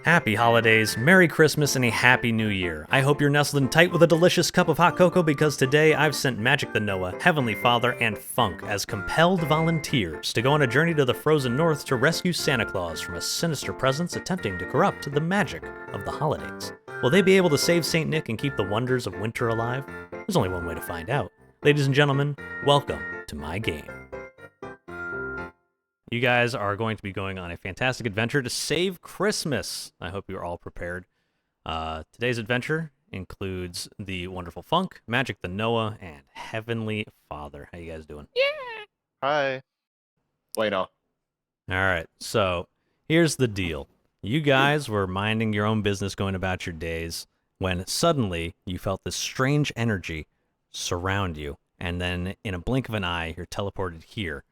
Happy holidays, Merry Christmas, and a Happy New Year. I hope you're nestled in tight with a delicious cup of hot cocoa because today I've sent Magic the Noah, Heavenly Father, and Funk as compelled volunteers to go on a journey to the frozen north to rescue Santa Claus from a sinister presence attempting to corrupt the magic of the holidays. Will they be able to save St. Nick and keep the wonders of winter alive? There's only one way to find out. Ladies and gentlemen, welcome to my game. You guys are going to be going on a fantastic adventure to save Christmas. I hope you're all prepared. Today's adventure includes the wonderful Funk, Magic the Noah, and Heavenly Father. How you guys doing? Yeah. Hi. Bueno. All right, so here's the deal. You guys were minding your own business going about your days when suddenly you felt this strange energy surround you, and then in a blink of an eye, you're teleported here,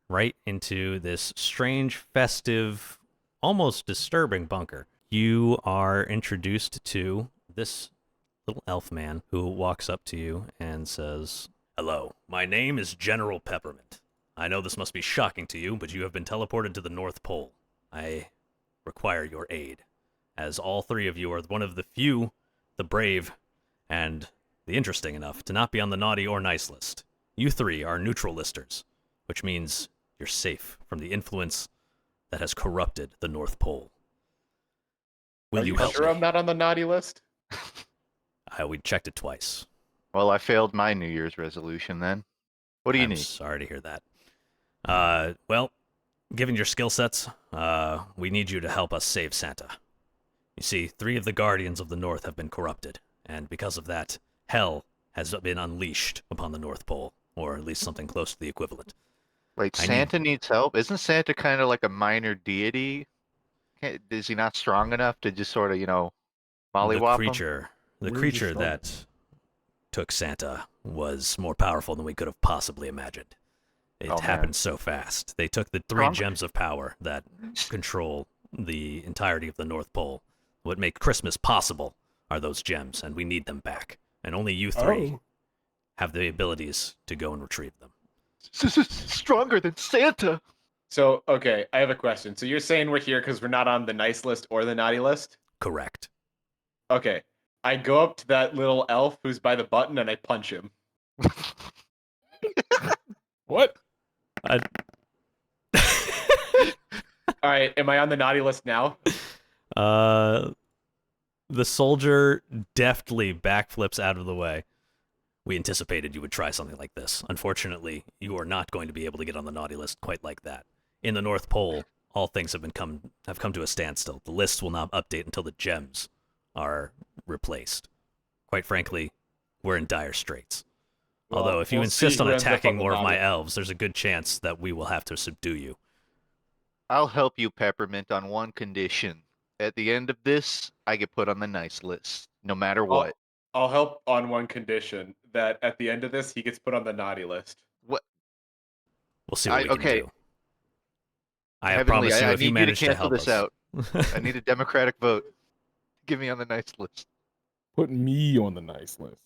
right into this strange, festive, almost disturbing bunker. You are introduced to this little elf man who walks up to you and says, "Hello, my name is General Peppermint. I know this must be shocking to you, but you have been teleported to the North Pole. I require your aid, as all three of you are one of the few, the brave, and the interesting enough to not be on the naughty or nice list. You three are neutral listers, which means you're safe from the influence that has corrupted the North Pole. Will you help sure me?" I'm not on the naughty list? We checked it twice. Well, I failed my New Year's resolution then. What do you I'm need? sorry to hear that. Well, given your skill sets, we need you to help us save Santa. You see, 3 of the Guardians of the North have been corrupted, and because of that, hell has been unleashed upon the North Pole, or at least something close to the equivalent. Wait, I Santa needs help? Isn't Santa kind of like a minor deity? Is he not strong enough to just sort of, The mollywop him? creature that took Santa was more powerful than we could have possibly imagined. It Oh, man. happened so fast. They took the 3 Strong? gems of power that control the entirety of the North Pole. What make Christmas possible are those gems, and we need them back. And only you 3 have the abilities to go and retrieve them. Stronger than Santa! So, okay, I have a question. So you're saying we're here because we're not on the nice list or the naughty list? Correct. Okay. I go up to that little elf who's by the button and I punch him. What? Alright, am I on the naughty list now? The soldier deftly backflips out of the way. We anticipated you would try something like this. Unfortunately, you are not going to be able to get on the naughty list quite like that. In the North Pole, all things have come to a standstill. The list will not update until the gems are replaced. Quite frankly, we're in dire straits. Well, Although, if you we'll insist see on who ends up attacking on the more of my naughty. elves, there's a good chance that we will have to subdue you. I'll help you, Peppermint, on one condition. At the end of this, I get put on the nice list, no matter what. I'll help on one condition, that at the end of this, he gets put on the naughty list. What? We'll see what we can do. I have Heavenly, promised you I if you need you to manage to cancel help this us. out. I need a democratic vote. Get me on the nice list. Put me on the nice list.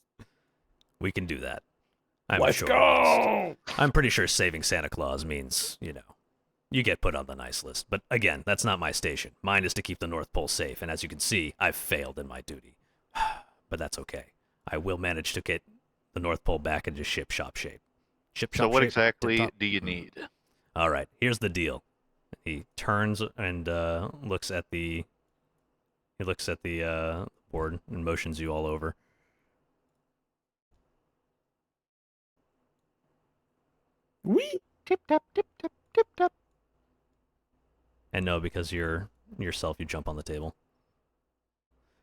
We can do that. I'm Let's sure. go! I'm pretty sure saving Santa Claus means, you get put on the nice list. But again, that's not my station. Mine is to keep the North Pole safe, and as you can see, I've failed in my duty. But that's okay. I will manage to get the North Pole back into ship-shop shape. So what shape? exactly Tip-top? do you need? All right, here's the deal. He turns and looks at the board and motions you all over. We Tip tap, tip tap, tip tap. And no, because you're yourself, you jump on the table.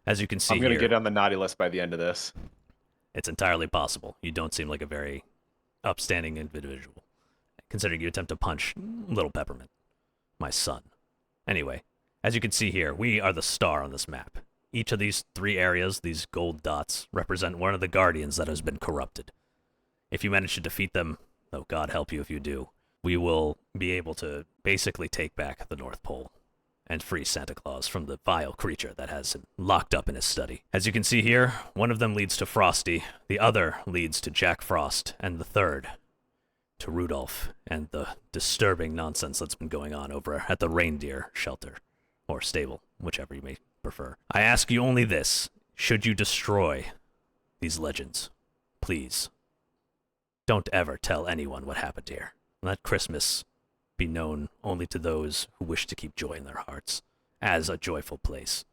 As you can see I'm gonna here, get on the naughty list by the end of this. it's entirely possible. You don't seem like a very upstanding individual, considering you attempt to punch Little Peppermint, my son. Anyway, as you can see here, we are the star on this map. Each of these 3 areas, these gold dots, represent one of the Guardians that has been corrupted. If you manage to defeat them, though God help you if you do, we will be able to basically take back the North Pole and free Santa Claus from the vile creature that has him locked up in his study. As you can see here, one of them leads to Frosty, the other leads to Jack Frost, and the third to Rudolph and the disturbing nonsense that's been going on over at the reindeer shelter, or stable, whichever you may prefer. I ask you only this. Should you destroy these legends, please don't ever tell anyone what happened here. Let Christmas be known only to those who wish to keep joy in their hearts as a joyful place.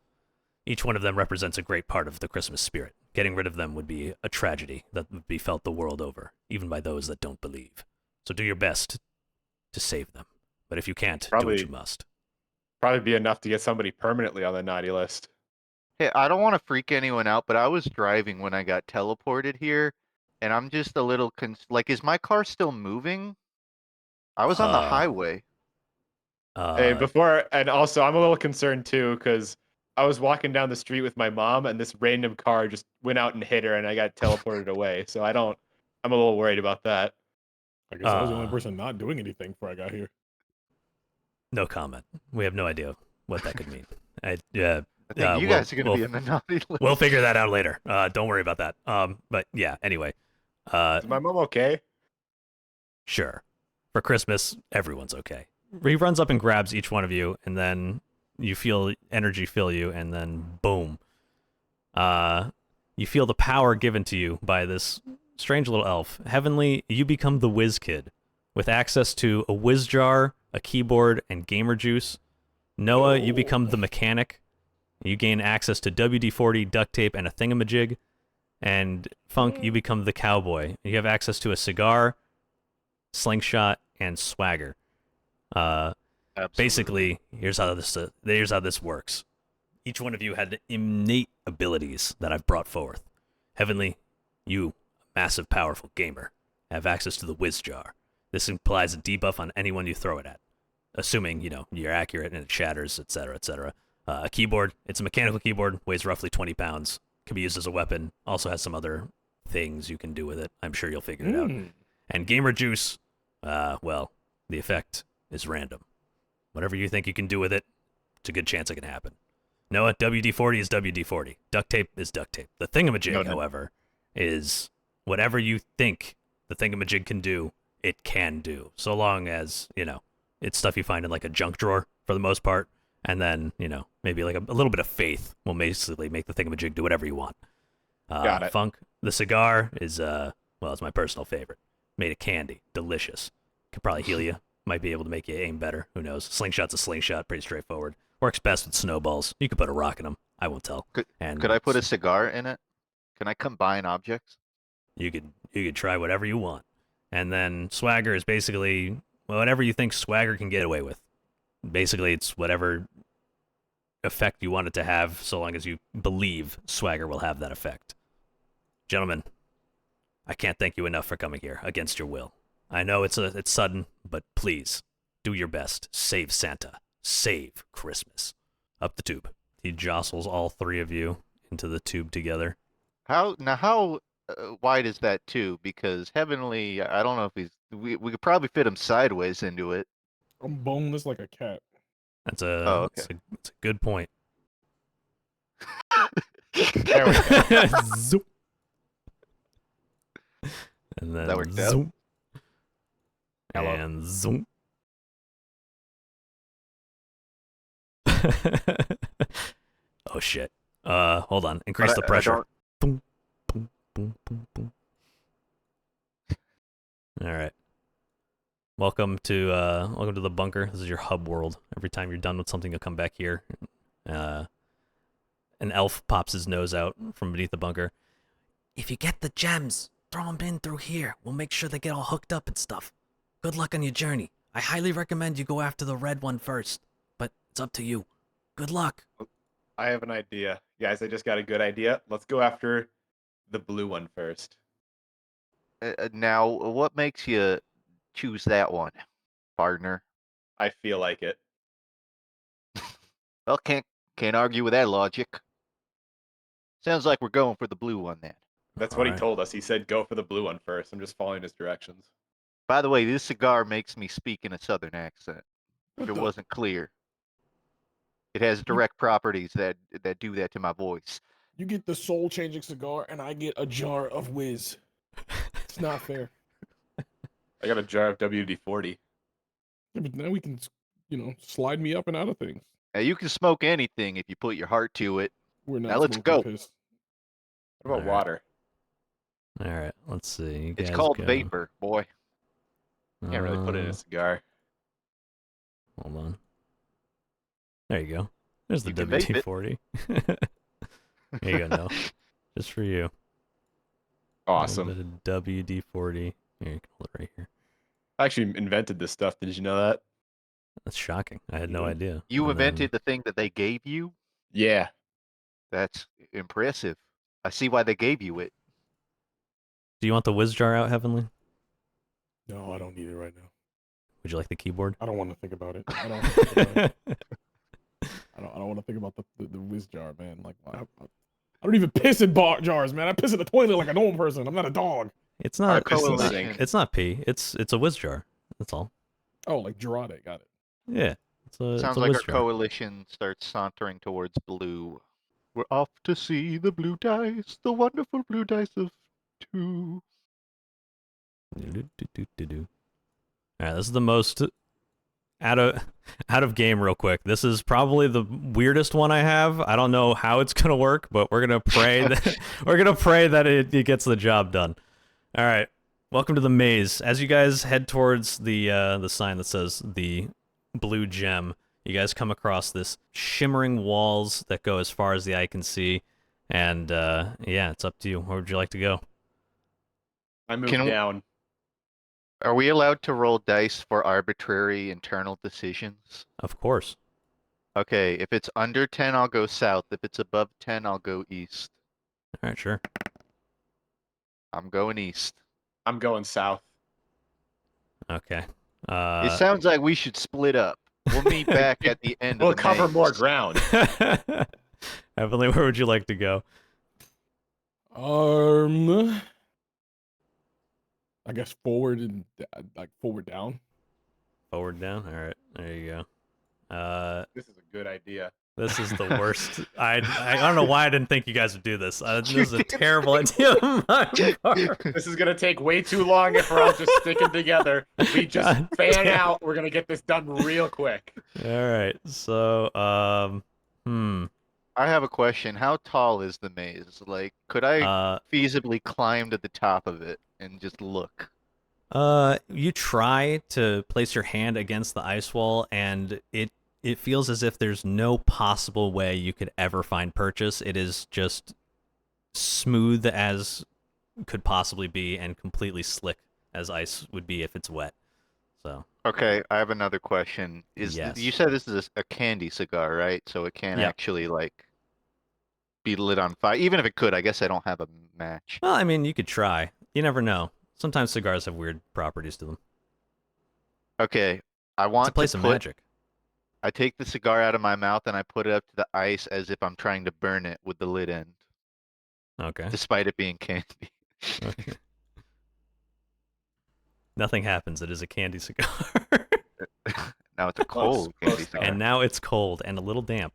Each one of them represents a great part of the Christmas spirit. Getting rid of them would be a tragedy that would be felt the world over, even by those that don't believe. So do your best to save them. But if you can't, do what you must. Probably be enough to get somebody permanently on the naughty list. Hey, I don't want to freak anyone out, but I was driving when I got teleported here, and I'm just a little like, is my car still moving? I was on the highway. Hey, and also I'm a little concerned too, because I was walking down the street with my mom and this random car just went out and hit her and I got teleported away. So I'm a little worried about that. I guess I was the only person not doing anything before I got here. No comment. We have no idea what that could mean. I think you guys are going to we'll, be in the naughty list. We'll figure that out later. Don't worry about that. But yeah, anyway. Is my mom okay? Sure. For Christmas, everyone's okay. He runs up and grabs each one of you, and then you feel energy fill you, and then boom. You feel the power given to you by this strange little elf. Heavenly, you become the whiz kid with access to a whiz jar, a keyboard, and gamer juice. Noah, you become the mechanic. You gain access to WD-40, duct tape, and a thingamajig. And Funk, you become the cowboy. You have access to a cigar, slingshot, and swagger. Basically, here's how this works. Each one of you had innate abilities that I've brought forth. Heavenly, you, a massive, powerful gamer, have access to the whiz jar. This implies a debuff on anyone you throw it at, assuming you're accurate and it shatters, etc., etc. A keyboard, it's a mechanical keyboard, weighs roughly 20 pounds, can be used as a weapon, also has some other things you can do with it. I'm sure you'll figure it out. And gamer juice, well, the effect is random. Whatever you think you can do with it, it's a good chance it can happen. Noah, WD-40 is WD-40. Duct tape is duct tape. The thingamajig, however, is whatever you think the thingamajig can do, it can do. So long as, it's stuff you find in like a junk drawer for the most part. And then, maybe like a little bit of faith will basically make the thingamajig do whatever you want. Got it. Funk, the cigar is, it's my personal favorite. Made of candy. Delicious. Could probably heal you. Might be able to make you aim better. Who knows? Slingshot's a slingshot. Pretty straightforward. Works best with snowballs. You could put a rock in them. I won't tell. Could I put a cigar in it? Can I combine objects? You could try whatever you want. And then swagger is basically whatever you think swagger can get away with. Basically, it's whatever effect you want it to have, so long as you believe swagger will have that effect. Gentlemen, I can't thank you enough for coming here against your will. I know it's sudden, but please do your best. Save Santa. Save Christmas. Up the tube. He jostles all three of you into the tube together. How wide is that tube? Because Heavenly, I don't know if we could probably fit him sideways into it. I'm boneless like a cat. That's okay. That's a good point. There we go. Zoop. And then That worked out. zoom. Hello. And zoom. Oh shit. Hold on. Increase the pressure. Boom, boom, boom, boom, boom. All right. Welcome to the bunker. This is your hub world. Every time you're done with something, you'll come back here. An elf pops his nose out from beneath the bunker. If you get the gems, throw them in through here. We'll make sure they get all hooked up and stuff. Good luck on your journey. I highly recommend you go after the red one first, but it's up to you. Good luck. I have an idea. Guys, I just got a good idea. Let's go after the blue one first. Now, what makes you choose that one, partner? I feel like it. Well, can't argue with that logic. Sounds like we're going for the blue one then. That's what he Alright. told us. He said go for the blue one first. I'm just following his directions. By the way, this cigar makes me speak in a southern accent. If What it the- wasn't clear. It has direct properties that do that to my voice. You get the soul changing cigar, and I get a jar of whiz. It's not fair. I got a jar of WD-40. Yeah, but now we can, slide me up and out of things. Now, you can smoke anything if you put your heart to it. We're not Now let's smoking go. piss. What about All right. water? All right, let's see. You It's guys called go. vapor, boy. Can't really put it in a cigar. Hold on. There you go. There's the You can vape it. WD-40. There you go, no. Just for you. A Awesome. little bit of WD-40. Here, you can hold it right here. I actually invented this stuff. Did you know that? That's shocking. I had no Mhm. idea. You And invented the thing that they gave you? Yeah. That's impressive. I see why they gave you it. do you want the whiz jar out, Heavenly? No, I don't need it right now. Would you like the keyboard? I don't want to think about it. I don't. Want to think about it. I don't want to think about the whiz jar, man. Like I don't even piss in jars, man. I piss in the toilet like a normal person. I'm not a dog. It's Our not. It's not. coalition. It's not pee. It's a whiz jar. That's all. Oh, like Girardi, got it. Yeah. It's Sounds a like whiz our jar. coalition starts sauntering towards blue. We're off to see the blue dice, the wonderful blue dice of 2. Do-do-do-do-do-do. All right, this is the most out of game real quick. This is probably the weirdest one I have. I don't know how it's gonna work, but we're gonna pray that it gets the job done. All right, welcome to the maze. As you guys head towards the sign that says the blue gem, you guys come across this shimmering walls that go as far as the eye can see, and yeah, it's up to you. Where would you like to go? I moved Can- down. Are we allowed to roll dice for arbitrary internal decisions? Of course. Okay, if it's under 10, I'll go south. If it's above 10, I'll go east. All right, sure. I'm going east. I'm going south. Okay. It sounds like we should split up. We'll meet back at the end We'll of the cover more maze. ground. Heavenly, where would you like to go? I guess forward and like forward down. Forward, down. All right, there you go. This is a good idea. This is the worst. I don't know why I didn't think you guys would do this. This is a terrible idea on my part. This is gonna take way too long if we're all just sticking together. If we just God fan damn. out, we're gonna get this done real quick. All right, so I have a question. How tall is the maze? Like, could I feasibly climb to the top of it and just look? you try to place your hand against the ice wall, and it feels as if there's no possible way you could ever find purchase. It is just smooth as could possibly be, and completely slick as ice would be if it's wet. So Okay, I have another question. Yes. You said this is a candy cigar, right? So it can't Yep. actually like be lit on fire. Even if it could, I guess I don't have a match. well, I mean, you could try. You never know. Sometimes cigars have weird properties to them. Okay, I It's a want place to of put. magic. I take the cigar out of my mouth and I put it up to the ice as if I'm trying to burn it with the lid end, Okay. despite it being candy. Okay. Nothing happens. It is a candy cigar. Now it's a Close, cold close candy to cigar. And now it's cold and a little damp.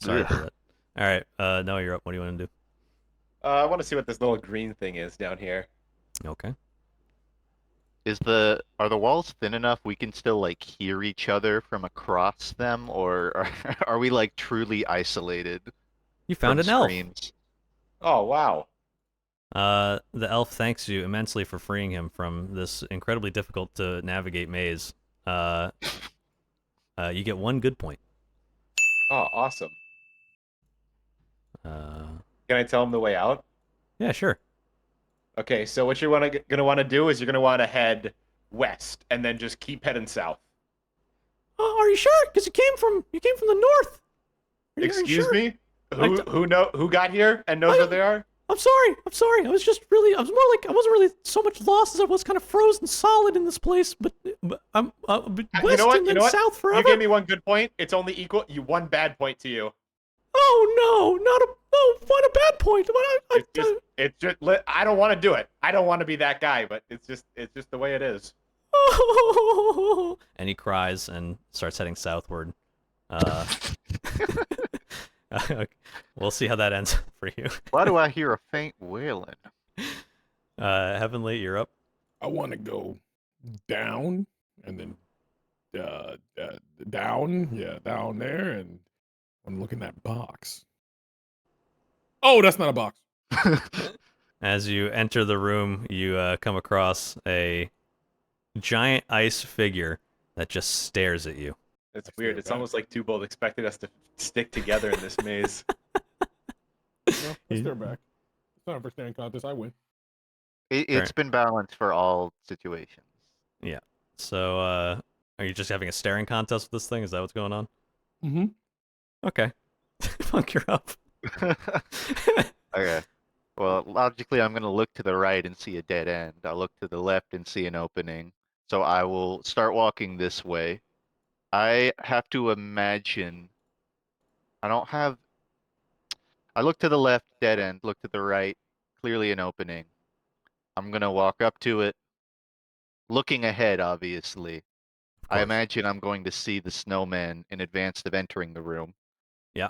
Sorry for Ugh. that. All right, Noah, you're up. What do you want to do? I want to see what this little green thing is down here. Okay. Are the walls thin enough we can still like hear each other from across them, or are we like truly isolated You found from an elf. screams? Oh wow. The elf thanks you immensely for freeing him from this incredibly difficult to navigate maze. You get 1 good point. Oh, awesome. Uh, Can I tell him the way out? yeah, sure. Okay, so what you're gonna want to do is you're gonna want to head west and then just keep heading south. Oh, are you sure? Because you came from the north. Are you Excuse sure? me? I Who got here and knows where they are? I'm sorry. I was more like, I wasn't really so much lost as I was kind of frozen solid in this place, but I'm west You know what? and You then know what? south forever. You gave me 1 good point. It's only equal. 1 bad point to you. Oh no, what a bad point. It's just. I don't want to do it. I don't want to be that guy, but it's just the way it is. And he cries and starts heading southward. Okay. We'll see how that ends for you. Why do I hear a faint wailing? Heavenly, you're up. I want to go down and then down, yeah, down there, and I'm looking at box. Oh, that's not a box. As you enter the room, you come across a giant ice figure that just stares at you. It's I weird. stare It's back. almost like Twobold expected us to stick together in this maze. No, I stare back. It's not a for staring contest. I win. It's been balanced for all situations. Yeah. So, are you just having a staring contest with this thing? Is that what's going on? Mm-hmm. Okay. Funk, you're up. Okay. Well, logically, I'm going to look to the right and see a dead end. I'll look to the left and see an opening. So I will start walking this way. I have to imagine. I don't have. I look to the left, dead end. Look to the right, clearly an opening. I'm going to walk up to it, looking ahead, obviously. Of I course. imagine I'm going to see the snowman in advance of entering the room. Yeah.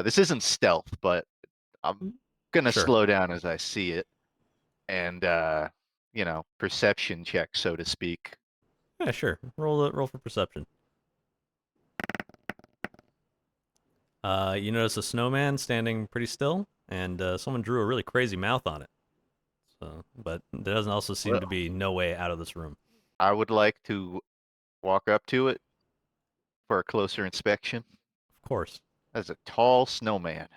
This isn't stealth, but I'm gonna Sure. slow down as I see it, and perception check, so to speak. Yeah, sure. Roll for perception. You notice a snowman standing pretty still, and someone drew a really crazy mouth on it. So, but there doesn't also seem to Well, be no way out of this room. I would like to walk up to it for a closer inspection. Of course. As a tall snowman.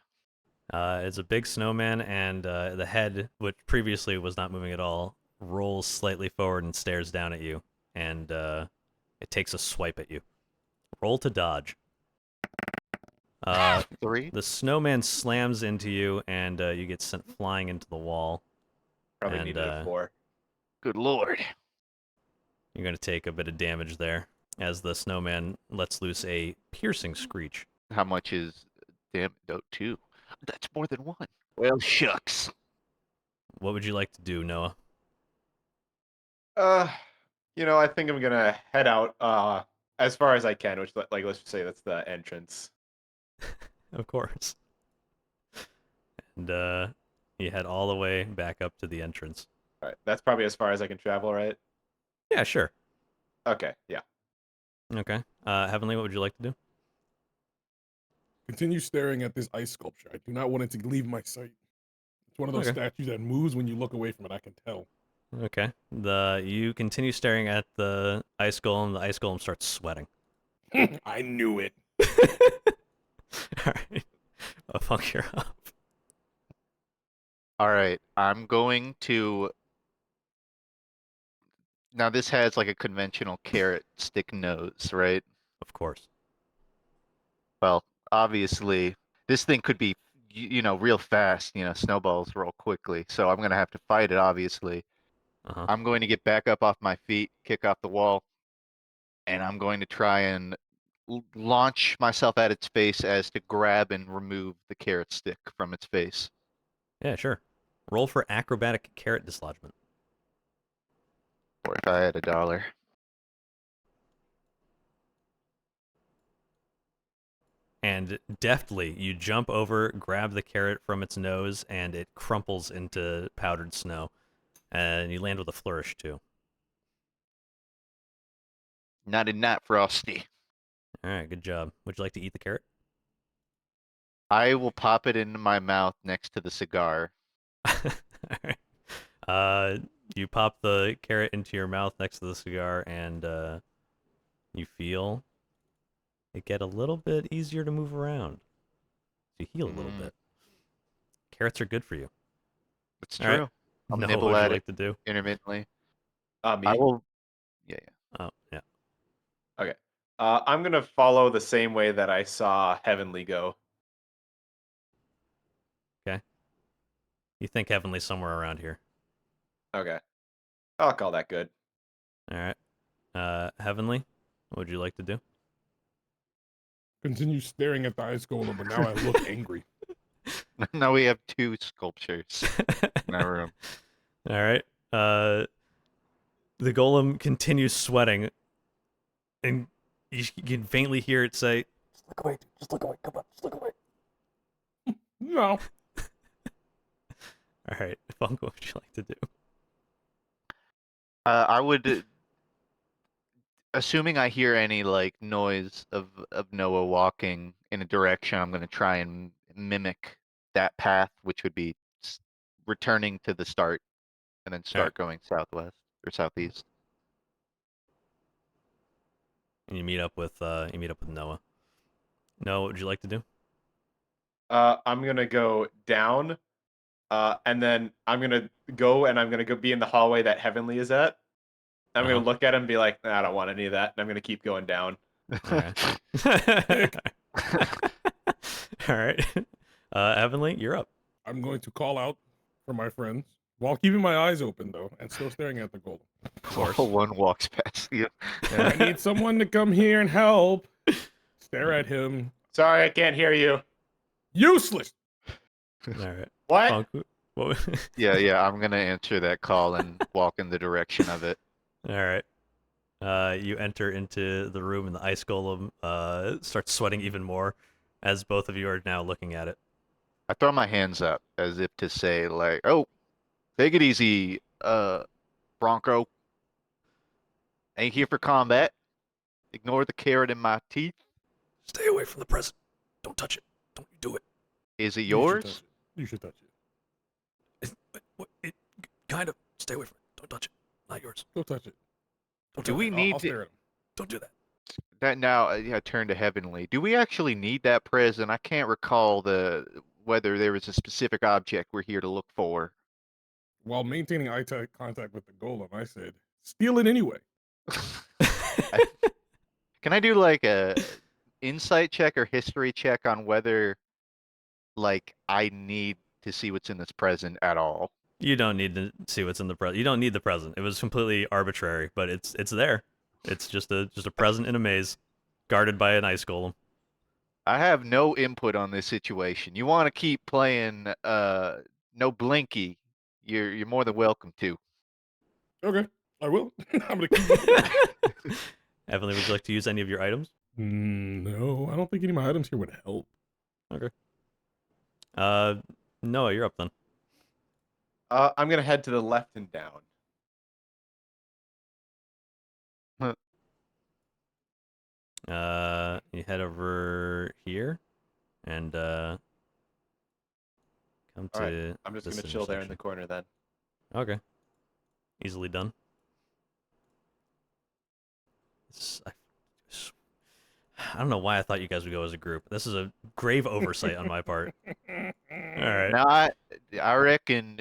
It's a big snowman, and the head, which previously was not moving at all, rolls slightly forward and stares down at you, and it takes a swipe at you. Roll to dodge. 3. The snowman slams into you, and you get sent flying into the wall. Probably And, needed a 4. Good lord. You're going to take a bit of damage there as the snowman lets loose a piercing screech. How much is damn? Oh, 2. That's more than 1. Well, shucks. What would you like to do, Noah? I think I'm gonna head out as far as I can, which like let's just say that's the entrance. Of course. And you head all the way back up to the entrance. All right, that's probably as far as I can travel, right? Yeah, sure. Okay, yeah. Okay. Heavenly, what would you like to do? Continue staring at this ice sculpture. I do not want it to leave my sight. It's one of those Okay. statues that moves when you look away from it. I can tell. Okay. You continue staring at the ice golem. The ice golem starts sweating. I knew it. All right. Well, Funk, you're up. All right, I'm going to. Now this has like a conventional carrot stick nose, right? Of course. Well, obviously, this thing could be, real fast. Snowballs roll quickly, so I'm gonna have to fight it. Obviously, Uh-huh. I'm going to get back up off my feet, kick off the wall, and I'm going to try and launch myself at its face as to grab and remove the carrot stick from its face. Yeah, sure. Roll for acrobatic carrot dislodgement. Or if I had $1. And deftly, you jump over, grab the carrot from its nose, and it crumples into powdered snow. And you land with a flourish, too. Not in that frosty. All right, good job. Would you like to eat the carrot? I will pop it into my mouth next to the cigar. All right. You pop the carrot into your mouth next to the cigar, and you feel it get a little bit easier to move around. You heal a little bit. Carrots are good for you. It's All right. true. I'll No, nibble what would you at it like to do? intermittently. Me? I will. Yeah. Oh, yeah. Okay. I'm gonna follow the same way that I saw Heavenly go. Okay. You think Heavenly's somewhere around here. Okay. I'll call that good. All right. Heavenly, what would you like to do? Continue staring at the ice golem, but now I look angry. Now we have 2 sculptures in our room. All right. The golem continues sweating, and you can faintly hear it say, Just look away, dude. Just look away. Come on, just look away. No. all right, Funk, what would you like to do? I would Assuming I hear any like noise of Noah walking in a direction, I'm gonna try and mimic that path, which would be returning to the start and then All right. start going southwest or southeast. And you meet up with Noah. Noah, what would you like to do? I'm gonna go down, and then I'm gonna go and I'm gonna go be in the hallway that Heavenly is at. I'm Uh-huh. gonna look at him and be like, nah, I don't want any of that, and I'm gonna keep going down. All right. Nick. All right. Heavenly, you're up. I'm going to call out for my friends while keeping my eyes open though, and still staring at the golem. Of course. One walks past you. I need someone to come here and help. Stare at him. Sorry, I can't hear you. Useless. All right. What? Funk, what? Yeah, I'm gonna answer that call and walk in the direction of it. All right. You enter into the room, and the ice golem starts sweating even more as both of you are now looking at it. I throw my hands up as if to say, like, "Oh, take it easy, Bronco. Ain't here for combat. Ignore the carrot in my teeth. Stay away from the present. Don't touch it. Don't you do it. Is it You should touch yours?" it. You should touch it. It kind of. Stay away from it. Don't touch it. Not yours. Go touch it. Don't Do do we that. need I'll stare at him. Don't do that. that now? I turn to Heavenly. Do we actually need that present? I can't recall whether there was a specific object we're here to look for. While maintaining eye contact with the golem, I said, steal it anyway. Can I do like a insight check or history check on whether like I need to see what's in this present at all? You don't need to see what's in the present. You don't need the present. It was completely arbitrary, but it's there. It's just a present in a maze, guarded by an ice golem. I have no input on this situation. You want to keep playing no blinky, you're more than welcome to. Okay, I will. I'm gonna keep looking. Evelyn, would you like to use any of your items? No, I don't think any of my items here would help. Okay. Noah, you're up then. I'm gonna head to the left and down. You head over here, and come All right, to. I'm just this gonna chill there in the intersection. corner then. Okay. Easily done. I don't know why I thought you guys would go as a group. This is a grave oversight on my part. All right. Now I reckon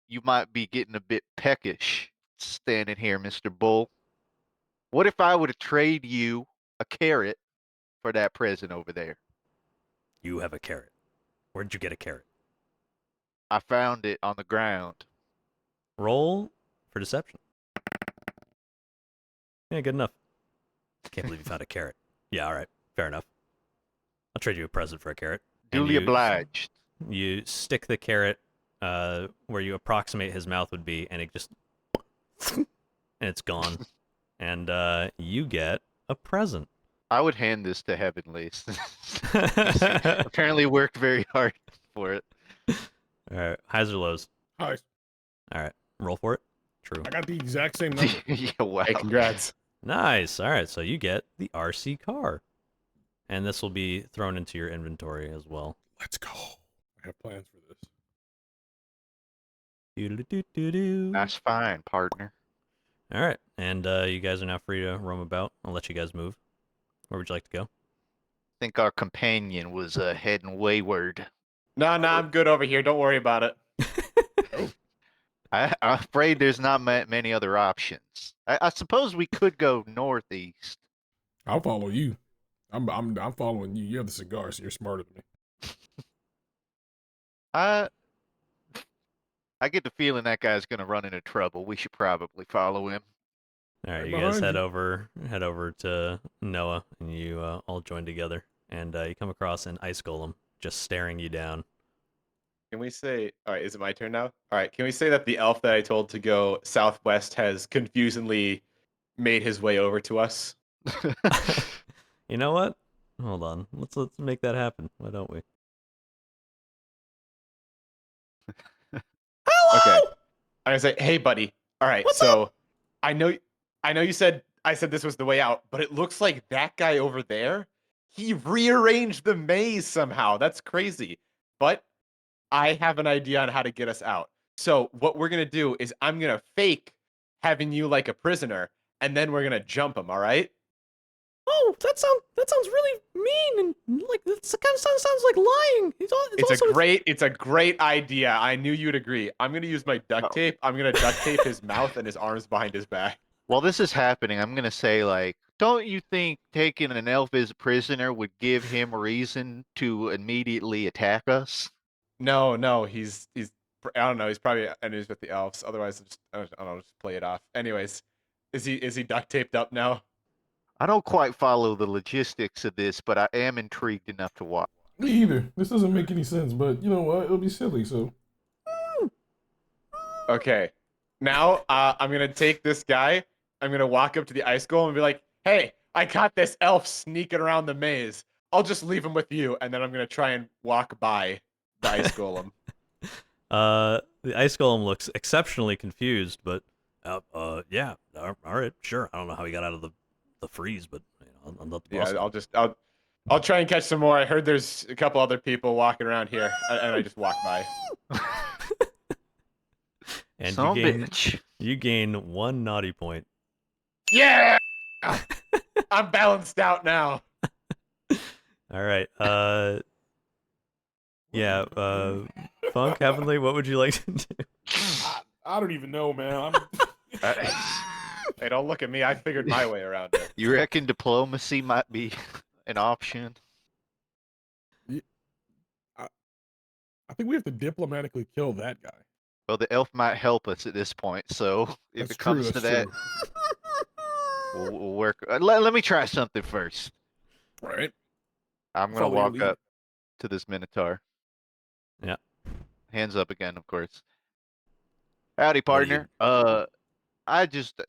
you might be getting a bit peckish standing here, Mr. Bull. What if I were to trade you a carrot for that present over there? You have a carrot. Where'd you get a carrot? I found it on the ground. Roll for deception. Yeah, good enough. Can't believe you found a carrot. Yeah, all right. Fair enough. I'll trade you a present for a carrot. And Duly obliged. You stick the carrot where you approximate his mouth would be, and it just and it's gone. And you get a present. I would hand this to Heavenly. Apparently worked very hard for it. All right, highs or lows? Hi, All right, roll for it. True. I got the exact same number. Yeah, wow. Hey, congrats. Nice. All right, so you get the RC car, and this will be thrown into your inventory as well. Let's go. I have plans for this. Doo-doo-doo-doo-doo. That's fine, partner. All right, and you guys are now free to roam about. I'll let you guys move. Where would you like to go? I think our companion was heading wayward. No, I'm good over here. Don't worry about it. I'm afraid there's not many other options. I suppose we could go northeast. I'll follow you. I'm following you. You have the cigar, so you're smarter than me. I get the feeling that guy's gonna run into trouble. We should probably follow him. All right, Right you guys behind head over to Noah, and you all join together, and you come across an ice golem just staring you down. Can we say, all right, is it my turn now? All right, can we say that the elf that I told to go southwest has confusingly made his way over to us? You know what? Hold on. Let's make that happen. Why don't we? Okay. I'm gonna say, hey, buddy. All right, What's so I know you said I said this was the way out, but it looks like that guy over there, he rearranged the maze somehow. That's crazy. But I have an idea on how to get us out. So what we're gonna do is I'm gonna fake having you like a prisoner, and then we're gonna jump him. All right? Oh, that sounds really mean and like it kind of sounds like lying. It's a great idea. I knew you'd agree. I'm gonna use my duct Oh. tape. I'm gonna duct tape his mouth and his arms behind his back. While this is happening, I'm gonna say like, don't you think taking an elf as a prisoner would give him a reason to immediately attack us? No, he's I don't know. He's probably enemies with the elves. Otherwise, I don't know. Just play it off. Anyways, is he duct taped up now? I don't quite follow the logistics of this, but I am intrigued enough to watch. Me either. This doesn't make any sense, but you know what? It'll be silly. So Okay. Now I'm gonna take this guy. I'm gonna walk up to the ice golem and be like, "Hey, I caught this elf sneaking around the maze. I'll just leave him with you." And then I'm gonna try and walk by the ice golem. The ice golem looks exceptionally confused, but yeah, all right, sure. I don't know how he got out of the freeze, but you know, I'm not the boss. Yeah, I'll try and catch some more. I heard there's a couple other people walking around here, and I just walk by. And Son of a bitch. you gain 1 naughty point. Yeah, I'm balanced out now. All right. Yeah. Funk Heavenly, what would you like to do? I don't even know, man. Hey, don't look at me. I figured my way around it. You reckon diplomacy might be an option? I think we have to diplomatically kill that guy. Well, the elf might help us at this point, so if That's it comes true, to that's that, we'll work. Let me try something first. All right. I'm gonna Follow your walk lead. up to this minotaur. Yeah. Hands up again, of course. Howdy, What do you- partner. I just,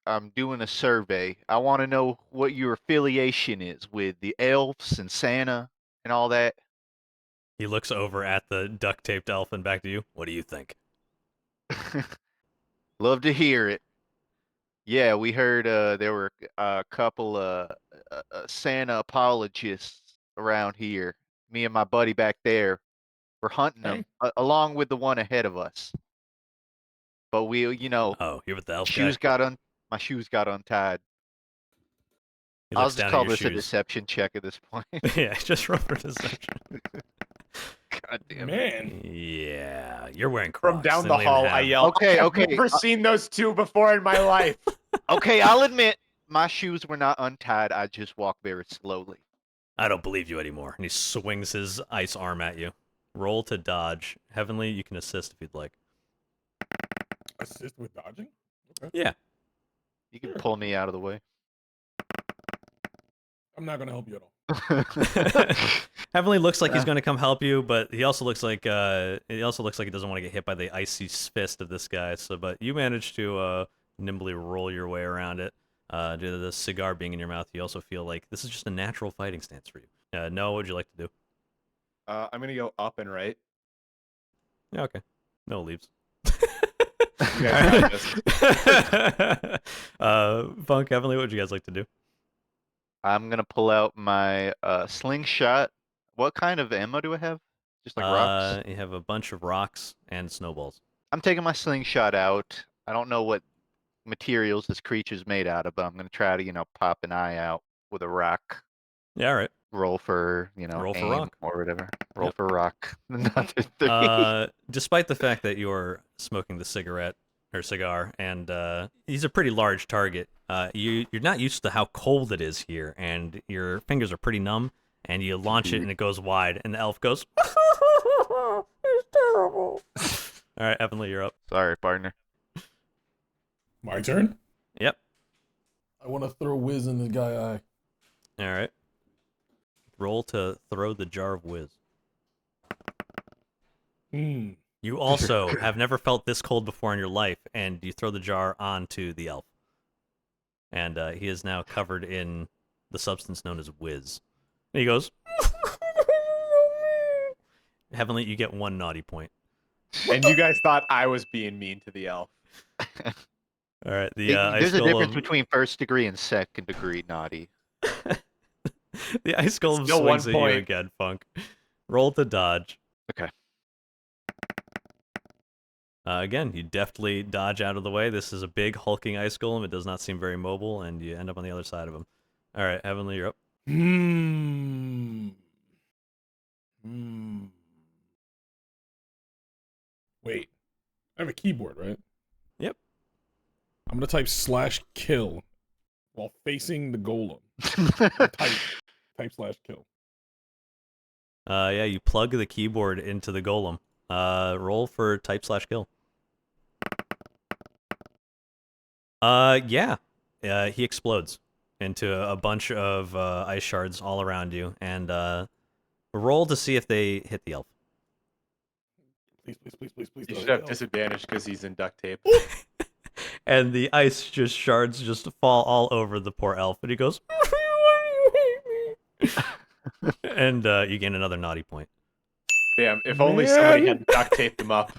I'm doing a survey. I want to know what your affiliation is with the elves and Santa and all that. He looks over at the duct taped elf and back to you. What do you think? Love to hear it. Yeah, we heard there were a couple Santa apologists around here. Me and my buddy back there were hunting them along with the one ahead of us. But we, Oh, you're with the elf guy. my shoes got untied. He I'll looks just down call at your this a shoes. deception check at this point. Yeah, just roll for deception. God damn it. Man. Yeah, you're wearing Crocs. From down They the don't even hall, have- I yell, Okay, I've never seen those two before in my life. Okay, I'll admit my shoes were not untied. I just walked very slowly. I don't believe you anymore. And he swings his ice arm at you. Roll to dodge. Heavenly, you can assist if you'd like. Assist with dodging? Okay. Yeah. You can pull me out of the way. I'm not gonna help you at all. Heavenly looks like he's going to come help you, but he also looks like he doesn't want to get hit by the icy fist of this guy. So, but you manage to nimbly roll your way around it. Due to the cigar being in your mouth, you also feel like this is just a natural fighting stance for you. Noah, what would you like to do? I'm gonna go up and right. Yeah, okay. Noah leaves. You guys got this. Funk, Heavenly, what would you guys like to do? I'm gonna pull out my slingshot. What kind of ammo do I have? Just like rocks? You have a bunch of rocks and snowballs. I'm taking my slingshot out. I don't know what materials this creature's made out of, but I'm gonna try to, pop an eye out with a rock. Yeah, all right. Roll for, Roll for aim rock. or whatever. Roll Yep. for rock. Another 3. Despite the fact that you're smoking the cigar, and he's a pretty large target, you're not used to how cold it is here, and your fingers are pretty numb, and you launch it and it goes wide, and the elf goes, "It's terrible." All right, Heavenly, you're up. Sorry, partner. My turn? Yep. I want to throw whiz in the guy eye. All right. Roll to throw the jar of whiz. Hmm. You also have never felt this cold before in your life, and you throw the jar onto the elf. And he is now covered in the substance known as whiz. And he goes, Heavenly, you get 1 naughty point. And you guys thought I was being mean to the elf. All right, the ice There's a difference golem. between first degree and second degree naughty. The ice golem Still swings 1 at you point. again, Funk. Roll to dodge. Okay. Again, you deftly dodge out of the way. This is a big hulking ice golem. It does not seem very mobile, and you end up on the other side of him. All right, Heavenly, you're up. Hmm. Hmm. Wait. I have a keyboard, right? Yep. I'm gonna type /kill while facing the golem. Type /kill. Yeah, you plug the keyboard into the golem. Roll for type/kill. Yeah. He explodes into a bunch of ice shards all around you, and roll to see if they hit the elf. Please. You don't should hit have the elf. disadvantage because he's in duct tape. And the ice shards just fall all over the poor elf, and he goes, "Why do you hate me?" And you gain another naughty point. Damn, if only somebody Man. had duct taped him up.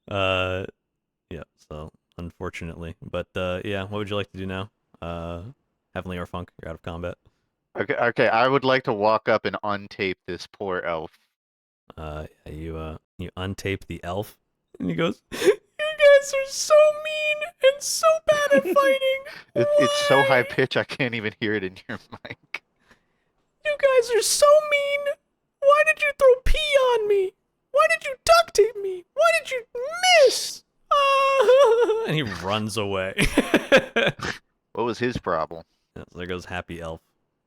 Yeah, so unfortunately. But yeah, what would you like to do now? Heavenly or Funk, you're out of combat. Okay, I would like to walk up and untape this poor elf. You untape the elf, and he goes, "You guys are so mean and so bad at fighting. It's so high Why? pitch I can't even hear it in your mic. You guys are so mean. Why did you throw pee on me? Why did you duct tape me? Why did you miss?" And he runs away. What was his problem? Yeah, so there goes Happy Elf,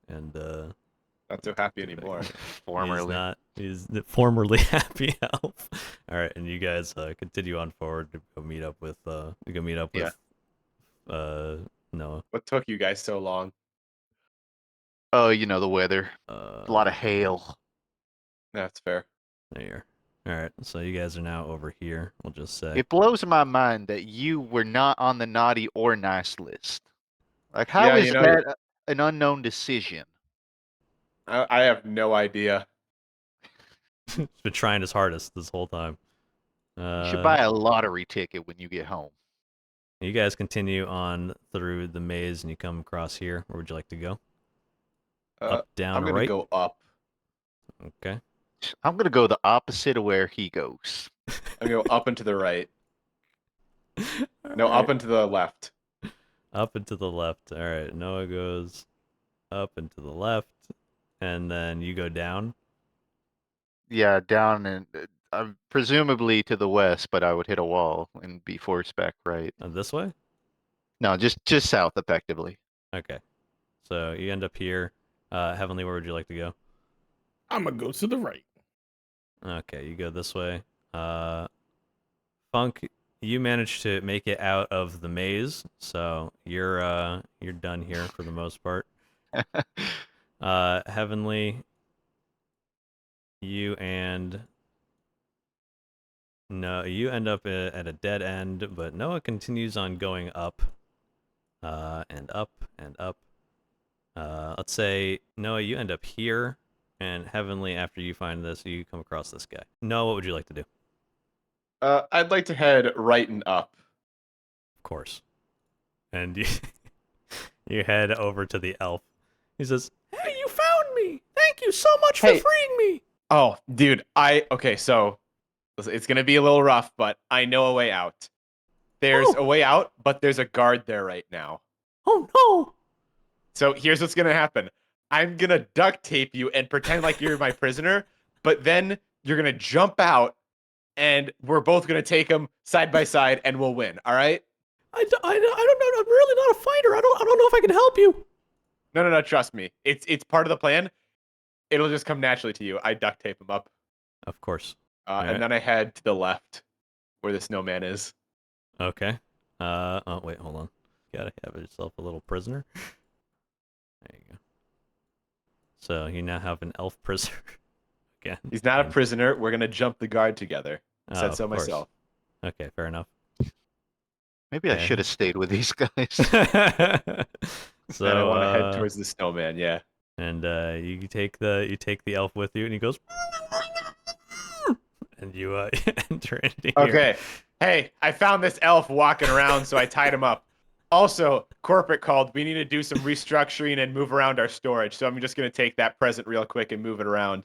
and Not so happy anymore. Formerly. He's the formerly Happy Elf. All right, and you guys continue on forward to go meet up with Noah. What took you guys so long? Oh, you know the weather. A lot of hail. That's fair. There you are. All right, so you guys are now over here. We'll just say. It blows my mind that you were not on the naughty or nice list. Like, how Yeah, is you know- that an unknown decision? I have no idea. He's been trying his hardest this whole time. You should buy a lottery ticket when you get home. You guys continue on through the maze, and you come across here. Where would you like to go? Up, down, I'm or gonna right? go up. Okay. I'm gonna go the opposite of where he goes. I'm gonna go up and to the right. No, up and to the left. Up and to the left. All right. Noah goes up and to the left, and then you go down. Yeah, down and presumably to the west, but I would hit a wall and be forced back right. This way. No, just south, effectively. Okay. So you end up here. Heavenly, where would you like to go? I'm gonna go to the right. Okay, you go this way. Funk, you managed to make it out of the maze, so you're done here for the most part. Heavenly, you end up at a dead end, but Noah continues on going up, and up and up. Let's say Noah, you end up here, and Heavenly, after you find this, you come across this guy. Noah, what would you like to do? I'd like to head right and up. Of course. And you you head over to the elf. He says, "Hey, you found me! Thank you so much for Hey. freeing me!" Oh, dude, okay, so it's gonna be a little rough, but I know a way out. There's a way out, but there's a guard there right now. Oh no! So here's what's gonna happen. I'm gonna duct tape you and pretend like you're my prisoner, but then you're gonna jump out, and we're both gonna take him side by side, and we'll win. All right? I don't know. I'm really not a fighter. I don't know if I can help you. No. Trust me. It's part of the plan. It'll just come naturally to you. I duct tape him up, Of course. and then I head to the left, where the snowman is. Okay. Oh wait, hold on. Gotta have yourself a little prisoner. There you go. So you now have an elf prisoner. Again. He's not a prisoner. We're gonna jump the guard together. I said of so course. myself. Okay, fair enough. Maybe I Okay. should have stayed with these guys. So And I want to head towards the snowman. Yeah. and you take the elf with you, and he goes, and you enter into here. Okay. Hey, I found this elf walking around, so I tied him up. Also, corporate called. We need to do some restructuring and move around our storage. So I'm just going to take that present real quick and move it around.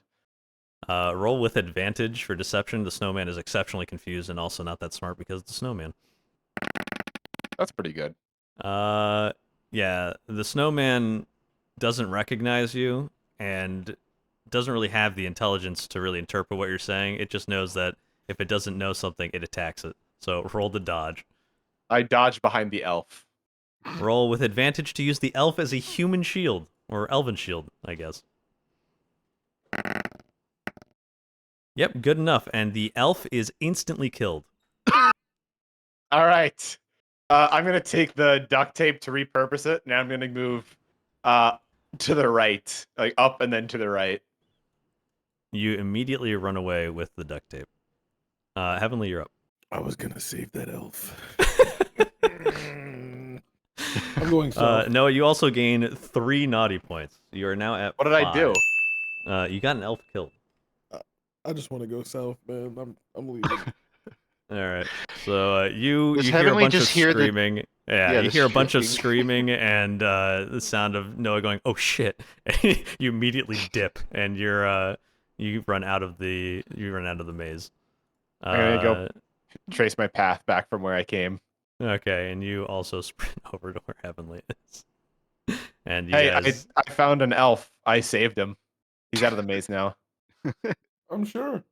Roll with advantage for deception. The snowman is exceptionally confused and also not that smart because it's the snowman. That's pretty good. Yeah, the snowman doesn't recognize you and doesn't really have the intelligence to really interpret what you're saying. It just knows that if it doesn't know something, it attacks it. So roll the dodge. I dodged behind the elf. Roll with advantage to use the elf as a human shield, or elven shield, I guess. Yep, good enough. And the elf is instantly killed. All right. I'm going to take the duct tape to repurpose it. Now I'm going to move to the right, like up and then to the right. You immediately run away with the duct tape. Heavenly, you're up. I was gonna save that elf. I'm going south. Noah, you also gain 3 naughty points. You are now at What did 5. I do? You got an elf killed. I just want to go south, man. I'm leaving. All right. So you Does hear a Heavenly bunch of just hear the- screaming. Yeah, Yeah, you the hear a bunch of shrieking. screaming and the sound of Noah going, "Oh shit!" And you immediately dip and you run out of the maze. I'm going to go trace my path back from where I came. Okay, and you also sprint over to where Heavenly is. And you Hey, guys, I found an elf. I saved him. He's out of the maze now. I'm sure,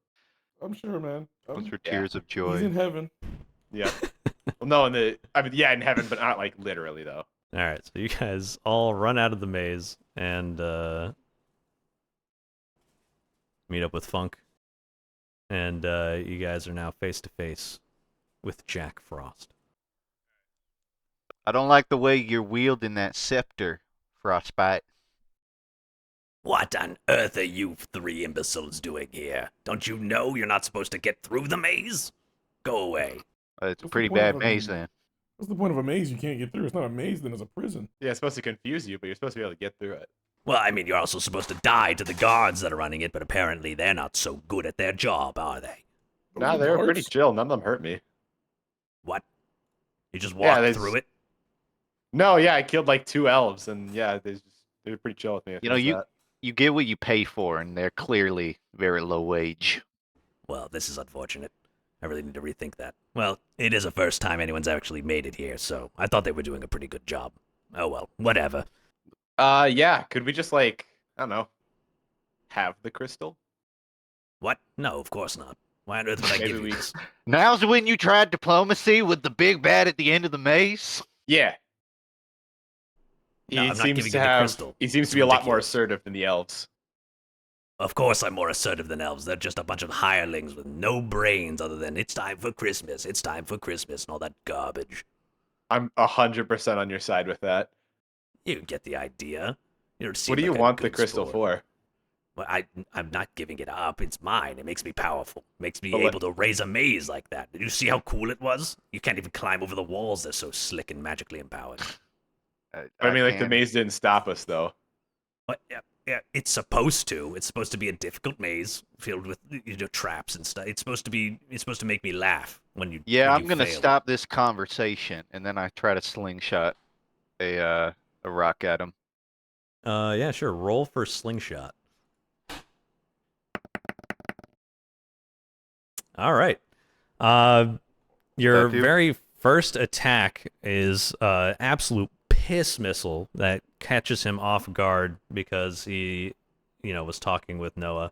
man. Those were Yeah. tears of He's joy. in heaven. Yep. Well, no, in heaven, but not like literally though. all right. So you guys all run out of the maze and meet up with Funk, and you guys are now face to face with Jack Frost. I don't like the way you're wielding that scepter, Frostbite. What on earth are you 3 imbeciles doing here? Don't you know you're not supposed to get through the maze? Go away. It's a What's the pretty point bad of a- maze then. What's the point of a maze you can't get through? It's not a maze, then it's a prison. Yeah, it's supposed to confuse you, but you're supposed to be able to get through it. Well, I mean, you're also supposed to die to the guards that are running it, but apparently they're not so good at their job, are they? Those Nah, are they were pretty guards? chill. None of them hurt me. What? You just Yeah, walked they through just- it? No, yeah, I killed like 2 elves, and yeah, they were pretty chill with me. You know, you get what you pay for, and they're clearly very low wage. Well, this is unfortunate. I really need to rethink that. Well, it is the first time anyone's actually made it here, so I thought they were doing a pretty good job. Oh well, whatever. Yeah. Could we just like, I don't know, have the crystal? What? No, of course not. Why on earth would I Maybe give you we- this? Now's when you tried diplomacy with the big bad at the end of the maze. Yeah. No, I'm not giving you the have. crystal. He seems It's to be a lot more ridiculous. assertive than the elves. Of course I'm more assertive than elves. They're just a bunch of hirelings with no brains other than it's time for Christmas, it's time for Christmas, and all that garbage. I'm 100% on your side with that. You get the idea. You don't seem What do you like a want the good crystal sport. for? Well, I'm not giving it up. It's mine. It makes me powerful. Makes me But what- able to raise a maze like that. Did you see how cool it was? You can't even climb over the walls. They're so slick and magically empowered. I mean, like the can't- maze didn't stop us though. But yeah, it's supposed to. It's supposed to be a difficult maze filled with traps and stuff. It's supposed to make me laugh when you. Yeah, when I'm you gonna fail. stop this conversation, and then I try to slingshot a rock at him. Yeah, sure. Roll for slingshot. All right. Your That do? very first attack is absolute piss missile that catches him off guard because he, was talking with Noah.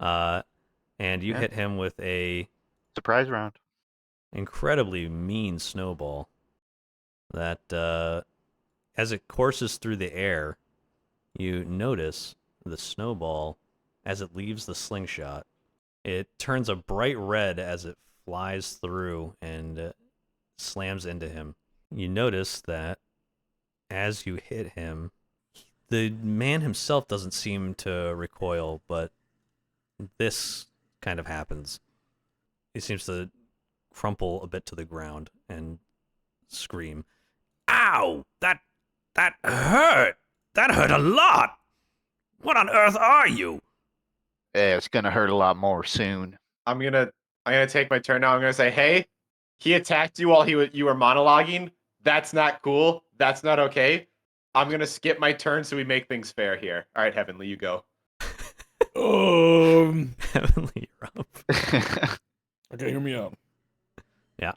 And you Yeah. hit him with a Surprise round. incredibly mean snowball that, as it courses through the air, you notice the snowball as it leaves the slingshot. It turns a bright red as it flies through and slams into him. You notice that as you hit him, the man himself doesn't seem to recoil, but this kind of happens. He seems to crumple a bit to the ground and scream, Ow! That hurt. That hurt a lot. What on earth are you? Yeah, it's gonna hurt a lot more soon. I'm gonna take my turn now. I'm gonna say, hey, He attacked you while you were monologuing. That's not cool. That's not okay. I'm gonna skip my turn so we make things fair here. All right, Heavenly, you go. Heavenly, you're up. Okay, hear me out. Yeah.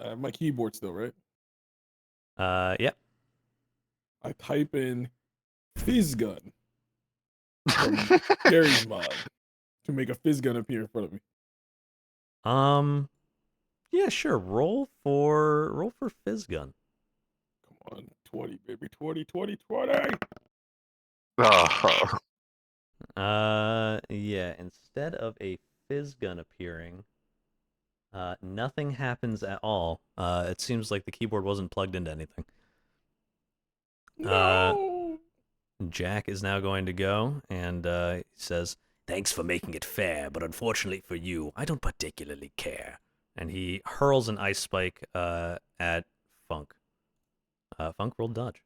I have my keyboard still, right? Yeah. I type in fizz gun from Gary's mod to make a fizz gun appear in front of me. Yeah, sure. Roll for Fizz Gun. Come on, 20, baby, 20, 20, 20. Oh. Yeah. Instead of a Fizz Gun appearing, nothing happens at all. It seems like the keyboard wasn't plugged into anything. No. Jack is now going to go, and he says, Thanks for making it fair, but unfortunately for you, I don't particularly care. and he hurls an ice spike at Funk. Funk rolled dodge.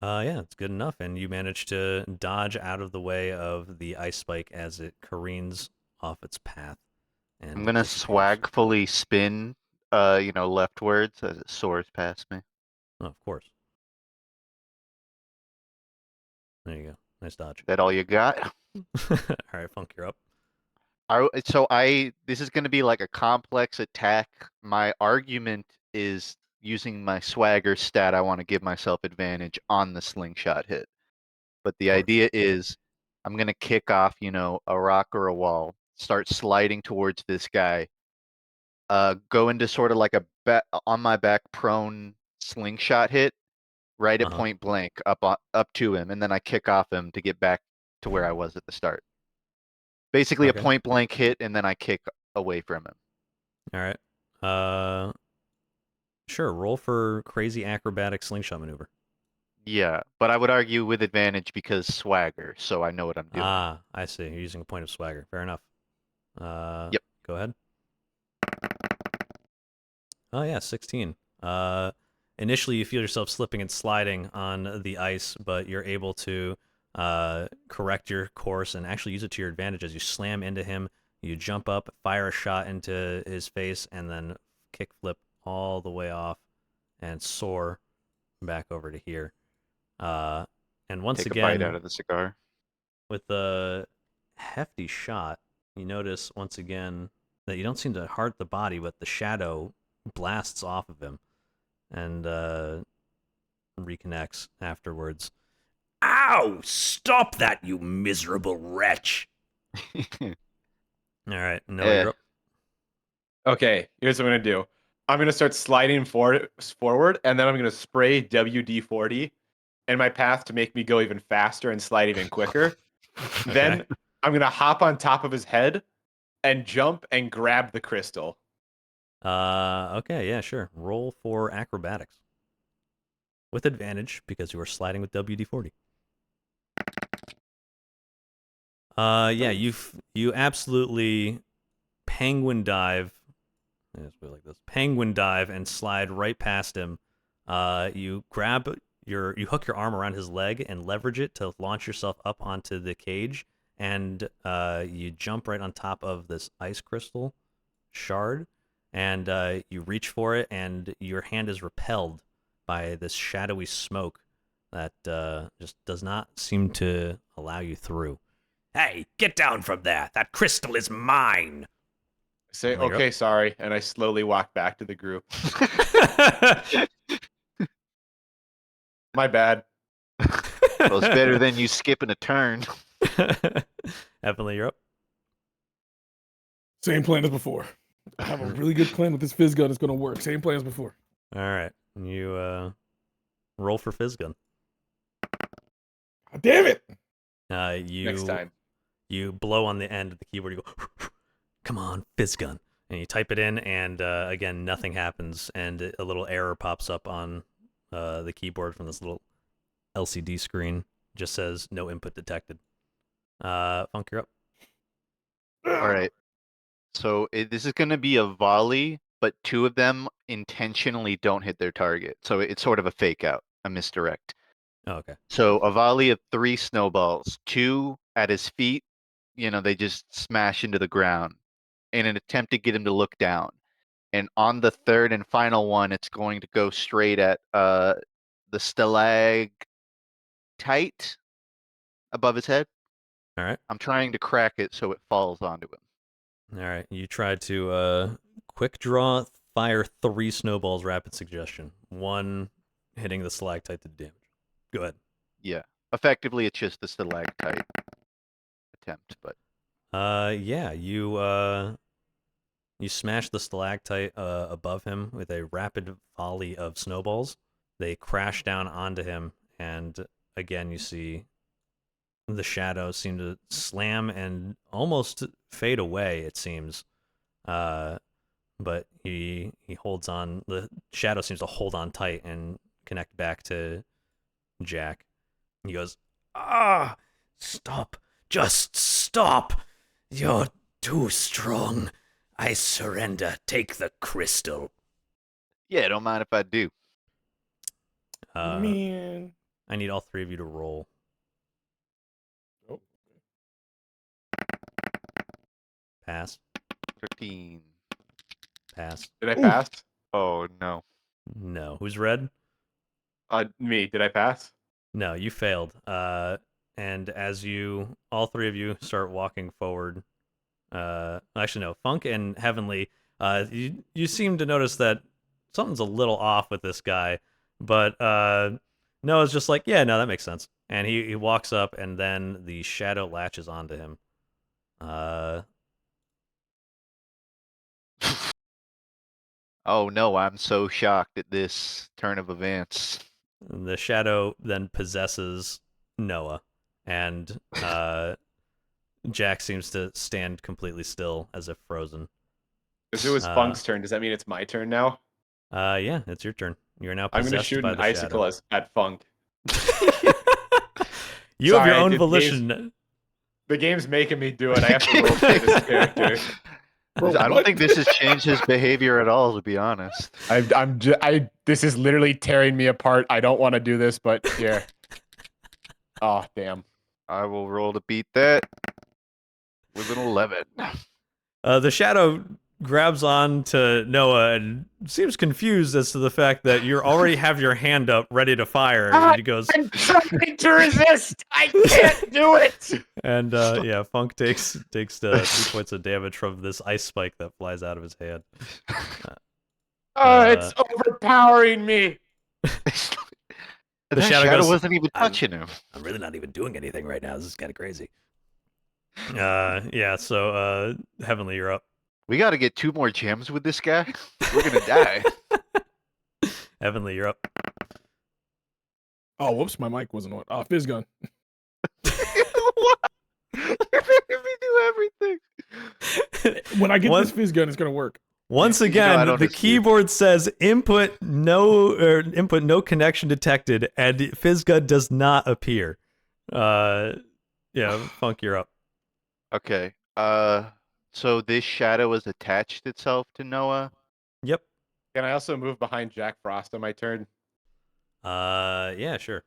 Yeah, it's good enough, and you manage to dodge out of the way of the ice spike as it careens off its path. And I'm gonna disappears. swagfully spin, leftwards as it soars past me. Oh, of course. There you go. Nice dodge. That all you got? All right, Funk, you're up. This is gonna be like a complex attack. My argument is using my swagger stat. I want to give myself advantage on the slingshot hit. But the Of course. idea is, I'm gonna kick off, a rock or a wall, start sliding towards this guy, go into sort of like a on my back prone slingshot hit, right at Uh-huh. point blank up to him, and then I kick off him to get back to where I was at the start. Basically Okay. a point blank hit, and then I kick away from him. All right. Sure. Roll for crazy acrobatic slingshot maneuver. Yeah, but I would argue with advantage because swagger, so I know what I'm doing. Ah, I see. You're using a point of swagger. Fair enough. Yep. Go ahead. Oh yeah, 16. Initially you feel yourself slipping and sliding on the ice, but you're able to correct your course and actually use it to your advantage as you slam into him. You jump up, fire a shot into his face, and then kickflip all the way off and soar back over to here. And once Take a again, bite out of the cigar. with the hefty shot, you notice once again that you don't seem to hurt the body, but the shadow blasts off of him and reconnects afterwards. Ow! Stop that, you miserable wretch! All right, Noah, Eh. you're up. Okay, here's what I'm gonna do. I'm gonna start sliding forward, and then I'm gonna spray WD-40 in my path to make me go even faster and slide even quicker. Then I'm gonna hop on top of his head and jump and grab the crystal. Okay, yeah, sure. Roll for acrobatics with advantage because you are sliding with WD-40. Yeah, you absolutely penguin dive. Let's put it like this: penguin dive and slide right past him. You hook your arm around his leg and leverage it to launch yourself up onto the cage, and you jump right on top of this ice crystal shard, and you reach for it, and your hand is repelled by this shadowy smoke that just does not seem to allow you through. Hey, get down from there! That crystal is mine! Say, Well, you're okay, sorry, and I slowly walk back to the group. My bad. Well, it's better than you skipping a turn. Evelyn, you're up. Same plan as before. I have a really good plan with this fizz gun. It's gonna work. Same plan as before. All right, you roll for fizz gun. God damn it! You Next time. you blow on the end of the keyboard. You go, come on, fizz gun, and you type it in, and again, nothing happens, and a little error pops up on the keyboard from this little LCD screen. Just says no input detected. Funk, you're up. All right. So this is going to be a volley, but two of them intentionally don't hit their target. So it's sort of a fake out, a misdirect. Oh, okay. So a volley of 3 snowballs, 2 at his feet, they just smash into the ground. in an attempt to get him to look down. And on the third and final one, it's going to go straight at the stalactite above his head. All right. I'm trying to crack it so it falls onto him. All right. You try to quick draw, fire 3 snowballs. Rapid suggestion. 1 hitting the stalactite to damage. Go ahead. Yeah. Effectively, it's just a stalactite attempt, but Yeah. You smash the stalactite above him with a rapid volley of snowballs. They crash down onto him, and again you see the shadow seem to slam and almost fade away, it seems. But he holds on. The shadow seems to hold on tight and connect back to Jack. He goes, "Ah, stop! Just stop! You're too strong. I surrender. Take the crystal." yeah, don't mind if I do. Man. I need all 3 of you to roll. Oh. Pass. 13. Pass. Did I Oof. pass? Oh no. No. Who's red? Me. Did I pass? No, you failed. And as all 3 of you start walking forward, actually no, Funk and Heavenly, you seem to notice that something's a little off with this guy, but Noah's just like, yeah, no, that makes sense. And he walks up, and then the shadow latches onto him. Oh no, I'm so shocked at this turn of events. The shadow then possesses Noah, and Jack seems to stand completely still as if frozen. If it was Funk's turn, does that mean it's my turn now? Yeah, it's your turn. You're now I'm possessed gonna shoot by an the icicle shadow. at Funk. You have your Sorry, own the volition. The game's making me do it. I have to roleplay this character. Bro, I don't what? think this has changed his behavior at all, to be honest. This is literally tearing me apart. I don't want to do this, but here. Oh, damn. I will roll to beat that with an 11. The shadow grabs on to Noah and seems confused as to the fact that you already have your hand up ready to fire. And he goes, I'm trying to resist. I can't do it. and yeah, Funk takes 3 points of damage from this ice spike that flies out of his hand. It's overpowering me. The shadow shadow goes, wasn't even touching him. I'm really not even doing anything right now. This is kind of crazy. Yeah, so Heavenly, you're up. We got to get 2 more gems with this guy. We're gonna die. Heavenly, you're up. Oh, whoops, my mic wasn't on. Fizz gun. What? You're making me do everything. When I get What? this fizz gun, it's gonna work. Once You know, again, I don't the dispute. keyboard says input no connection detected, and FizzGud does not appear. Yeah, Funk, you're up. Okay. So this shadow has attached itself to Noah. Yep. Can I also move behind Jack Frost on my turn? Yeah, sure.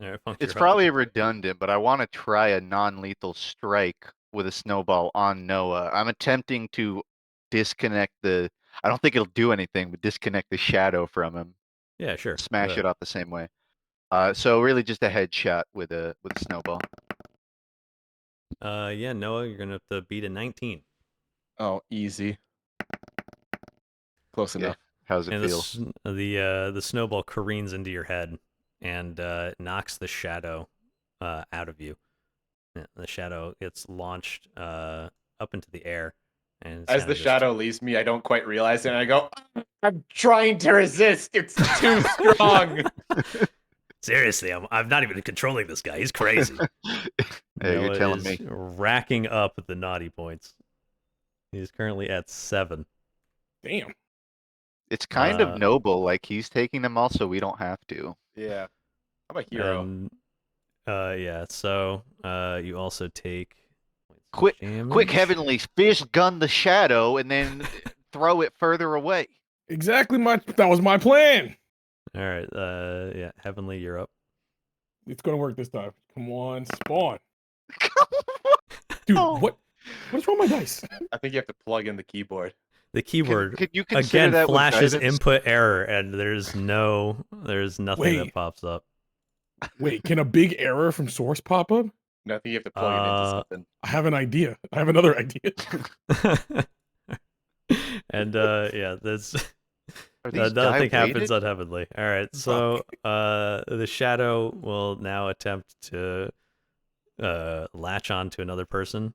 All right, Funk, It's you're up. probably redundant, but I want to try a non-lethal strike with a snowball on Noah. I'm attempting to disconnect the. I don't think it'll do anything, but disconnect the shadow from him. Yeah, sure. Smash Go it off the same way. So really just a headshot with a snowball. ahead. Yeah, Noah, you're gonna have to beat a 19. Oh, easy. Close Yeah. enough. How's it And feel? the snowball careens into your head and knocks the shadow out of you. Yeah, the shadow gets launched up into the air, and it's As kinda the just- shadow leaves me, I don't quite realize it, and I go, I'm trying to resist. It's too strong. Seriously, I'm not even controlling this guy. He's crazy. Hey, you're Noah telling is me. racking up the naughty points. He's currently at 7. Damn. It's kind Uh, of noble. Like he's taking them all, so we don't have to. Yeah. I'm a hero. And, yeah. So you also take Quick, damage. heavenly fish gun the shadow and then throw it further away. Exactly that was my plan. All right. Yeah. Heavenly, you're up. It's gonna work this time. Come on, spawn. Dude, Oh. what? What's wrong with my dice? I think you have to plug in the keyboard. The keyboard Could you consider again that with flashes guidance? input error, and there's nothing that Wait. pops up. Wait, can a big error from source pop up? No, I think you have to plug it into something. I have an idea. I have another idea. And yeah, that's Are these nothing die happens weighted? unheavenly. All right, so the shadow will now attempt to latch on to another person.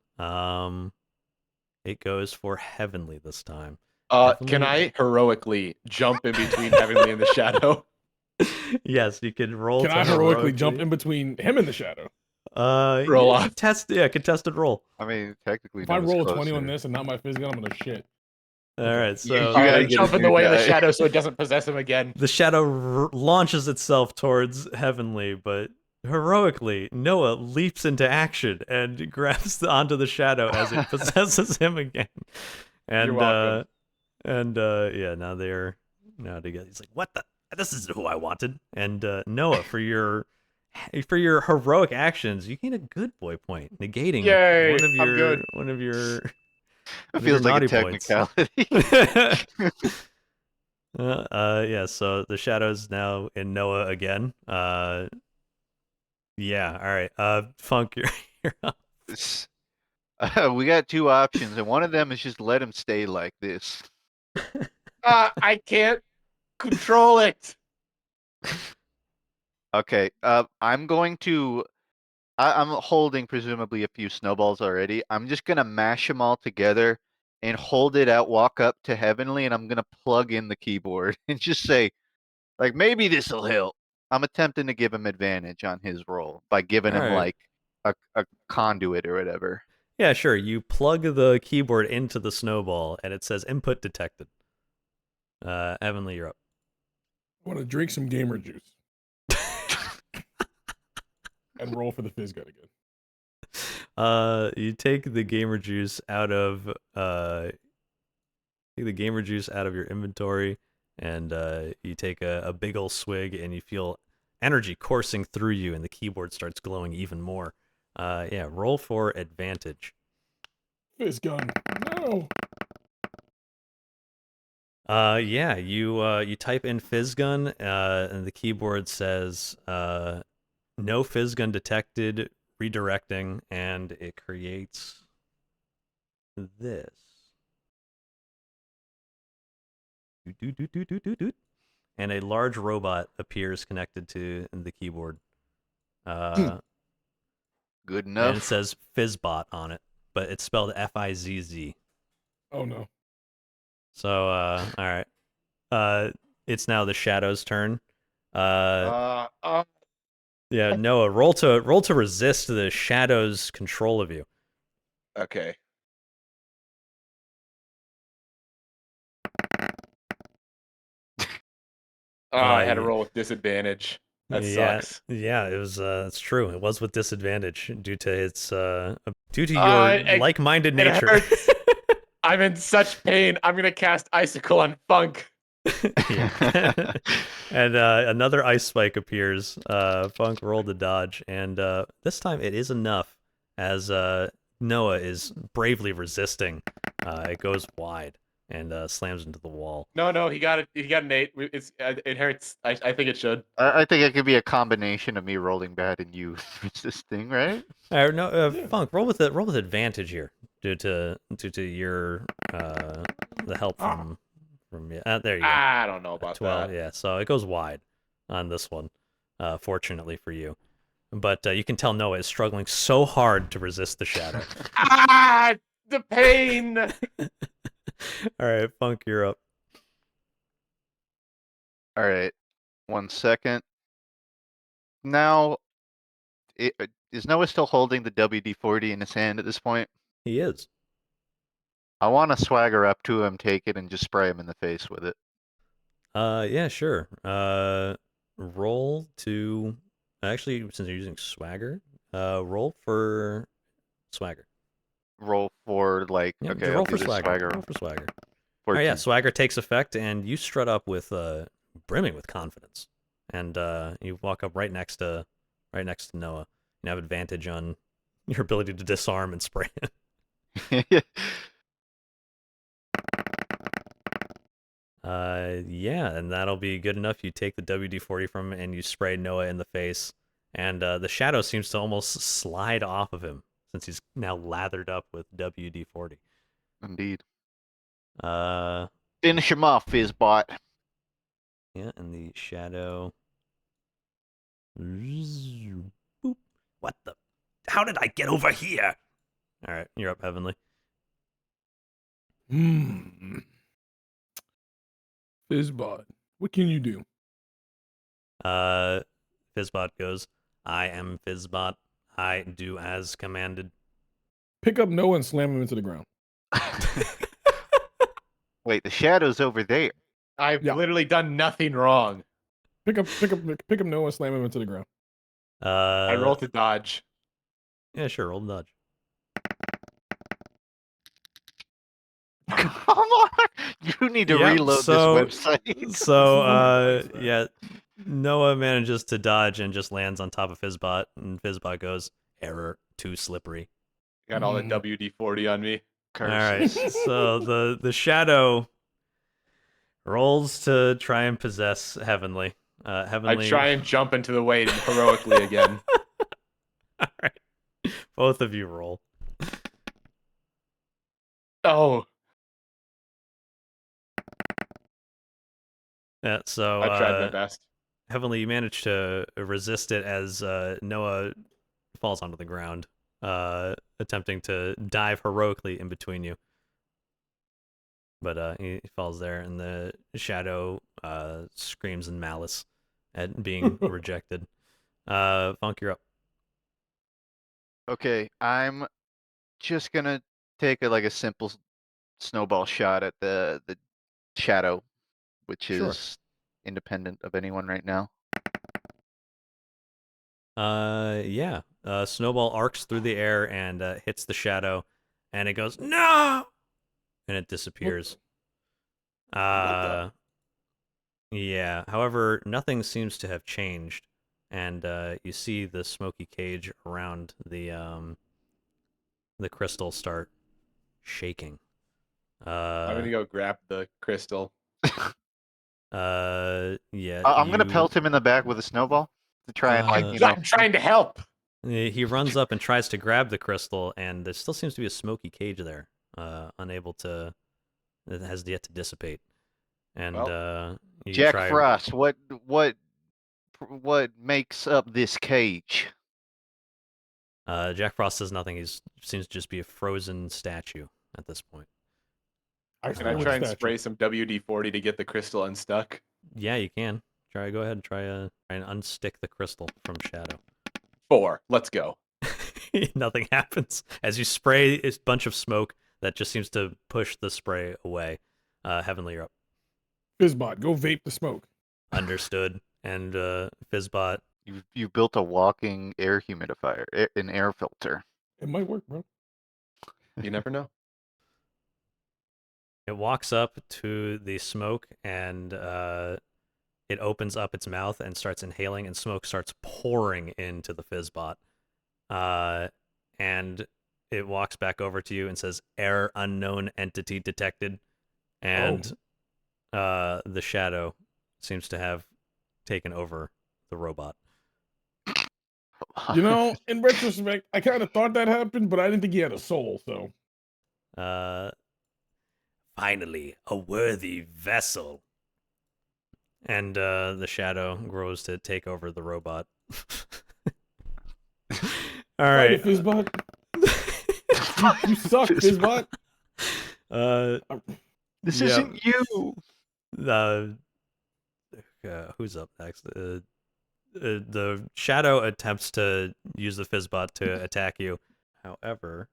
It goes for heavenly this time. Can I heroically jump in between Heavenly and the Shadow? Yes, you can roll. Can to I heroically jump in between him and the shadow? Roll yeah, off. contested roll. I mean, technically, If I Noah's roll a 20 on closer. this and not my fizz gun, I'm gonna shit. All Okay. right, so You All right, gotta I get a jump in the new way of the die. Shadow so it doesn't possess him again. the shadow launches itself towards heavenly, but heroically, Noah leaps into action and grabs onto the shadow as it possesses him again. And You're welcome. yeah, now they're together. He's like, "What the? This isn't who I wanted." And Noah, for your heroic actions, you gain a good boy point, negating Yay, one of I'm your good. one of your It one of feels your like a naughty points. technicality. Yeah, so the shadow's now in Noah again. Yeah, all right. Funk, you're up. We got two options, and one of them is just let him stay like this. I can't control it. Okay, I'm going to. I'm holding presumably a few snowballs already. I'm just gonna mash them all together and hold it out, walk up to Heavenly, and I'm gonna plug in the keyboard and just say, like, maybe this'll help. I'm attempting to give him advantage on his roll by giving All him right. like a conduit or whatever. Yeah, sure. You plug the keyboard into the snowball, and it says input detected. Heavenly, you're up. I want to drink some gamer juice and roll for the fizz gun again. You take the gamer juice out of your inventory, and you take a big ol' swig, and you feel energy coursing through you, and the keyboard starts glowing even more. Yeah, roll for advantage. Fizz gun. No. Yeah, you type in fizz gun, and the keyboard says no fizz gun detected, redirecting, and it creates this. Doot. And a large robot appears connected to the keyboard. Good And enough. it says Fizzbot on it, but it's spelled Fizz. Oh no. So, all right. It's now the Shadow's turn. Yeah, Noah, roll to resist the Shadow's control of you. Okay. I had to roll with disadvantage. That yeah, sucks. Yeah, it was. It's true. It was with disadvantage due to your like-minded it nature. hurts. I'm in such pain. I'm gonna cast Icicle on Funk. Yeah. And another ice spike appears. Funk rolled a dodge, and this time it is enough as Noah is bravely resisting. It goes wide and slams into the wall. No, he got it. He got an 8. It hurts. I think it should. I think it could be a combination of me rolling bad and you resisting, right? No, Yeah. Funk, roll with advantage here due to your the help from yeah. There you go. I don't know about 12, that. yeah. So it goes wide on this one, fortunately for you. But you can tell Noah is struggling so hard to resist the shadow. The pain. All right, Funk, you're up. All right. 1 second. Now, is Noah still holding the WD-40 in his hand at this point? He is. I want to swagger up to him, take it, and just spray him in the face with it. Yeah, sure. Roll to actually, since you're using swagger, roll for swagger. Roll for like Yeah, okay, roll I'll for do the swagger. swagger. Roll for swagger. 14. Oh yeah, swagger takes effect, and you strut up with brimming with confidence, and you walk up right next to Noah. You have advantage on your ability to disarm and spray him. Yeah, and that'll be good enough. You take the WD-40 from him and you spray Noah in the face, and the shadow seems to almost slide off of him since he's now lathered up with WD-40. Indeed. Uh, Finish him off, Fizzbot. yeah, and the shadow. Boop. What the? How did I get over here? All right, you're up, Heavenly. Fizzbot, what can you do? Fizzbot goes, I am Fizzbot. I do as commanded. Pick up Noah and slam him into the ground. Wait, the shadow's over there. I've Yeah. literally done nothing wrong. Pick up Noah and slam him into the ground. I roll to dodge. Yeah, sure, roll the dodge. Come on! You need to Yep, reload so- this website. So, yeah, Noah manages to dodge and just lands on top of Fizzbot, and Fizzbot goes, error, too slippery. Got all the WD-40 on me. All right, Curses. so the shadow rolls to try and possess Heavenly. Heavenly. I try and jump into the way heroically again. All right, both of you roll. Oh, Yeah, so I tried my best. Heavenly, you manage to resist it as Noah falls onto the ground, attempting to dive heroically in between you. But he falls there, and the shadow screams in malice at being rejected. Funk, you're up. Okay, I'm just gonna take a simple snowball shot at the shadow, which Sure. is independent of anyone right now. Yeah. Snowball arcs through the air and hits the shadow, and it goes, no! And it disappears. the- Yeah. However, nothing seems to have changed, and you see the smoky cage around the crystal start shaking. I'm gonna go grab the crystal. Yeah. I'm gonna pelt him in the back with a snowball to try and I'm trying to help. He runs up and tries to grab the crystal, and there still seems to be a smoky cage there, unable to. It has yet to dissipate. And you Jack try. Frost, what makes up this cage? Jack Frost says nothing. He seems to just be a frozen statue at this point. Can I try and spray some WD-40 to get the crystal unstuck? Yeah, you can. Go ahead and try and unstick the crystal from Shadow. 4. Let's go. Nothing happens as you spray a bunch of smoke that just seems to push the spray away. Heavenly, you're up. Fizzbot, go vape the smoke. Understood. And Fizzbot. You built a walking air humidifier, an air filter. It might work, bro. You never know. It walks up to the smoke and it opens up its mouth and starts inhaling, and smoke starts pouring into the Fizzbot. And it walks back over to you and says, "Error unknown entity detected." And the shadow seems to have taken over the robot. You know, in retrospect, I kind of thought that happened, but I didn't think he had a soul, so. Finally, a worthy vessel. And the shadow grows to take over the robot. All right. Fizzbot. you suck, Fizzbot. This isn't you. Who's up next? The shadow attempts to use the Fizzbot to attack you. However,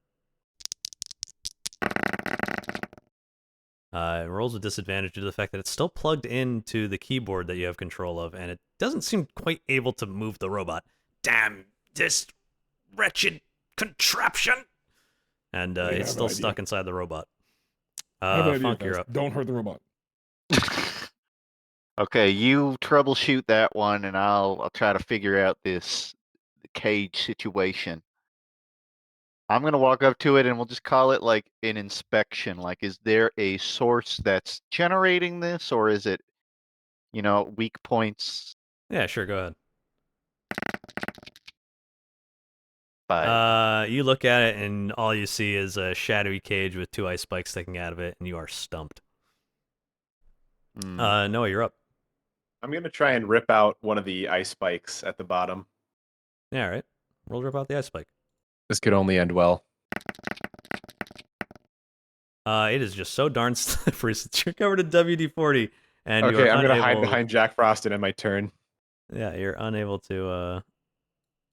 it rolls with disadvantage due to the fact that it's still plugged into the keyboard that you have control of, and it doesn't seem quite able to move the robot. Damn this wretched contraption! And Wait, I it's have still an stuck idea. inside the robot. I have an idea, Funk, you're guys. up. Don't hurt the robot. Okay, you troubleshoot that one, and I'll try to figure out this cage situation. I'm gonna walk up to it and we'll just call it like an inspection. Like, is there a source that's generating this, or is it, weak points? Yeah, sure, go ahead. 5. You look at it, and all you see is a shadowy cage with 2 ice spikes sticking out of it, and you are stumped. Noah, you're up. I'm gonna try and rip out one of the ice spikes at the bottom. Yeah, all right. Roll to rip out the ice spike. This could only end well. It is just so darn slippery since you're covered in WD-40, and you Okay, are I'm gonna unable. hide behind Jack Frost and end my turn. Yeah, you're unable to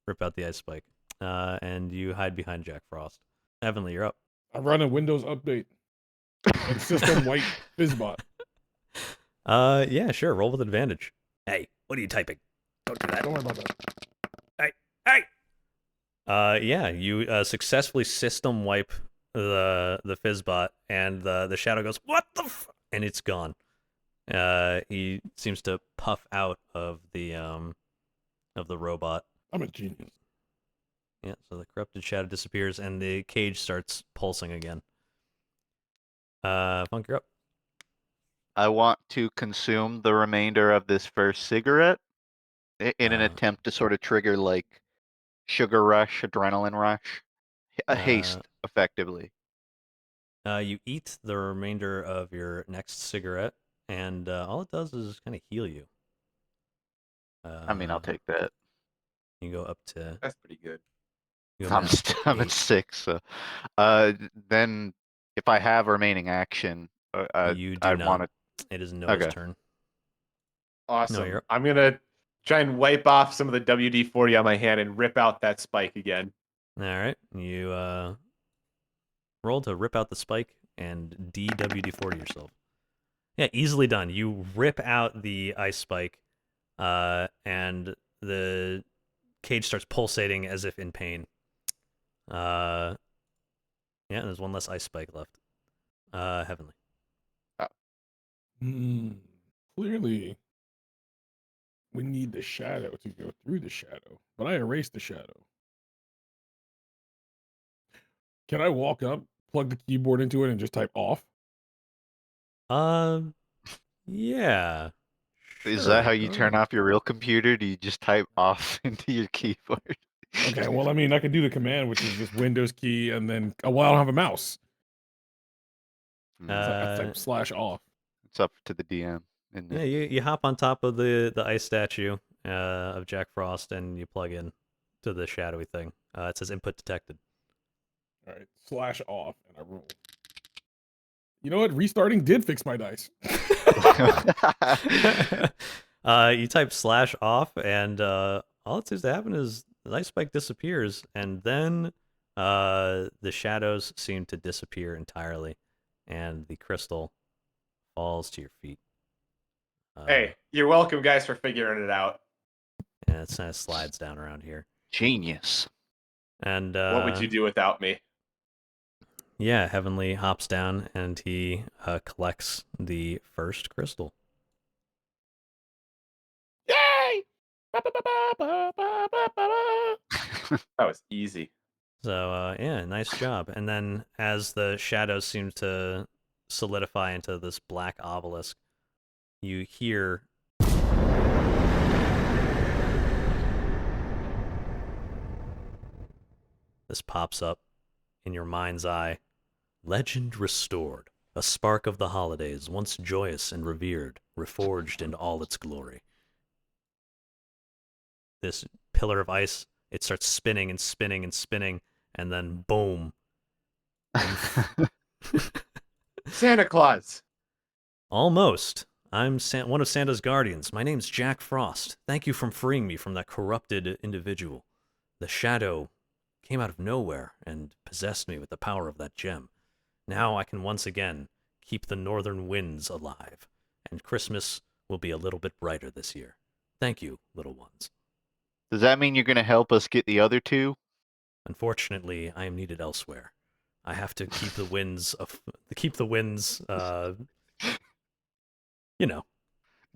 rip out the ice spike, and you hide behind Jack Frost. Heavenly, you're up. I run a Windows update and system white Fizzbot. Yeah, sure. Roll with advantage. Hey, what are you typing? Don't do that. Don't worry about that. Hey! Yeah, you successfully system wipe the Fizzbot, and the shadow goes, "What the?" And it's gone. He seems to puff out of the robot. I'm a genius. Yeah, so the corrupted shadow disappears, and the cage starts pulsing again. Funk, you're up. I want to consume the remainder of this first cigarette in an attempt to sort of trigger like sugar rush, adrenaline rush, a haste, effectively. You eat the remainder of your next cigarette, and all it does is kind of heal you. I mean, I'll take that. You go up to. That's pretty good. You go I'm, down to I'm at 8. 6. So, then if I have remaining action, You do I'd not. want It is Noah's Okay. turn. Awesome. you're up. I'm gonna try and wipe off some of the WD-40 on my hand and rip out that spike again. All right, you roll to rip out the spike and DWD-40 yourself. Yeah, easily done. You rip out the ice spike, and the cage starts pulsating as if in pain. Yeah, there's one less ice spike left. Heavenly. Clearly, we need the shadow to go through the shadow, but I erased the shadow. Can I walk up, plug the keyboard into it, and just type off? Yeah. Is that how Sure. you turn off your real computer? Do you just type off into your keyboard? Okay, well, I mean, I could do the command, which is just Windows key, and then, well, I don't have a mouse. So I type /off. It's up to the DM. Isn't Yeah, it? you hop on top of the ice statue of Jack Frost, and you plug in to the shadowy thing. It says input detected. All right, /off, and I roll. You know what? Restarting did fix my dice. You type /off, and all it seems to happen is the ice spike disappears, and then the shadows seem to disappear entirely, and the crystal falls to your feet. Hey, you're welcome, guys, for figuring it out. And it kind of slides down around here. Genius. And What would you do without me? yeah, Heavenly hops down, and he collects the first crystal. Yay! That was easy. So yeah, nice job. And then as the shadows seem to solidify into this black obelisk, you hear this pops up in your mind's eye. Legend restored. A spark of the holidays, once joyous and revered, reforged in all its glory. This pillar of ice, it starts spinning and spinning and spinning, and then boom. Santa Claus. Almost. I'm one of Santa's guardians. My name's Jack Frost. Thank you for freeing me from that corrupted individual. The shadow came out of nowhere and possessed me with the power of that gem. Now I can once again keep the northern winds alive, and Christmas will be a little bit brighter this year. Thank you, little ones. Does that mean you're going to help us get the other 2? Unfortunately, I am needed elsewhere. I have to keep the winds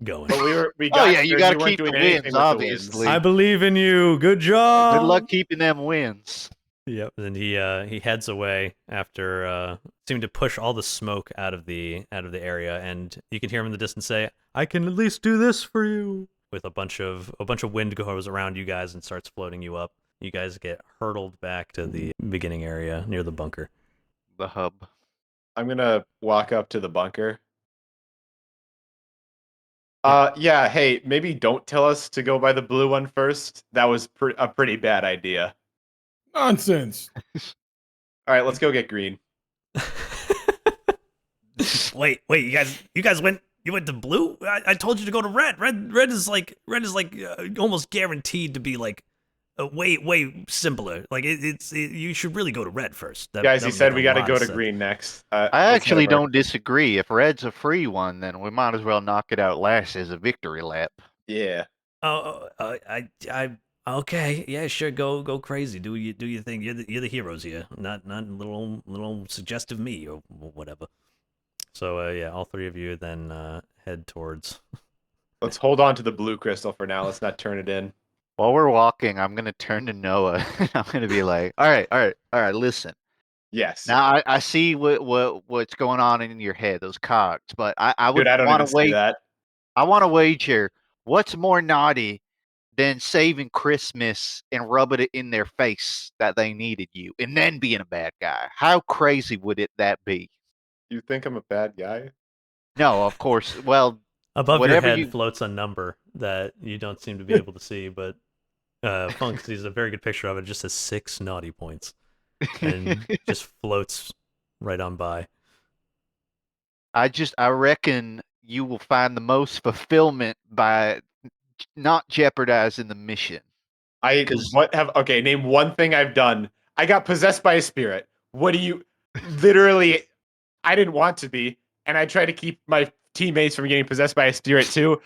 going. But we got Oh yeah, you got to weren't keep the doing anything wins, with obviously. I believe in you. Good job. Good luck keeping them wins. Yep. And he heads away after seeming to push all the smoke out of the area, and you can hear him in the distance say, "I can at least do this for you." With a bunch of wind goes around you guys and starts floating you up. You guys get hurtled back to the beginning area near the bunker. The hub. I'm gonna walk up to the bunker. Yeah. Yeah, hey, maybe don't tell us to go by the blue one first. That was a pretty bad idea. Nonsense. All right, let's go get green. Wait, you went to blue? I told you to go to red. Red is like almost guaranteed to be like way simpler. Like you should really go to red first. Guys, that he would said make we a got to lot go of to sense. green next. I Let's head actually over. don't disagree. If red's a free one, then we might as well knock it out last as a victory lap. Yeah. Oh, I okay, yeah, sure, go crazy. Do you think you're the heroes here, not little suggestive me or whatever. So yeah, all three of you then head towards. Let's hold on to the blue crystal for now. Let's not turn it in. While we're walking, I'm gonna turn to Noah. I'm gonna be like, all right, listen. Yes. Now I see what's going on in your head, those cogs, but I Dude, would I don't want even to see wait. that. I want to wager what's more naughty than saving Christmas and rubbing it in their face that they needed you and then being a bad guy. How crazy would that be? You think I'm a bad guy? No, of course. Well, Above your whatever head you. floats a number that you don't seem to be able to see, but Funk sees a very good picture of it. It just says 6 naughty points and just floats right on by. I reckon you will find the most fulfillment by not jeopardizing the mission. Because Okay, name one thing I've done. I got possessed by a spirit. What do you literally I didn't want to be, and I try to keep my teammates from getting possessed by a spirit too.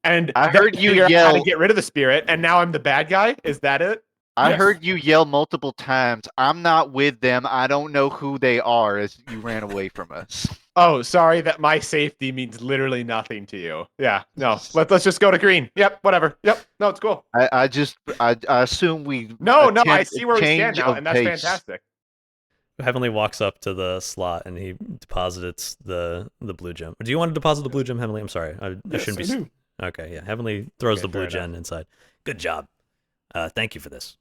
And I then heard you figure out how to yell. get rid of the spirit, and now I'm the bad guy? Is that it? I Yes. heard you yell multiple times. I'm not with them. I don't know who they are as you ran away from us. Oh, sorry that my safety means literally nothing to you. Yeah, no. Let's just go to green. Yep, whatever. Yep, no, it's cool. I assume we No, I attempt a see where we stand change now, of and that's pace. fantastic. Heavenly walks up to the slot and he deposits the blue gem. Do you want to deposit the blue gem, Heavenly? I'm sorry, I Yes, shouldn't I be. do. Okay, yeah. Heavenly throws Okay, the blue fair gem enough. inside. Good job. Thank you for this.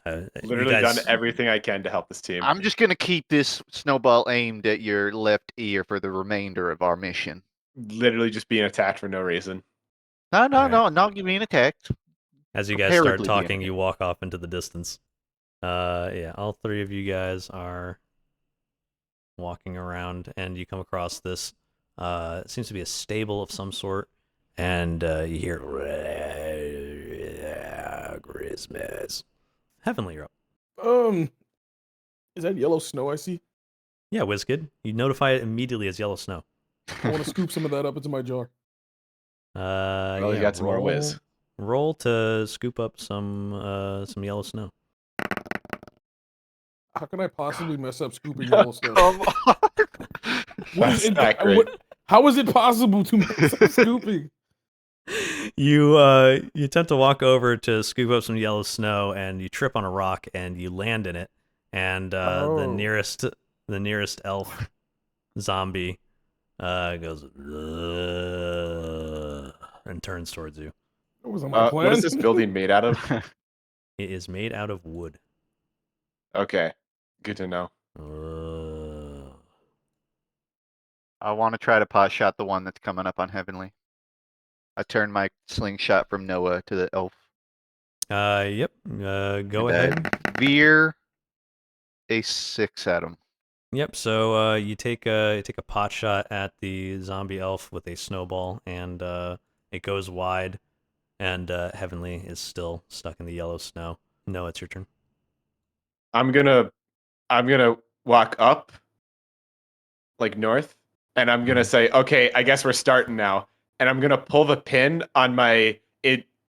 You Literally guys, done everything I can to help this team. I'm just gonna keep this snowball aimed at your left ear for the remainder of our mission. Literally just being attacked for no reason. No, Alright. not being attacked. As you guys start Preparedly being talking, you attacked. walk off into the distance. Yeah, all three of you guys are walking around, and you come across this. It seems to be a stable of some sort, and you hear Christmas. Heavenly, you're up. Is that yellow snow I see? Yeah, WizKid. You notify it immediately as yellow snow. I want to scoop some of that up into my jar. Well, you Yeah, got some more whiz. roll to scoop up some yellow snow. How can I possibly mess up scooping yellow snow? Come on. That's not great. How is it possible to mess up scooping? You attempt to walk over to scoop up some yellow snow, and you trip on a rock, and you land in it, and the nearest elf zombie goes and turns towards you. That wasn't my plan. What is this building made out of? It is made out of wood. Okay, good to know. I want to try to pot shot the one that's coming up on Heavenly. I turn my slingshot from Noah to the elf. Yep. Go And ahead. I veer a 6 at him. Yep. So you take a pot shot at the zombie elf with a snowball, and it goes wide, and Heavenly is still stuck in the yellow snow. No, it's your turn. I'm gonna walk up, like north, and I'm gonna say, okay, I guess we're starting now. And I'm gonna pull the pin on my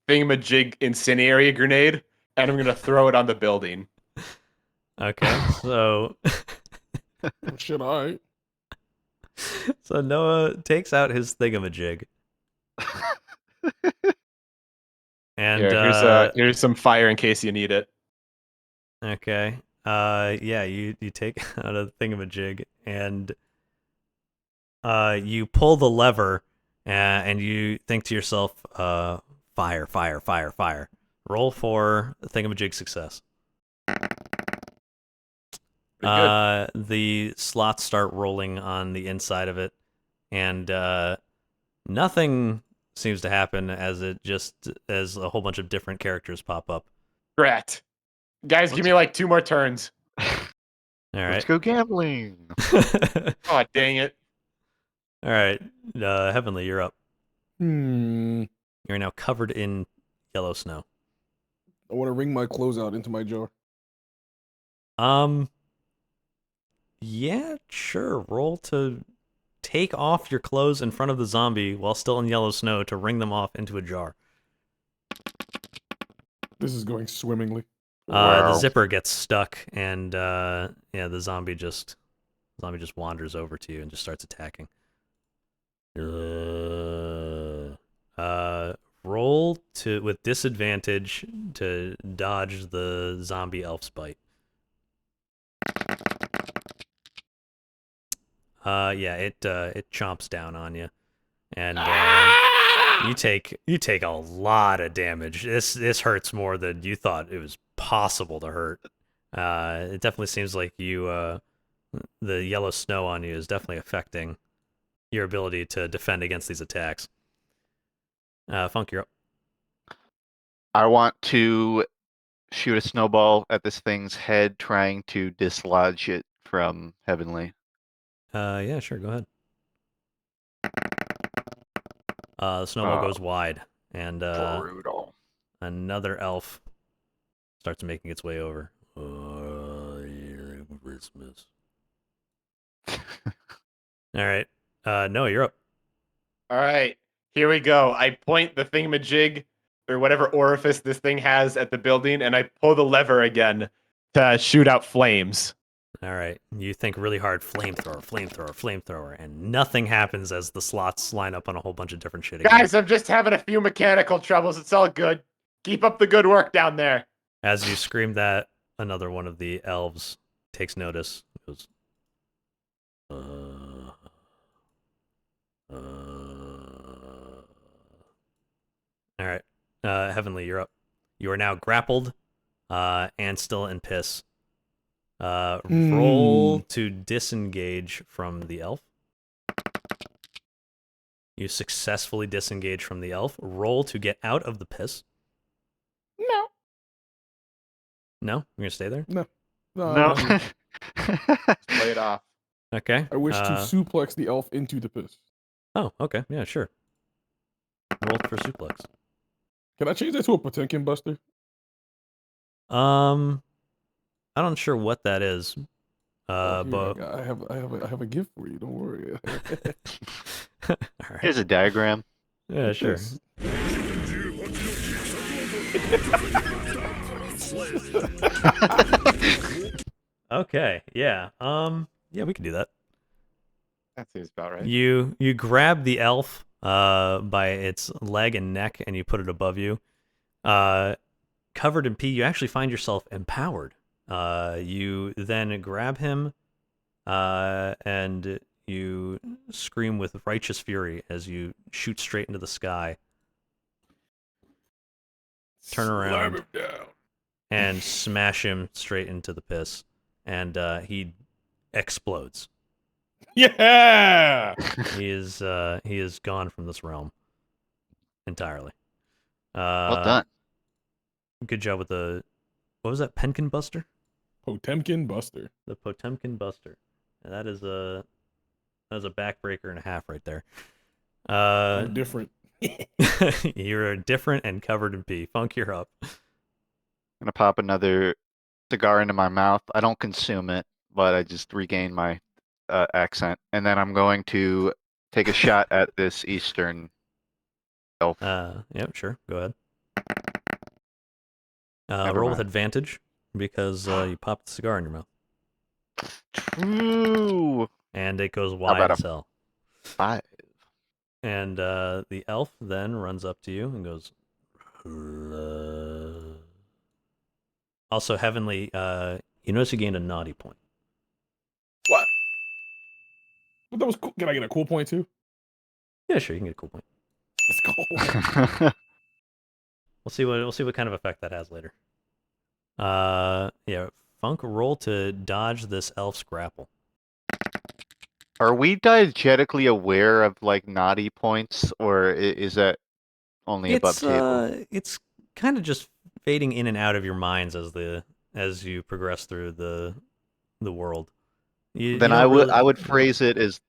thingamajig incendiary grenade, and I'm gonna throw it on the building. Okay. So Should I? so Noah takes out his thingamajig, and Here, here's some fire in case you need it. okay. Yeah, you take out a thingamajig and you pull the lever, and you think to yourself, fire, fire, fire, fire. Roll for thingamajig success. Pretty good. The slots start rolling on the inside of it, and nothing seems to happen as a whole bunch of different characters pop up. Grat. Guys, give me like 2 more turns. All Let's right. go gambling. Oh, dang it. All right. Heavenly, you're up. I You're now covered in yellow snow. want to wring my clothes out into my jar. Yeah, sure. Roll to take off your clothes in front of the zombie while still in yellow snow to wring them off into a jar. This is going swimmingly. The Wow. zipper gets stuck, and yeah, the zombie just wanders over to you and just starts attacking. Roll with disadvantage to dodge the zombie elf's bite. Yeah, it chomps down on you, and you take a lot of damage. This hurts more than you thought it was possible to hurt. It definitely seems like the yellow snow on you is definitely affecting your ability to defend against these attacks. Funk, you're up. I want to shoot a snowball at this thing's head, trying to dislodge it from Heavenly. Yeah, sure, go ahead. The snowball goes wide, and Brutal. another elf starts making its way over. Christmas. All right. Noah, you're up. All right, here we go. I point the thingamajig or whatever orifice this thing has at the building, and I pull the lever again to shoot out flames. All right. You think really hard, flamethrower, flamethrower, flamethrower, and nothing happens as the slots line up on a whole bunch of different shit again. Guys, I'm just having a few mechanical troubles. It's all good. Keep up the good work down there. As you scream that, another one of the elves takes notice. Goes, All right. Heavenly, you're up. You are now grappled and still in piss. Roll to disengage from the elf. You successfully disengage from the elf. Roll to get out of the piss. No. No? You're going to stay there? No. No. Play it off. Okay. I wish to suplex the elf into the piss. Oh, okay. Yeah, sure. Roll for suplex. Can I change that to a Potemkin Buster? I'm not sure what that is. Here, But I have a gift for you. Don't worry. all right. Here's a diagram. Yeah, sure. Yes. Okay. Yeah. Yeah, we can do that. That seems about right. You grab the elf by its leg and neck, and you put it above you. Covered in pee, you actually find yourself empowered. You then grab him, and you scream with righteous fury as you shoot straight into the sky. Turn around Slam him down. and smash him straight into the piss, and he explodes. Yeah. He is gone from this realm entirely. Well done. Good job with the, what was that, Penkin Buster? Potemkin Buster. The Potemkin Buster. And that is a backbreaker and a half right there. I'm different. You're different and covered in pee. Funk, you're up. I'm gonna pop another cigar into my mouth. I don't consume it, but I just regain my accent, and then I'm going to take a shot at this Eastern elf. Yep, sure. Go ahead. Never Roll with mind. advantage because you popped the cigar in your mouth. True. And it goes about wide a as hell. 5. And the elf then runs up to you and goes, also, Heavenly, You notice you gained a naughty point. What? But that was cool. Can I get a cool point too? Yeah, sure, you can get a cool point. Let's go. We'll see what kind of effect that has later. Yeah, Funk, roll to dodge this elf's grapple. Are we diegetically aware of like naughty points, or is that only above table? It's kind of just fading in and out of your minds as you progress through the world. You Then don't really. I would phrase it as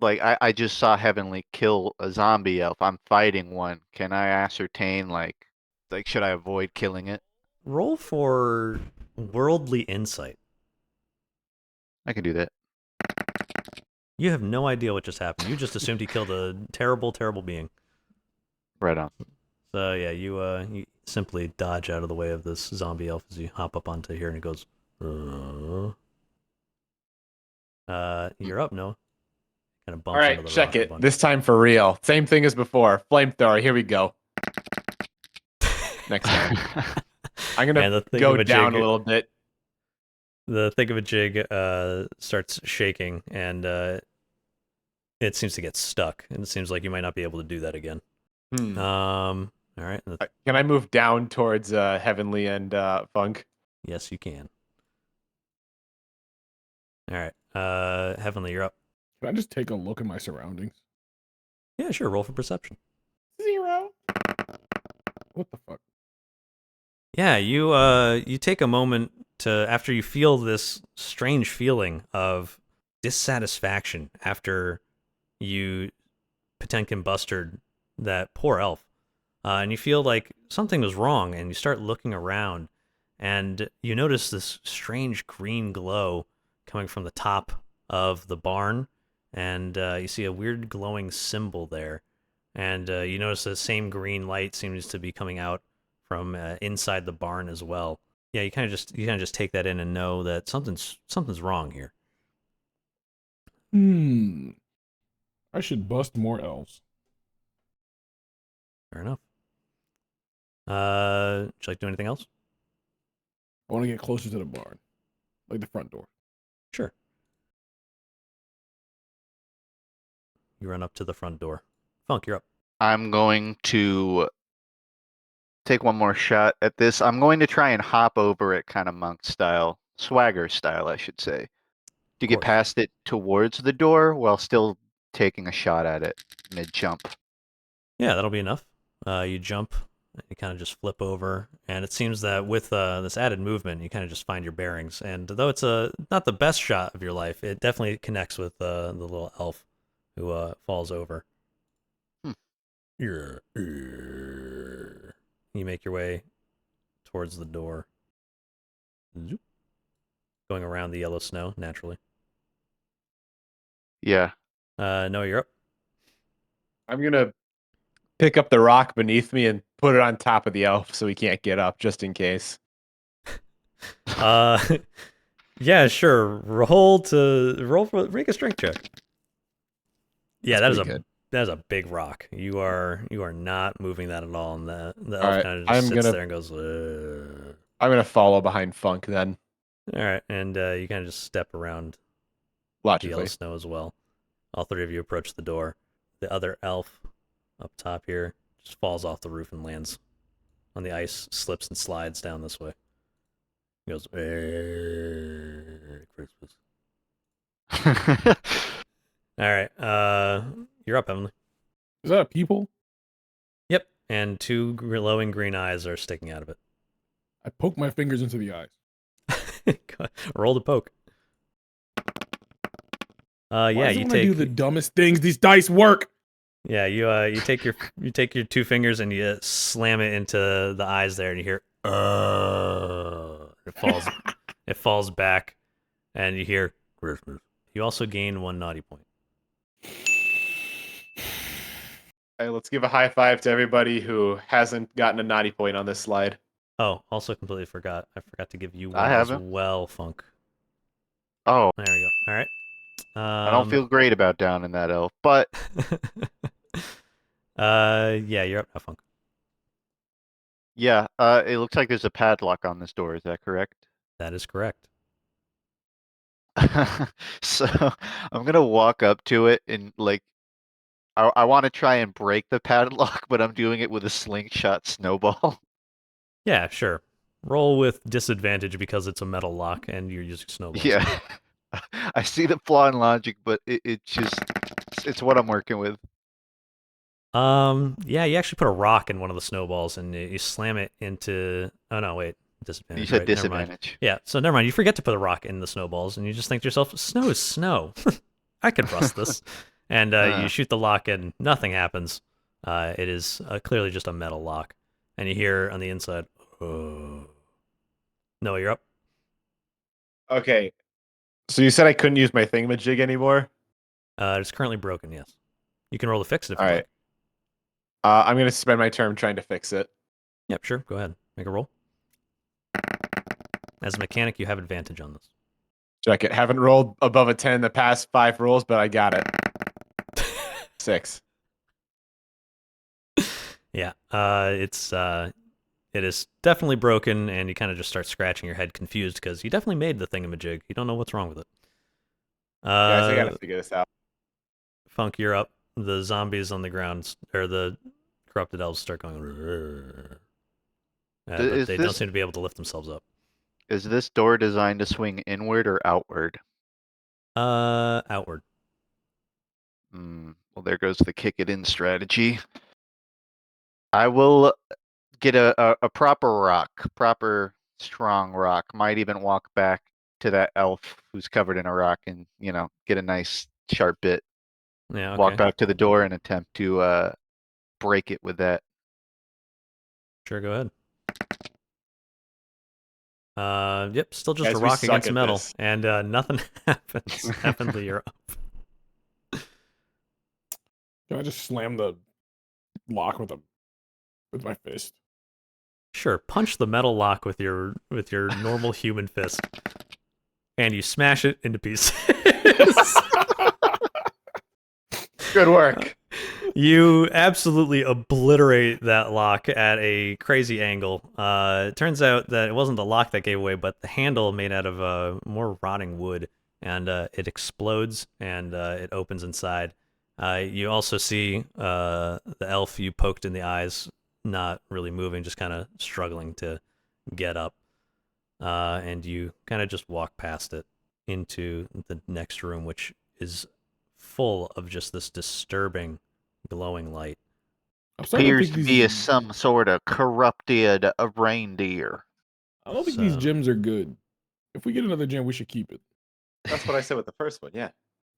like I just saw Heavenly kill a zombie elf. I'm fighting one. Can I ascertain like should I avoid killing it? Roll for worldly insight. I can do that. You have no idea what just happened. You just assumed he killed a terrible, terrible being. Right on. So yeah, you simply dodge out of the way of this zombie elf as you hop up onto here, and it goes. You're up, Noah. Kind of bumps All right, into the check rock a it. bunch. This time for real. Same thing as before. Flamethrower. Here we go. Next time. I'm And gonna the thing go of a down jig- a little bit. The thing of a jig starts shaking, and it seems to get stuck, and it seems like you might not be able to do that again. All right. Can I move down towards Heavenly and Funk? Yes, you can. All right. Heavenly, you're up. Can I just take a look at my surroundings? Yeah, sure. Roll for perception. 0. What the fuck? Yeah, you take a moment to after you feel this strange feeling of dissatisfaction after you Potemkin busted that poor elf, and you feel like something was wrong, and you start looking around, and you notice this strange green glow coming from the top of the barn, and you see a weird glowing symbol there, and you notice the same green light seems to be coming out from inside the barn as well. Yeah, you kind of just take that in and know that something's wrong here. I should bust more elves. Fair enough. Would you like to do anything else? I want to get closer to the barn, like the front door. Sure. You run up to the front door. Funk, you're up. I'm going to take one more shot at this. I'm going to try and hop over it kind of monk style, swagger style, I should say, to get course. past it towards the door while still taking a shot at it mid jump. Yeah, that'll be enough. You jump, you kind of just flip over, and it seems that with this added movement, you kind of just find your bearings. And though it's not the best shot of your life, it definitely connects with the little elf who falls over. You make your way towards the door. Zoop. Going around the yellow snow, naturally. Yeah. No, you're up. I'm gonna pick up the rock beneath me and put it on top of the elf so he can't get up, just in case. Yeah, sure. Make a strength check. Yeah, That's that pretty is a big rock. You are not moving that at all, and the elf All right, kind of just sits there and goes. I'm gonna follow behind Funk then. All right, and you kind of just step around the Logically. yellow snow as well. All three of you approach the door. The other elf up top here just falls off the roof and lands on the ice, slips and slides down this way. He goes, Merry Christmas. All right, you're up, Emily. Is that a people? Yep, and two glowing green eyes are sticking out of it. I poke my fingers into the eyes. Roll the poke. Why Yeah, is it you when take. I do the dumbest things. These dice work. Yeah, you take your two fingers and you slam it into the eyes there, and you hear it falls back, and you hear Christmas. You also gain one naughty point. Hey, let's give a high five to everybody who hasn't gotten a naughty point on this slide. Oh, also completely forgot. I forgot to give you one I as haven't. well, Funk. Oh, There we go. All right. I don't feel great about downing that elf, but yeah, you're up now, Funk. yeah, it looks like there's a padlock on this door. Is that correct? That is correct. So I'm gonna walk up to it and like I want to try and break the padlock, but I'm doing it with a slingshot snowball. Yeah, sure. Roll with disadvantage because it's a metal lock and you're using snowballs. Yeah. I see the flaw in logic, but it's what I'm working with. Yeah, you actually put a rock in one of the snowballs and you slam it into. Oh no, wait, You disadvantage. said Right, never mind. disadvantage. Yeah, so never mind. You forget to put a rock in the snowballs, and you just think to yourself, "Snow is snow. I could rust this." And you shoot the lock, and nothing happens. It is clearly just a metal lock, and you hear on the inside, "Oh." No, you're up. Okay. So you said I couldn't use my thingamajig anymore? It's currently broken. Yes, you can roll to fix it if All you'd right. like. I'm going to spend my turn trying to fix it. Yep, sure. Go ahead. Make a roll. As a mechanic, you have advantage on this. Check it. Haven't rolled above a 10 the past 5 rolls, but I got it. 6. Yeah, it is definitely broken, and you kind of just start scratching your head, confused because you definitely made the thingamajig. You don't know what's wrong with it. Guys, I got to figure this out. Funk, you're up. The zombies on the ground, or the corrupted elves, start going. But they don't seem to be able to lift themselves up. Is this door designed to swing inward or outward? Outward. Well, there goes the kick it in strategy. I will get a proper rock, proper strong rock. Might even walk back to that elf who's covered in a rock and, get a nice sharp bit. Yeah, okay. Walk back to the door and attempt to break it with that. Sure, go ahead. Yep, still just Guys, a we rock suck against at metal, this. and nothing happens. Heavenly, you're up. Can I just slam the lock with my fist? Sure, punch the metal lock with your normal human fist, and you smash it into pieces. Good work. You absolutely obliterate that lock at a crazy angle. It turns out that it wasn't the lock that gave away, but the handle made out of more rotting wood, and it explodes and it opens inside. You also see the elf you poked in the eyes not really moving, just kind of struggling to get up. And you kind of just walk past it into the next room, which is full of just this disturbing glowing light. I'm starting Appears to to think be these. some sort of corrupted reindeer. I don't think these So- gems are good. If we get another gem, we should keep it. That's what I said with the first one. Yeah.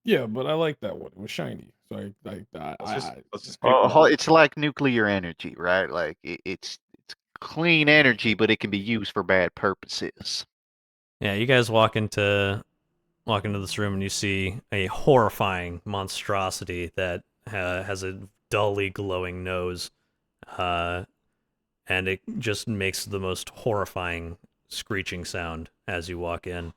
Yeah, but I like that one. It was shiny. So Let's just pick one. It's like nuclear energy, right? Like it's clean energy, but it can be used for bad purposes. Yeah, you guys walk into this room and you see a horrifying monstrosity that has a dully glowing nose, and it just makes the most horrifying screeching sound as you walk in.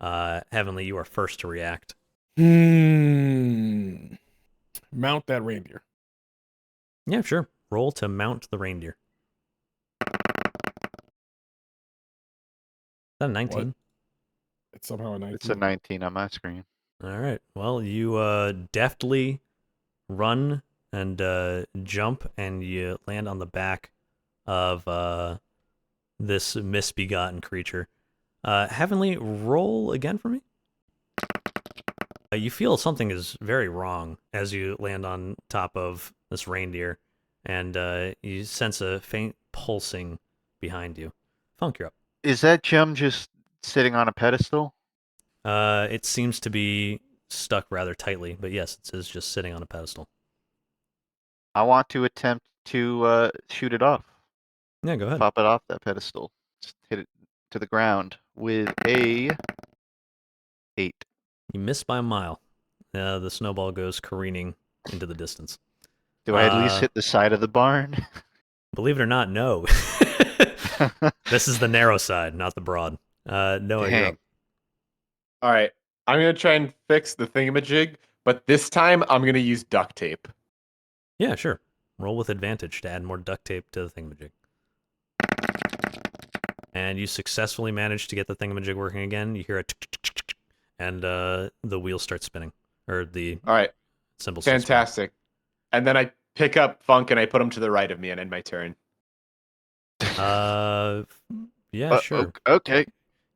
Heavenly, you are first to react. Mount that reindeer. Yeah, sure. Roll to mount the reindeer. Is that a 19? What? It's somehow a 19. It's a 19 on my screen. All right. Well, you deftly run and jump, and you land on the back of this misbegotten creature. Heavenly, roll again for me. You feel something is very wrong as you land on top of this reindeer, and you sense a faint pulsing behind you. Funk, you're up. Is that gem just sitting on a pedestal? It seems to be stuck rather tightly, but yes, it is just sitting on a pedestal. I want to attempt to shoot it off. Yeah, go ahead. Pop it off that pedestal. Just hit it to the ground with a 8. You miss by a mile. The snowball goes careening into the distance. Do I at least hit the side of the barn? Believe it or not, no. This is the narrow side, not the broad. No, you're up. Dang. All right. I'm going to try and fix the thingamajig, but this time I'm going to use duct tape. Yeah, sure. Roll with advantage to add more duct tape to the thingamajig. and you successfully manage to get the thingamajig working again. You hear a tick, and the wheel starts spinning, or the All right, symbol starts spinning. fantastic. And then I pick up Funk and I put him to the right of me and end my turn. Yeah, sure. Okay.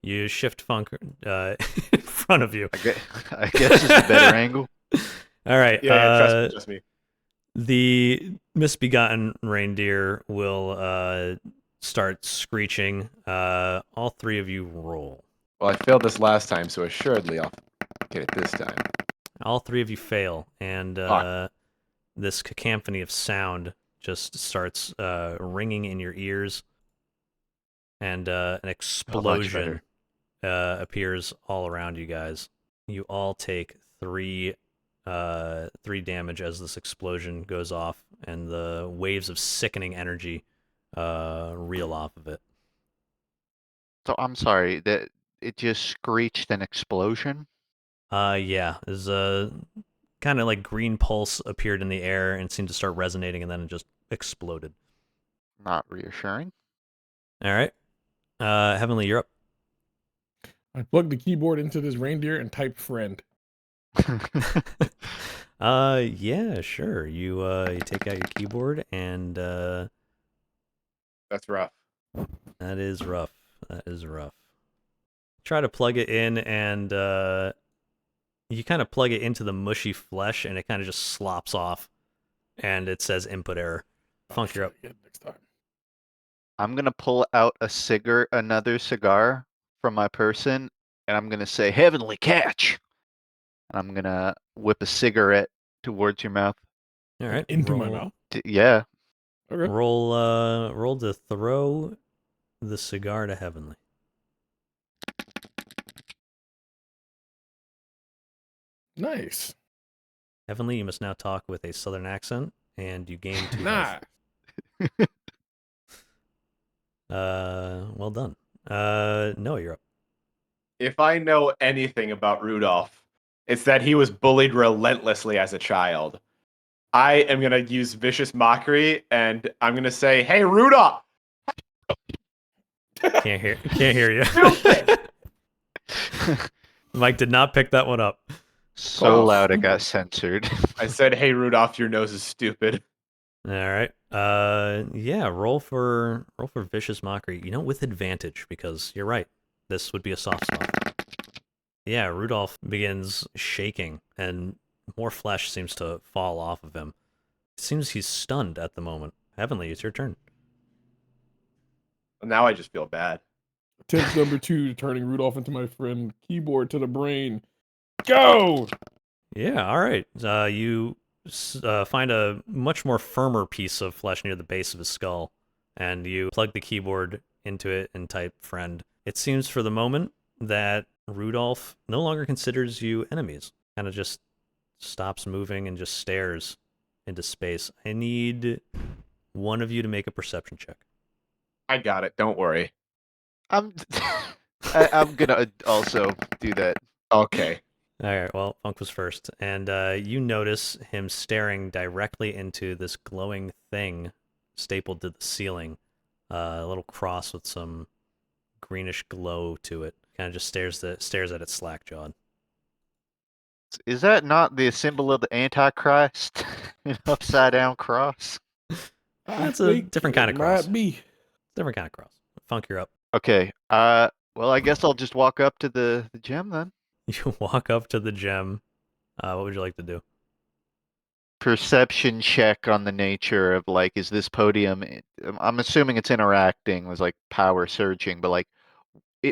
You shift Funk in front of you. I guess it's a better angle. All right. Yeah, trust me. The misbegotten reindeer will start screeching. All three of you roll. Well, I failed this last time, so assuredly I'll get it this time. All three of you fail, and Fuck. this cacophony of sound just starts ringing in your ears, and an explosion appears all around you guys. You all take three damage as this explosion goes off, and the waves of sickening energy reel off of it. So I'm sorry that it just screeched an explosion. Yeah, there's a kind of like green pulse appeared in the air and seemed to start resonating, and then it just exploded. Not reassuring. All right, Heavenly, you're up. I plugged the keyboard into this reindeer and typed friend. Yeah, sure. You take out your keyboard, and That's rough. that is rough. That is rough. Try to plug it in, and you kind of plug it into the mushy flesh, and it kind of just slops off, and it says input error. Funk, you're up. Next time. I'm gonna pull out another cigar from my person, and I'm gonna say, "Heavenly catch!" And I'm gonna whip a cigarette towards your mouth. All right, Into my roll- mouth. Yeah. Okay. Roll to throw the cigar to Heavenly. Nice. Heavenly, you must now talk with a southern accent, and you gain 2 Nah. health. Well done. Noah, you're up. If I know anything about Rudolph, it's that he was bullied relentlessly as a child. I am going to use vicious mockery, and I'm going to say, "Hey, Rudolph!" Can't hear you. Stupid! Mike did not pick that one up. So Oh, loud it got censored. I said, "Hey, Rudolph, your nose is stupid." All right. Yeah. Roll for vicious mockery. You know, with advantage, because you're right. This would be a soft spot. Yeah. Rudolph begins shaking, and more flesh seems to fall off of him. It seems he's stunned at the moment. Heavenly, it's your turn. Now I just feel bad. Attempt number 2, turning Rudolph into my friend. Keyboard to the brain. Go! Yeah. All right. You find a much more firmer piece of flesh near the base of his skull, and you plug the keyboard into it and type friend. It seems for the moment that Rudolph no longer considers you enemies. Kind of just stops moving and just stares into space. I need one of you to make a perception check. I got it. Don't worry. I'm gonna also do that. Okay. All right, well, Funk was first, and you notice him staring directly into this glowing thing stapled to the ceiling, a little cross with some greenish glow to it. Kind of just stares at it slack-jawed. Is that not the symbol of the Antichrist? An upside down cross? That's a think different kind of it cross. Might be. Different kind of cross. Funk, you're up. Okay. Well, I guess I'll just walk up to the gem then. You walk up to the gem. What would you like to do? Perception check on the nature of, like, is this podium? I'm assuming it's interacting with, like, power surging, but, like,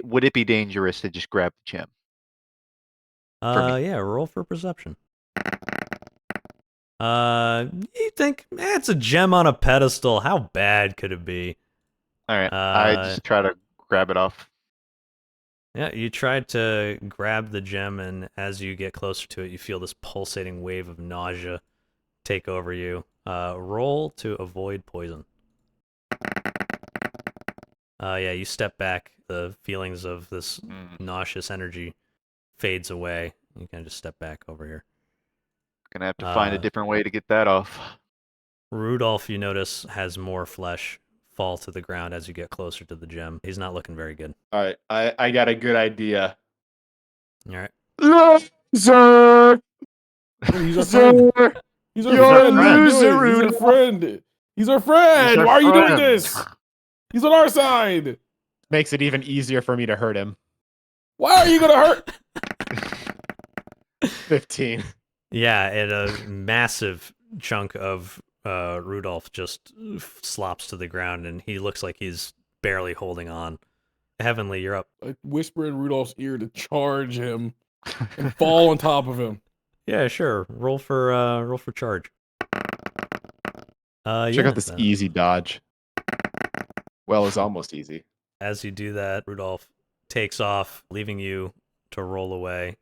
would it be dangerous to just grab the gem? me. Yeah, roll for perception. You think it's a gem on a pedestal? How bad could it be? All right. I just try to grab it off. Yeah, you tried to grab the gem, and as you get closer to it, you feel this pulsating wave of nausea take over you. Roll to avoid poison. Yeah, you step back. The feelings of this nauseous energy fades away. You kind of just step back over here. Gonna have to find a different way to get that off. Rudolph, you notice, has more flesh fall to the ground as you get closer to the gem. He's not looking very good. All right, I got a good idea. All right. Loser! He's our friend. Loser! He's our You're friend. a What are you loser, doing? He's our Rudolph. friend. He's our friend. our Why are you doing friend. this? He's on our side. Makes it even easier for me to hurt him. Why are you gonna hurt? 15. Yeah, and a massive chunk of Rudolph just slops to the ground, and he looks like he's barely holding on. Heavenly, you're up. I whisper in Rudolph's ear to charge him and fall on top of him. Yeah, sure. Roll for charge. Check yeah, out this easy dodge. Well, it's almost easy. As you do that, Rudolph takes off, leaving you to roll away.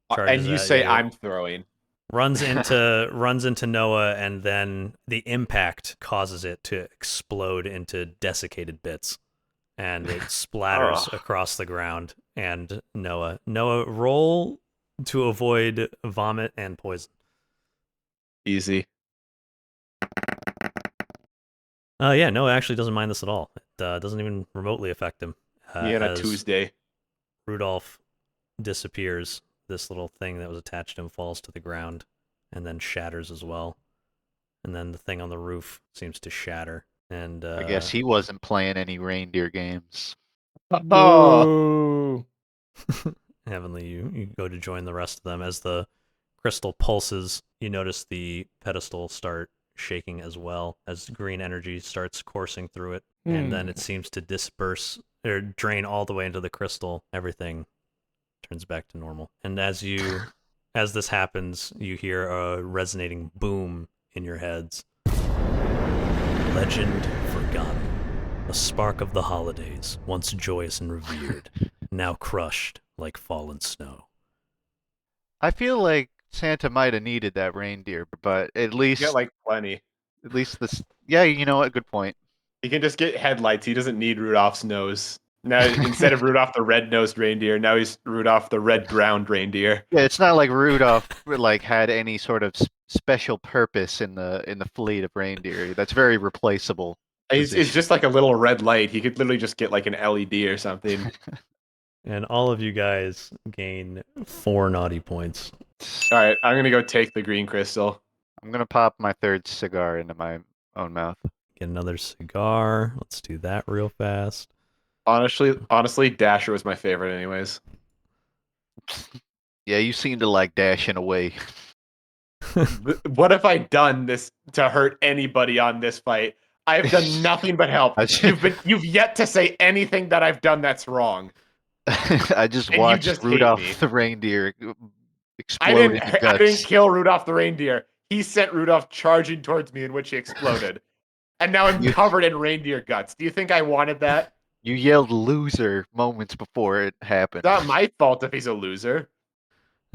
And Charges you at say you. I'm throwing. runs into Noah, and then the impact causes it to explode into desiccated bits, and it splatters across the ground. And Noah, roll to avoid vomit and poison. Easy. Yeah, Noah actually doesn't mind this at all. It doesn't even remotely affect him. Me on a as Tuesday. Rudolph disappears, this little thing that was attached to him falls to the ground and then shatters as well. And then the thing on the roof seems to shatter. And I guess he wasn't playing any reindeer games. Oh, Boo. Heavenly, you go to join the rest of them. As the crystal pulses, you notice the pedestal start shaking as well, as green energy starts coursing through it. And then it seems to disperse or drain all the way into the crystal. Everything turns back to normal. And as this happens, you hear a resonating boom in your heads. Legend forgotten. A spark of the holidays, once joyous and revered, now crushed like fallen snow. I feel like Santa might have needed that reindeer, but at you least got like plenty. this. Yeah, you know what? Good point. He can just get headlights. He doesn't need Rudolph's nose. Now, instead of Rudolph the red-nosed reindeer, now he's Rudolph the red-ground reindeer. Yeah, it's not like Rudolph had any sort of special purpose in the fleet of reindeer. That's very replaceable. It's just like a little red light. He could literally just get like an LED or something. And all of you guys gain 4 naughty points. All right, I'm gonna go take the green crystal. I'm gonna pop my third cigar into my own mouth. Get another cigar. Let's do that real fast. Honestly, Dasher was my favorite, anyways. Yeah, you seem to like dashing away. What have I done this to hurt anybody on this fight? I've done nothing but help. You've yet to say anything that I've done that's wrong. I just And you watched just hate Rudolph me. the reindeer I explode into guts. didn't kill Rudolph the reindeer. He sent Rudolph charging towards me, in which he exploded. And now I'm covered in reindeer guts. Do you think I wanted that? You yelled loser moments before it happened. It's not my fault if he's a loser.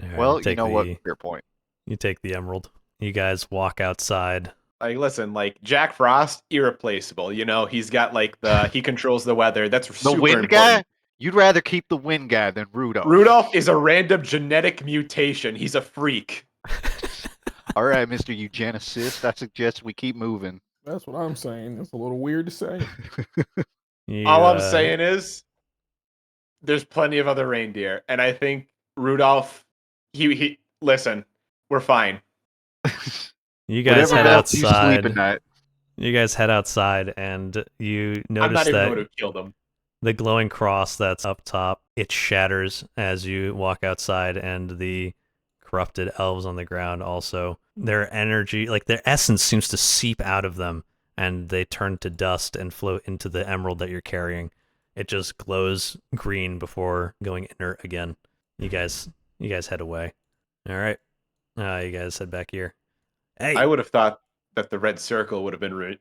All right, Well, you take know what? the- Fair point. You take the emerald. You guys walk outside. Like, listen, like Jack Frost, irreplaceable. You know, he's got like he controls the weather. That's The super wind important. guy? You'd rather keep the wind guy than Rudolph. Rudolph is a random genetic mutation. He's a freak. All right, Mr. Eugenicist, I suggest we keep moving. That's what I'm saying. It's a little weird to say. You, All I'm saying is, there's plenty of other reindeer, and I think Rudolph. He listen, we're fine. You guys Whatever head helps you sleep outside. at night. You guys head outside, and you I'm not notice even that going to kill them. the glowing cross that's up top, it shatters as you walk outside, and the corrupted elves on the ground also. Their energy, like their essence, seems to seep out of them, and they turn to dust and float into the emerald that you're carrying. It just glows green before going inert again. You guys head away. All right. You guys head back here. Hey, I would have thought that the red circle would have been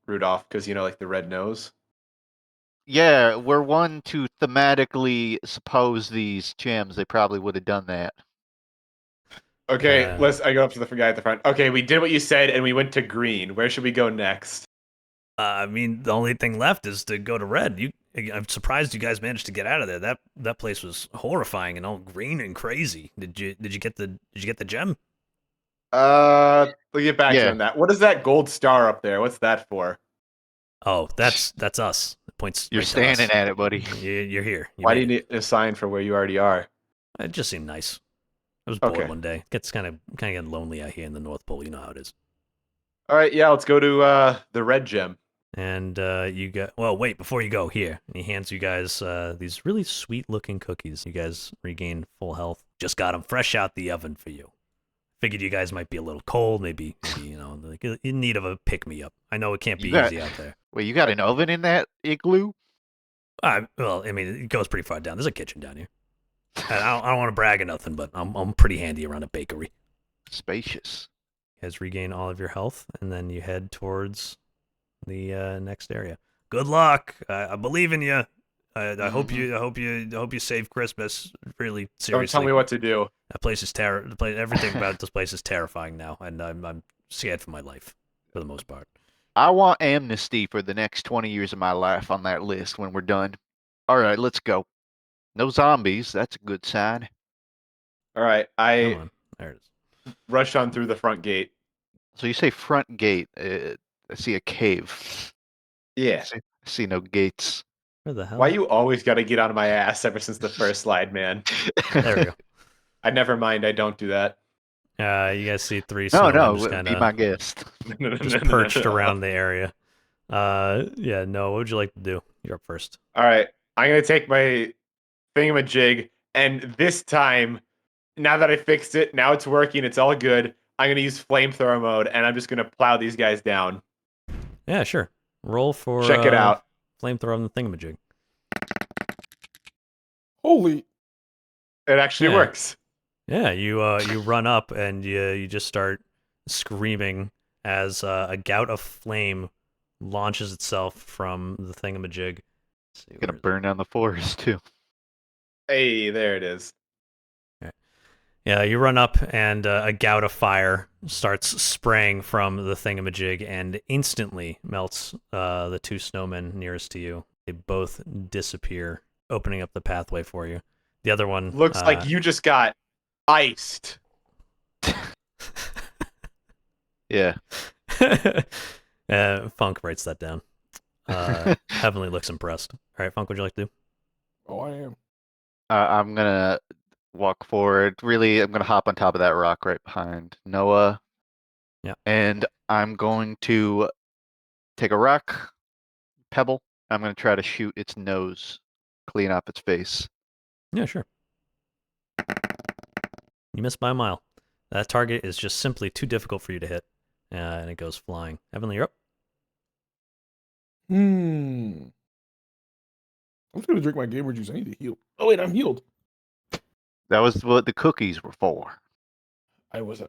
Rudolph because, you know, like the red nose. Yeah, we're one to thematically suppose these gems. They probably would have done that. Okay, Yeah. I go up to the guy at the front. Okay, we did what you said, and we went to green. Where should we go next? I mean, the only thing left is to go to red. I'm surprised you guys managed to get out of there. That place was horrifying and all green and crazy. Did you get the gem? We'll get back to you Yeah. on that. What is that gold star up there? What's that for? Oh, that's us. It points You're right to standing us. at it, buddy. You're here. Why do you need a sign for where you already are? It just seemed nice. I was bored Okay. one day. It gets kind of getting lonely out here in the North Pole. You know how it is. All right, yeah, let's go to the red gem. And you got. Well, wait. Before you go, here. And he hands you guys these really sweet-looking cookies. You guys regain full health. Just got them fresh out the oven for you. Figured you guys might be a little cold. Maybe like in need of a pick-me-up. I know it can't be You got- easy out there. Wait, you got an oven in that igloo? Well, I mean, it goes pretty far down. There's a kitchen down here. And I don't want to brag or nothing, but I'm pretty handy around a bakery. Spacious. You guys regain all of your health, and then you head towards the next area. Good luck. I believe in you. I hope you save Christmas. Really seriously. Don't tell me what to do. That place is everything about this place is terrifying now, and I'm scared for my life for the most part. I want amnesty for the next 20 years of my life on that list when we're done. All right, let's go. No zombies. That's a good sign. All right, Come I on, there it is. rush on through the front gate. So you say front gate. I see a cave. Yeah. I see no gates. Where the hell? Why you always got to get on my ass ever since the first slide, man? There we go. I never mind. I don't do that. You guys see three No, snowmen just be kind my of guest. just perched around the area. Yeah, no. What would you like to do? You're up first. All right, I'm gonna take my thingamajig, and this time, now that I fixed it, now it's working. It's all good. I'm gonna use flamethrower mode, and I'm just gonna plow these guys down. Yeah, sure. Roll for Check it out. flamethrower on the thingamajig. Holy. It actually Yeah. works. Yeah, you run up and you just start screaming as a gout of flame launches itself from the thingamajig. Let's see, Gonna where is it? burn down the forest too. Hey, there it is. Yeah, you run up and a gout of fire starts spraying from the thingamajig and instantly melts the two snowmen nearest to you. They both disappear, opening up the pathway for you. The other one Looks like you just got iced. Yeah. Funk writes that down. Heavenly looks impressed. All right, Funk, what'd you like to do? Oh, I am. I'm gonna walk forward. Really, I'm gonna hop on top of that rock right behind Noah. Yeah. And I'm going to take a rock, pebble. I'm gonna try to shoot its nose, clean up its face. Yeah, sure. You missed by a mile. That target is just simply too difficult for you to hit, and it goes flying. Heavenly, you're up. I'm just gonna drink my gamer juice. I need to heal. Oh wait, I'm healed. That was what the cookies were for. I was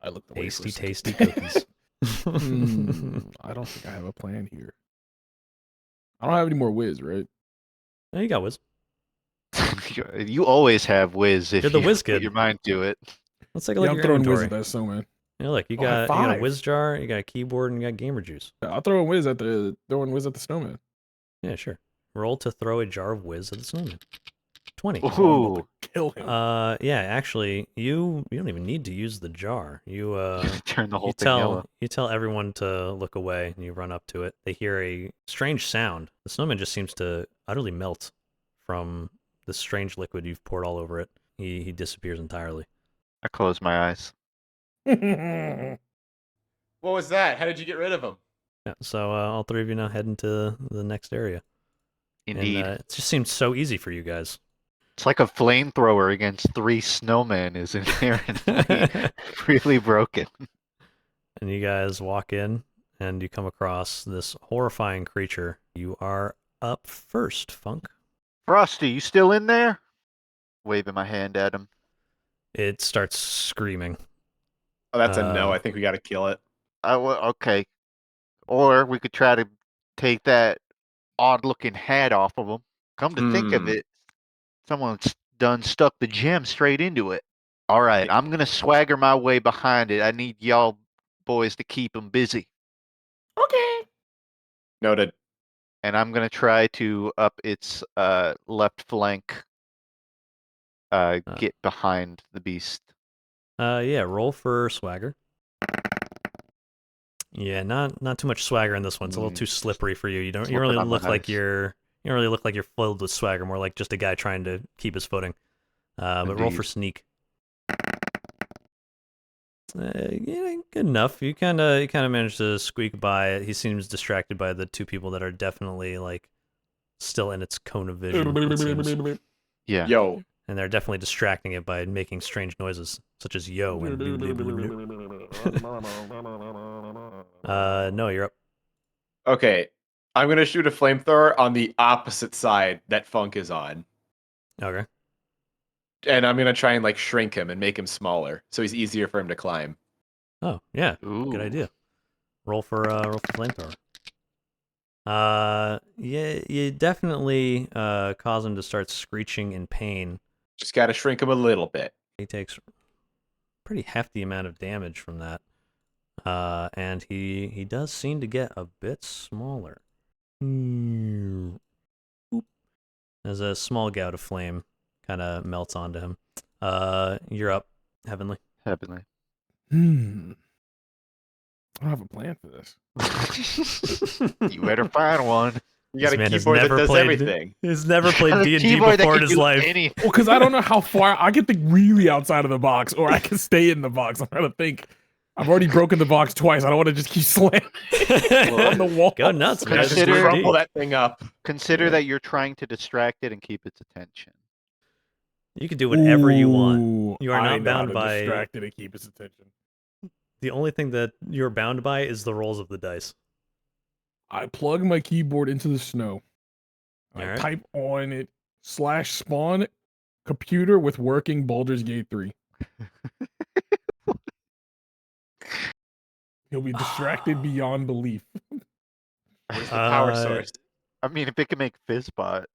I looked away for a Tasty, second. tasty cookies. I don't think I have a plan here. I don't have any more whiz, right? Yeah, you got Wiz. You always have whiz if You're the you whiz put kid. your mind to it. Let's take a Yeah, look I'm at your throwing whiz inventory. at that snowman. Yeah, look, you Oh, I have got a 5. whiz jar, you got a keyboard, and you got gamer juice. I'll throw whiz at the snowman. Yeah, sure. Roll to throw a jar of whiz at the snowman. 20. Oh, I'm Ooh. about to kill him. Yeah, actually, you don't even need to use the jar. You Turn the whole you thing yellow. tell everyone to look away, and you run up to it. They hear a strange sound. The snowman just seems to utterly melt from this strange liquid you've poured all over it. He disappears entirely. I close my eyes. What was that? How did you get rid of him? Yeah, so all three of you now head into the next area. Indeed. And, it just seemed so easy for you guys. It's like a flamethrower against 3 snowmen is inherently really broken. And you guys walk in, and you come across this horrifying creature. You are up first, Funk. Frosty, you still in there? Waving my hand at him. It starts screaming. Oh, that's a no. Um, I think we got to kill it. Okay. Or we could try to take that odd-looking hat off of him. Come to think of it, someone's done stuck the gem straight into it. All right, I'm gonna swagger my way behind it. I need y'all boys to keep him busy, Okay. Noted. and I'm gonna try to up its left flank. Get behind the beast. Yeah, roll for swagger. Yeah, not too much swagger in this one. It's a little Mm. too slippery for you. You don't Slipping really on the look like ice. you don't really look like you're filled with swagger. More like just a guy trying to keep his footing. But roll for Indeed. sneak. Yeah, good enough. You kind of managed to squeak by it. He seems distracted by the two people that are definitely like still in its cone of vision. It seems. Yeah. Yo, And they're definitely distracting it by making strange noises, such as yo and blue, blue, blue, blue. No, you're up. okay. I'm gonna shoot a flamethrower on the opposite side that Funk is on, Okay. and I'm gonna try and like shrink him and make him smaller, so he's easier for him to climb. Oh, yeah. Ooh. Good idea. Roll for flamethrower. Yeah, you definitely cause him to start screeching in pain. Just gotta shrink him a little bit. He takes pretty hefty amount of damage from that. And he does seem to get a bit smaller. Boop. As a small gout of flame kind of melts onto him. You're up, Heavenly. Heavenly. I don't have a plan for this. You better find one. You got This a man has keyboard that never does played- everything. He's never played A D&D keyboard that before in can his do life. anything. Well, because I don't know how far I can think really outside of the box, or I can stay in the box. I'm trying to think. I've already broken the box twice. I don't want to just keep slamming on the wall. Go nuts, man. Just Consider- crumple that thing up. Consider Yeah. that you're trying to distract it and keep its attention. You can do whatever you want. Ooh, You are I not know how bound to by- distract it and keep its attention. The only thing that you're bound by is the rolls of the dice. I plug my keyboard into the snow. I Alright. type on it /spawn computer with working Baldur's Gate 3. He'll be distracted beyond belief. Where's the power Uh, source? I mean, if it can make Fizzbot.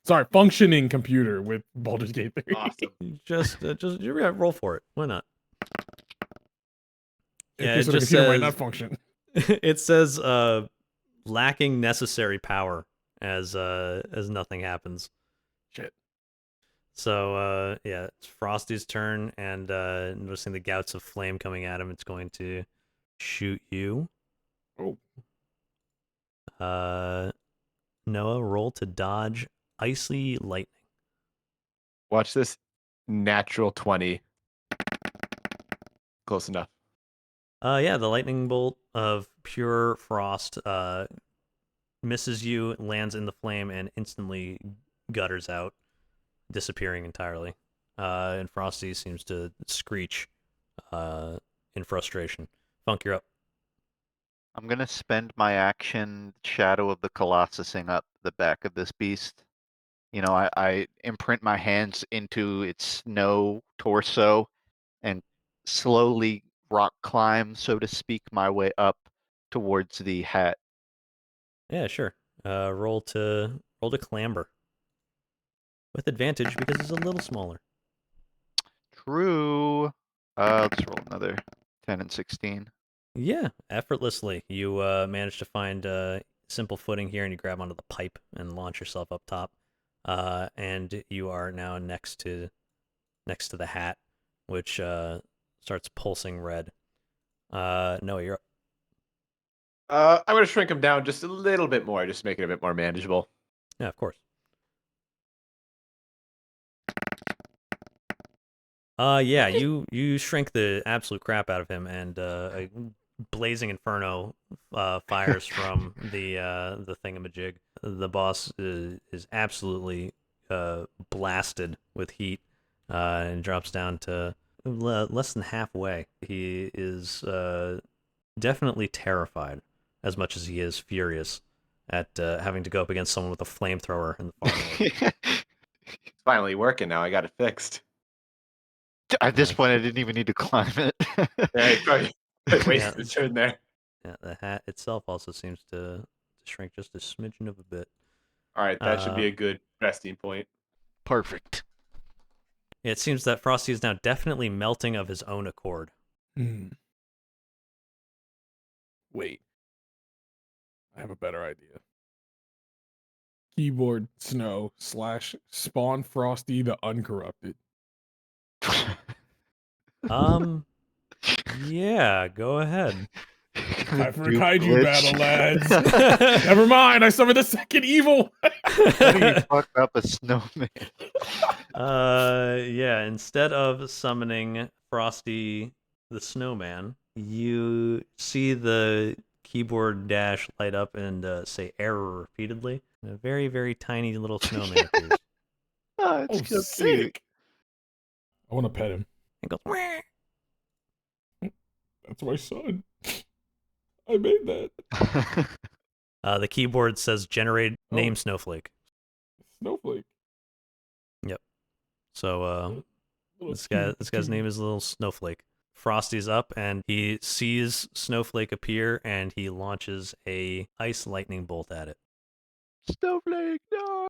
Sorry, functioning computer with Baldur's Gate 3. Awesome. Just roll for it. Why not? Yeah, Okay, it so the just computer might says- not function. It says lacking necessary power as nothing happens. Shit. So yeah, it's Frosty's turn, and noticing the gouts of flame coming at him, it's going to shoot you. Oh. Noah, roll to dodge icy lightning. Watch this. Natural 20. Close enough. Yeah, the lightning bolt of pure frost misses you, lands in the flame, and instantly gutters out, disappearing entirely. And Frosty seems to screech in frustration. Funk, you're up. I'm gonna spend my action Shadow of the Colossusing up the back of this beast. You know, I imprint my hands into its snow torso and slowly rock climb, so to speak, my way up towards the hat. Yeah, sure. Roll to clamber with advantage because it's a little smaller. True. Let's roll another 10 and 16. Yeah, effortlessly. You manage to find simple footing here, and you grab onto the pipe and launch yourself up top. And you are now next to the hat, which starts pulsing red. Noah, you're up. I'm gonna shrink him down just a little bit more, just make it a bit more manageable. Yeah, of course. Yeah, you shrink the absolute crap out of him, and a blazing inferno fires from the thingamajig. The boss is absolutely blasted with heat and drops down to less than halfway. He is definitely terrified, as much as he is furious at having to go up against someone with a flamethrower in the far north. It's finally working now. I got it fixed. At this point, I didn't even need to climb it. Yeah, you probably wasted Yeah. a turn there. Yeah, the hat itself also seems to shrink just a smidgen of a bit. All right, that should be Uh, a good resting point. Perfect. It seems that Frosty is now definitely melting of his own accord. Wait. I have a better idea. Keyboard snow /spawn Frosty the Uncorrupted. Yeah, go ahead. Time for a Do kaiju glitch. battle, lads. Never mind, I summoned the second evil. How do you fuck up a snowman? Yeah, instead of summoning Frosty the Snowman, you see the keyboard dash light up and say error repeatedly. And a very, very tiny little snowman appears. Oh, it's Oh, so cute. sick. I want to pet him. And goes, "Wah." That's my son. I made that. The keyboard says generate Oh. name Snowflake. Snowflake. So Little this guy's cute. name is Little Snowflake. Frosty's up and he sees Snowflake appear and he launches a ice lightning bolt at it. Snowflake, no.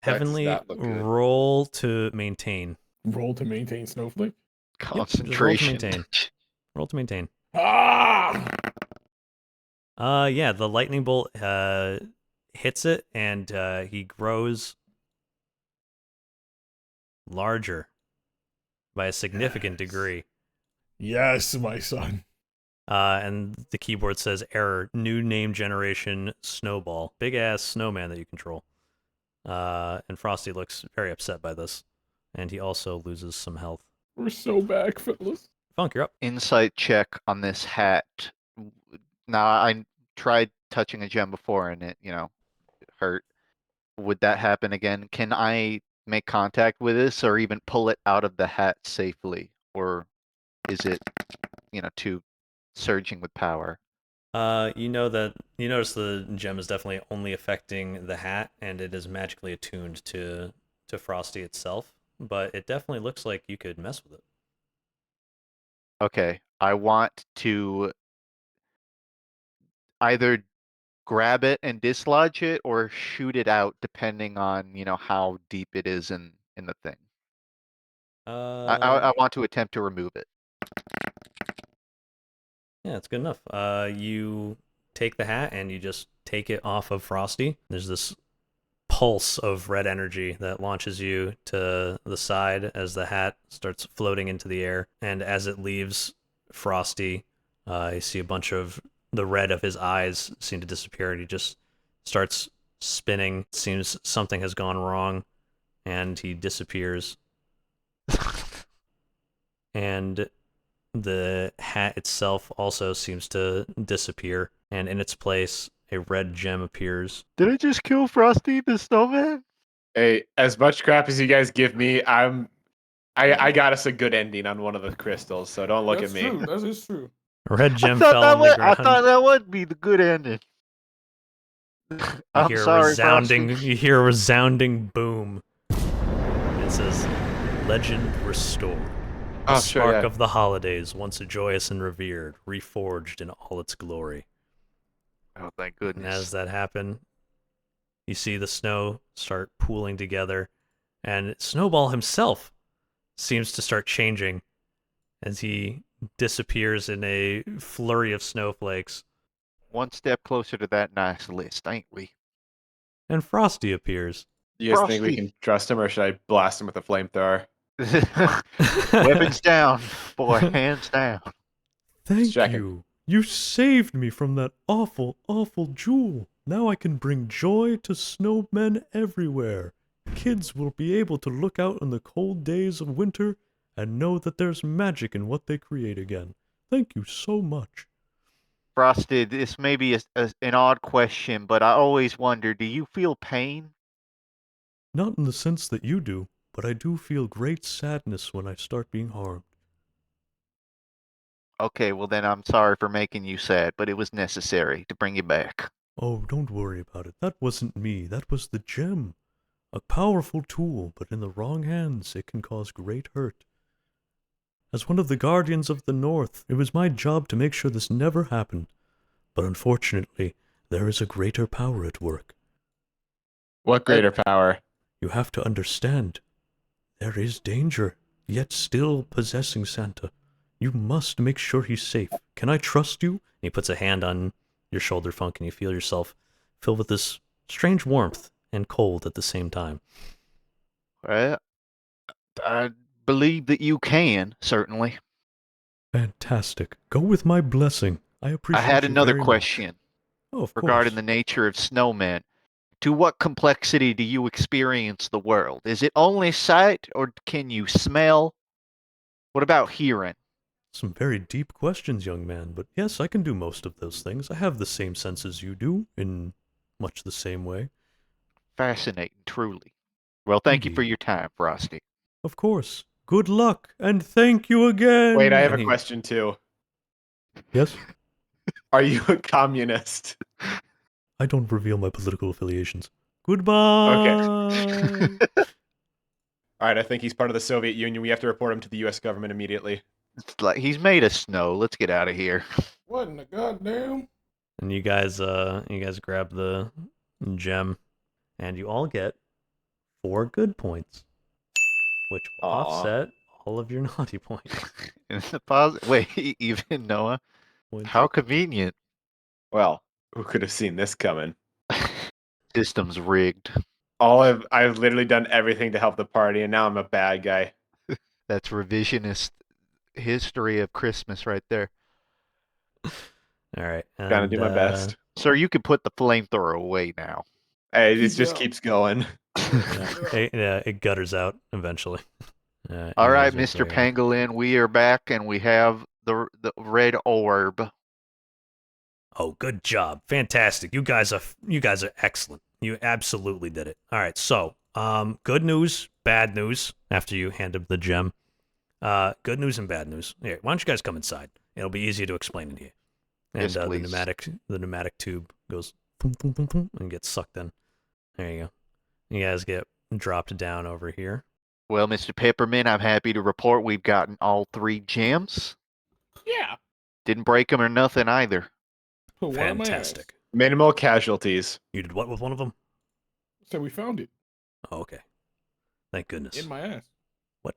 That does Heavenly not look good. roll to maintain. Roll to maintain Snowflake. Concentration. maintain. Roll to maintain. Ah! Yeah, the lightning bolt hits it and he grows larger by a significant Yes. degree. Yes, my son. And the keyboard says error, new name generation snowball. Big ass snowman that you control. And Frosty looks very upset by this. And he also loses some health. We're so back, fellas. Funk, you're up. Insight check on this hat. Now, I tried touching a gem before and it, hurt. Would that happen again? Can I make contact with this or even pull it out of the hat safely? Or is it, too surging with power? You notice the gem is definitely only affecting the hat, and it is magically attuned to Frosty itself. But it definitely looks like you could mess with it. Okay, I want to either grab it and dislodge it or shoot it out depending on, how deep it is in the thing. I want to attempt to remove it. Yeah, it's good enough. You take the hat and you just take it off of Frosty. There's this pulse of red energy that launches you to the side as the hat starts floating into the air. And as it leaves Frosty, you see a bunch of the red of his eyes seem to disappear, and he just starts spinning. Seems something has gone wrong, and he disappears. And the hat itself also seems to disappear, and in its place, a red gem appears. Did I just kill Frosty the Snowman? Hey, as much crap as you guys give me, I got us a good ending on one of the crystals, so don't look That's at me. true. That is true. A red gem I thought fell that on the would, I ground. thought that would be the good ending. You I'm hear sorry, a resounding, Frosty. you hear a resounding boom. It says, "Legend restored. A Oh, spark sure, yeah. of the holidays, once joyous and revered, reforged in all its glory." Oh, thank And goodness. as that happened, you see the snow start pooling together, and Snowball himself seems to start changing as he disappears in a flurry of snowflakes. One step closer to that nice list, ain't we? And Frosty appears. You guys think we Frosty. can trust him, or should I blast him with a flamethrower? Weapons down, boy, hands down. Thank checking. you. You saved me from that awful, awful jewel. Now I can bring joy to snowmen everywhere. Kids will be able to look out on the cold days of winter and know that there's magic in what they create again. Thank you so much. Frosty, this may be an odd question, but I always wonder, do you feel pain? Not in the sense that you do, but I do feel great sadness when I start being harmed. Okay, well then I'm sorry for making you sad, but it was necessary to bring you back. Oh, don't worry about it. That wasn't me. That was the gem. A powerful tool, but in the wrong hands, it can cause great hurt. As one of the Guardians of the North, it was my job to make sure this never happened. But unfortunately, there is a greater power at work. What greater power? You have to understand. There is danger, yet still possessing Santa. You must make sure he's safe. Can I trust you? And he puts a hand on your shoulder, Funk, and you feel yourself filled with this strange warmth and cold at the same time. Well, I believe that you can, certainly. Fantastic. Go with my blessing. I I appreciate had you another very much. question Oh, of regarding course. the nature of snowmen. To what complexity do you experience the world? Is it only sight, or can you smell? What about hearing? Some very deep questions, young man, but yes, I can do most of those things. I have the same senses you do, in much the same way. Fascinating, truly. Well, thank you for Indeed. your time, Frosty. Of course. Good luck, and thank you again. Wait, I have And a question too. Yes? Are you a communist? I don't reveal my political affiliations. Goodbye. All right, I think he's part of the Soviet Union. We have to report him to the U.S. government immediately. It's like he's made of snow. Let's get out of here. What in the goddamn? And you guys grab the gem, and you all get 4 good points, which will Aw. offset all of your naughty points. In the Wait, even Noah? How convenient. Well, who could have seen this coming? System's rigged. I've literally done everything to help the party, and now I'm a bad guy. That's revisionist history of Christmas right there. All right. Gonna do my best. Sir, you can put the flamethrower away now. Hey, it Keep just going. keeps going. It gutters out eventually. All you right, guys are Mr. there. Pangolin, we are back and we have the red orb. Oh, good job. Fantastic. You guys are excellent. You absolutely did it. All right. So, good news, bad news after you hand him the gem. Good news and bad news. Here, why don't you guys come inside? It'll be easier to explain it here. And Yes, the please. pneumatic tube goes boom, boom, boom, boom, and gets sucked in. There you go. You guys get dropped down over here. Well, Mr. Peppermint, I'm happy to report we've gotten all 3 gems. Yeah. Didn't break them or nothing either. Put one on my ass. Fantastic. Minimal casualties. You did what with one of them? So we found it Oh, okay. Thank goodness. in my ass. What?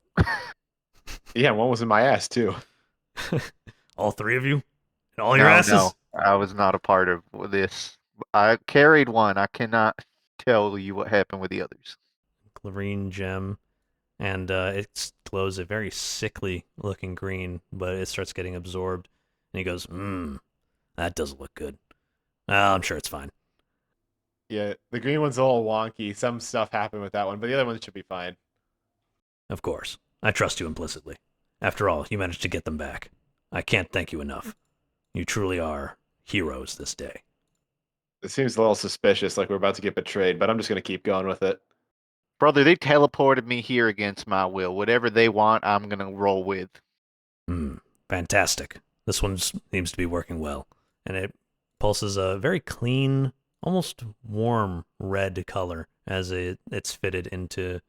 Yeah, one was in my ass too. All 3 of you? And all your asses? No, I was not a part of this. I carried one. I cannot tell you what happened with the others. Green gem. And it glows a very sickly looking green, but it starts getting absorbed. And he goes, that doesn't look good. Well, I'm sure it's fine. Yeah, the green one's a little wonky. Some stuff happened with that one, but the other one should be fine. Of course. I trust you implicitly. After all, you managed to get them back. I can't thank you enough. You truly are heroes this day. It seems a little suspicious, like we're about to get betrayed, but I'm just gonna keep going with it. Brother, they teleported me here against my will. Whatever they want, I'm going to roll with. Fantastic. This one seems to be working well. And it pulses a very clean, almost warm red color as it's fitted into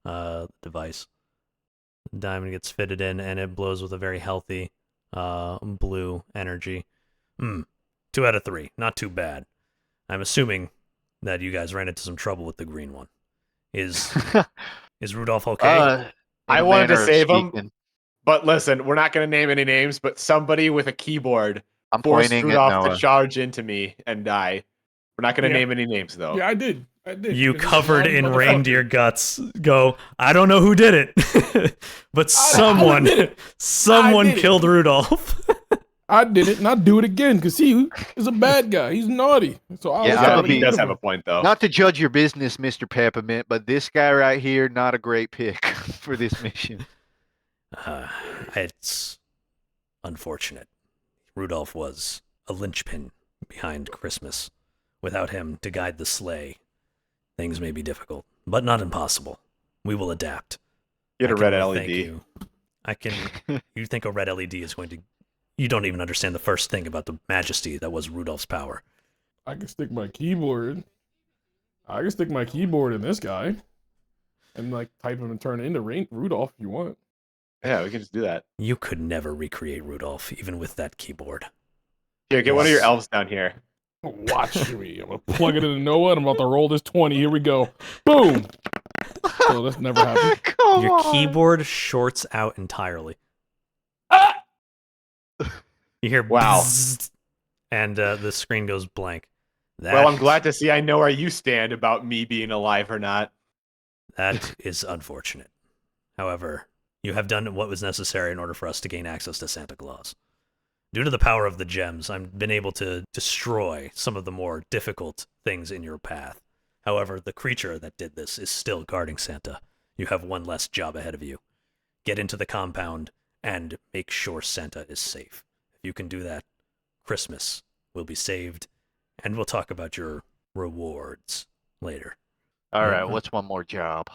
the device. The diamond gets fitted in, and it blows with a very healthy blue energy. 2 out of 3. Not too bad. I'm assuming that you guys ran into some trouble with the green one. Is Rudolph okay? I wanted to save him, but listen, we're not going to name any names, but somebody with a keyboard forced Rudolph to charge into me and die. We're not going to name any names, though. Yeah, I did. You covered in reindeer guts go, I don't know who did it, but someone killed Rudolph. I did it, and I'll do it again because he is a bad guy. He's naughty. So he does have a point, though. Not to judge your business, Mr. Peppermint, but this guy right here, not a great pick for this mission. It's unfortunate. Rudolph was a linchpin behind Christmas. Without him to guide the sleigh, things may be difficult, but not impossible. We will adapt. Get a red LED. Thank you. You think a red LED is going to... You don't even understand the first thing about the majesty that was Rudolph's power. I can stick my keyboard. I can stick my keyboard in this guy, and like type him and turn it into Rudolph if you want. Yeah, we can just do that. You could never recreate Rudolph, even with that keyboard. Here, get one of your elves down here. Watch me. I'm gonna plug it into Noah, and I'm about to roll this 20. Here we go. Boom. So that's never happened. Your keyboard shorts out entirely. You hear wow, bzzz, and the screen goes blank. Well, I'm glad to see I know where you stand about me being alive or not. That is unfortunate. However, you have done what was necessary in order for us to gain access to Santa Claus. Due to the power of the gems, I've been able to destroy some of the more difficult things in your path. However, the creature that did this is still guarding Santa. You have one less job ahead of you. Get into the compound and make sure Santa is safe. If you can do that, Christmas will be saved, and we'll talk about your rewards later. All right, Uh-huh. what's one more job?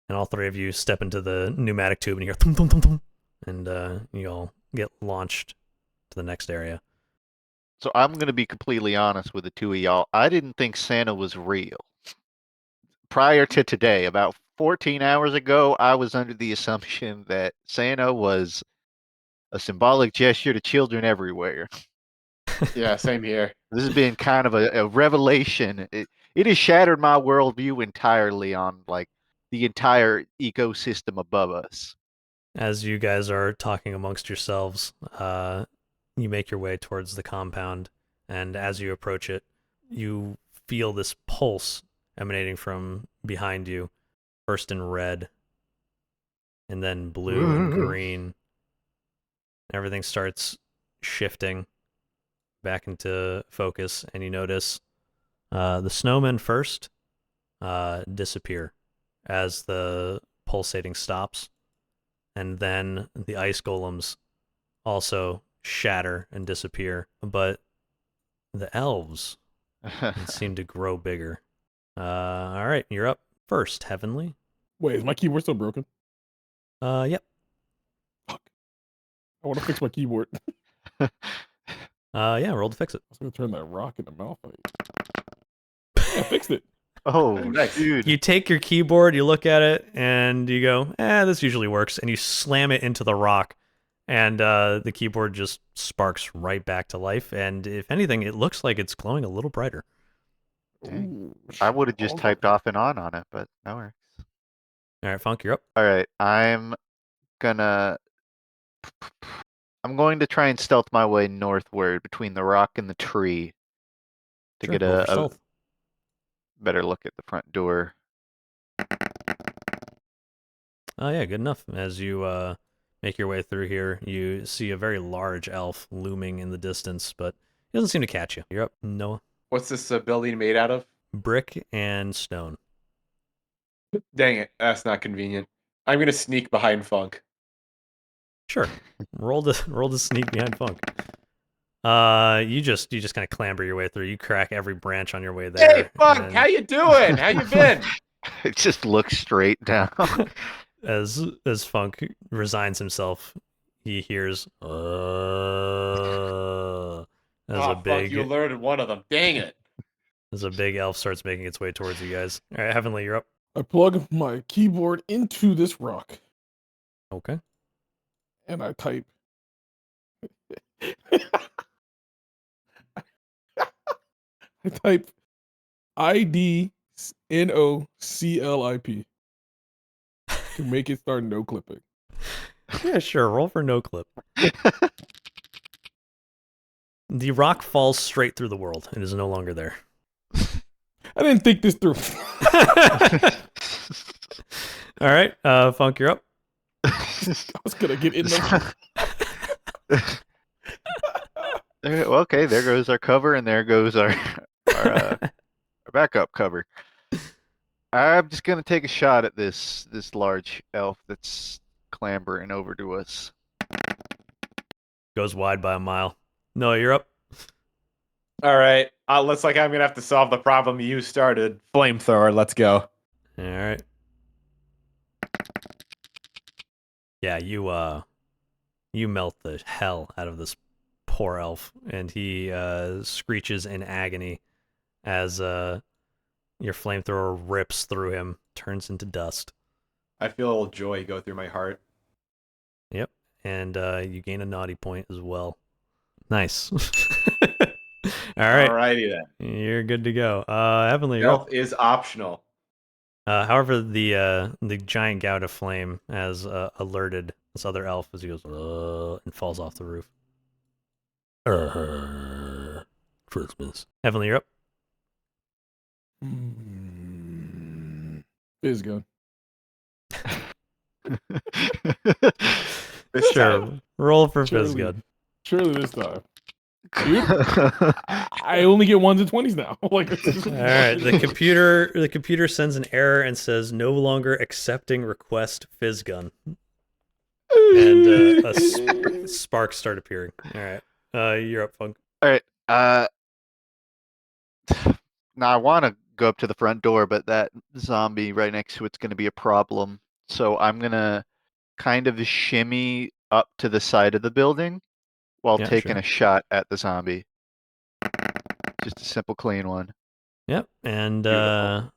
And all three of you step into the pneumatic tube and you hear thum thum thum thum, and you all get launched to the next area. So I'm gonna be completely honest with the two of y'all. I didn't think Santa was real. Prior to today, about 14 hours ago, I was under the assumption that Santa was a symbolic gesture to children everywhere. Yeah, same here. This has been kind of a revelation. It has shattered my worldview entirely on like the entire ecosystem above us. As you guys are talking amongst yourselves, you make your way towards the compound, and as you approach it, you feel this pulse emanating from behind you, first in red, and then blue and green. Everything starts shifting back into focus, and you notice the snowmen first disappear as the pulsating stops, and then the ice golems also shatter and disappear, but the elves seem to grow bigger. All right, you're up first, Heavenly. Wait, is my keyboard still broken? Yep. Fuck. I want to fix my keyboard. Yeah, roll to fix it. I was gonna turn that rock into Malphite. Yeah, I fixed it. Oh, Nice. dude. You take your keyboard, you look at it, and you go, this usually works, and you slam it into the rock, and the keyboard just sparks right back to life, and if anything, it looks like it's glowing a little brighter. Ooh, I would have just all typed good. off and on it, but that works. All right, Funk, you're up. All right, I'm going to try and stealth my way northward between the rock and the tree to Sure, get roll for a stealth. better look at the front door. Oh yeah, good enough. As you make your way through here, you see a very large elf looming in the distance, but he doesn't seem to catch you. You're up, Noah. What's this building made out of? Brick and stone. Dang it, that's not convenient. I'm gonna sneak behind Funk. Sure. roll to sneak behind Funk. You just kind of clamber your way through. You crack every branch on your way there. Hey, Funk, and how you doing? How you been? Just look straight down. as Funk resigns himself, he hears as Oh, a Funk, you big alerted one of them. Dang it. elf starts making its way towards you guys. All right, Heavenly, you're up. I plug my keyboard into this rock Okay. and I type. I type IDNOCLIP to make it start no clipping. Yeah, sure. Roll for no clip. The rock falls straight through the world. It is no longer there. I didn't think this through. All right, Funk, you're up. I was gonna get in the. Well, okay, there goes our cover, and there goes our our backup cover. I'm just gonna take a shot at this large elf that's clambering over to us. Goes wide by a mile. No, you're up. All right. Looks like I'm gonna have to solve the problem you started. Flamethrower, let's go. All right. Yeah, you melt the hell out of this poor elf, and he screeches in agony as your flamethrower rips through him, turns into dust. I feel joy go through my heart. Yep, and you gain a naughty point as well. Nice. All right, Alrighty then. you're good to go. Heavenly, you're up. Stealth is optional. However, the giant gout of flame has alerted this other elf as he goes and falls off the roof. Christmas. Heavenly, you're up. Fizz gun. This Sure. time. Roll for Surely. fizz gun. Surely this time. Dude, I only get 1s and 20s now. Like, it's just All right, the computer sends an error and says no longer accepting request fizz gun, and sparks start appearing. All right, you're up, Funk. All right. Now I want to go up to the front door, but that zombie right next to it's going to be a problem. So I'm gonna kind of shimmy up to the side of the building while Yeah, taking sure. a shot at the zombie. Just a simple, clean one. Yep, and Beautiful.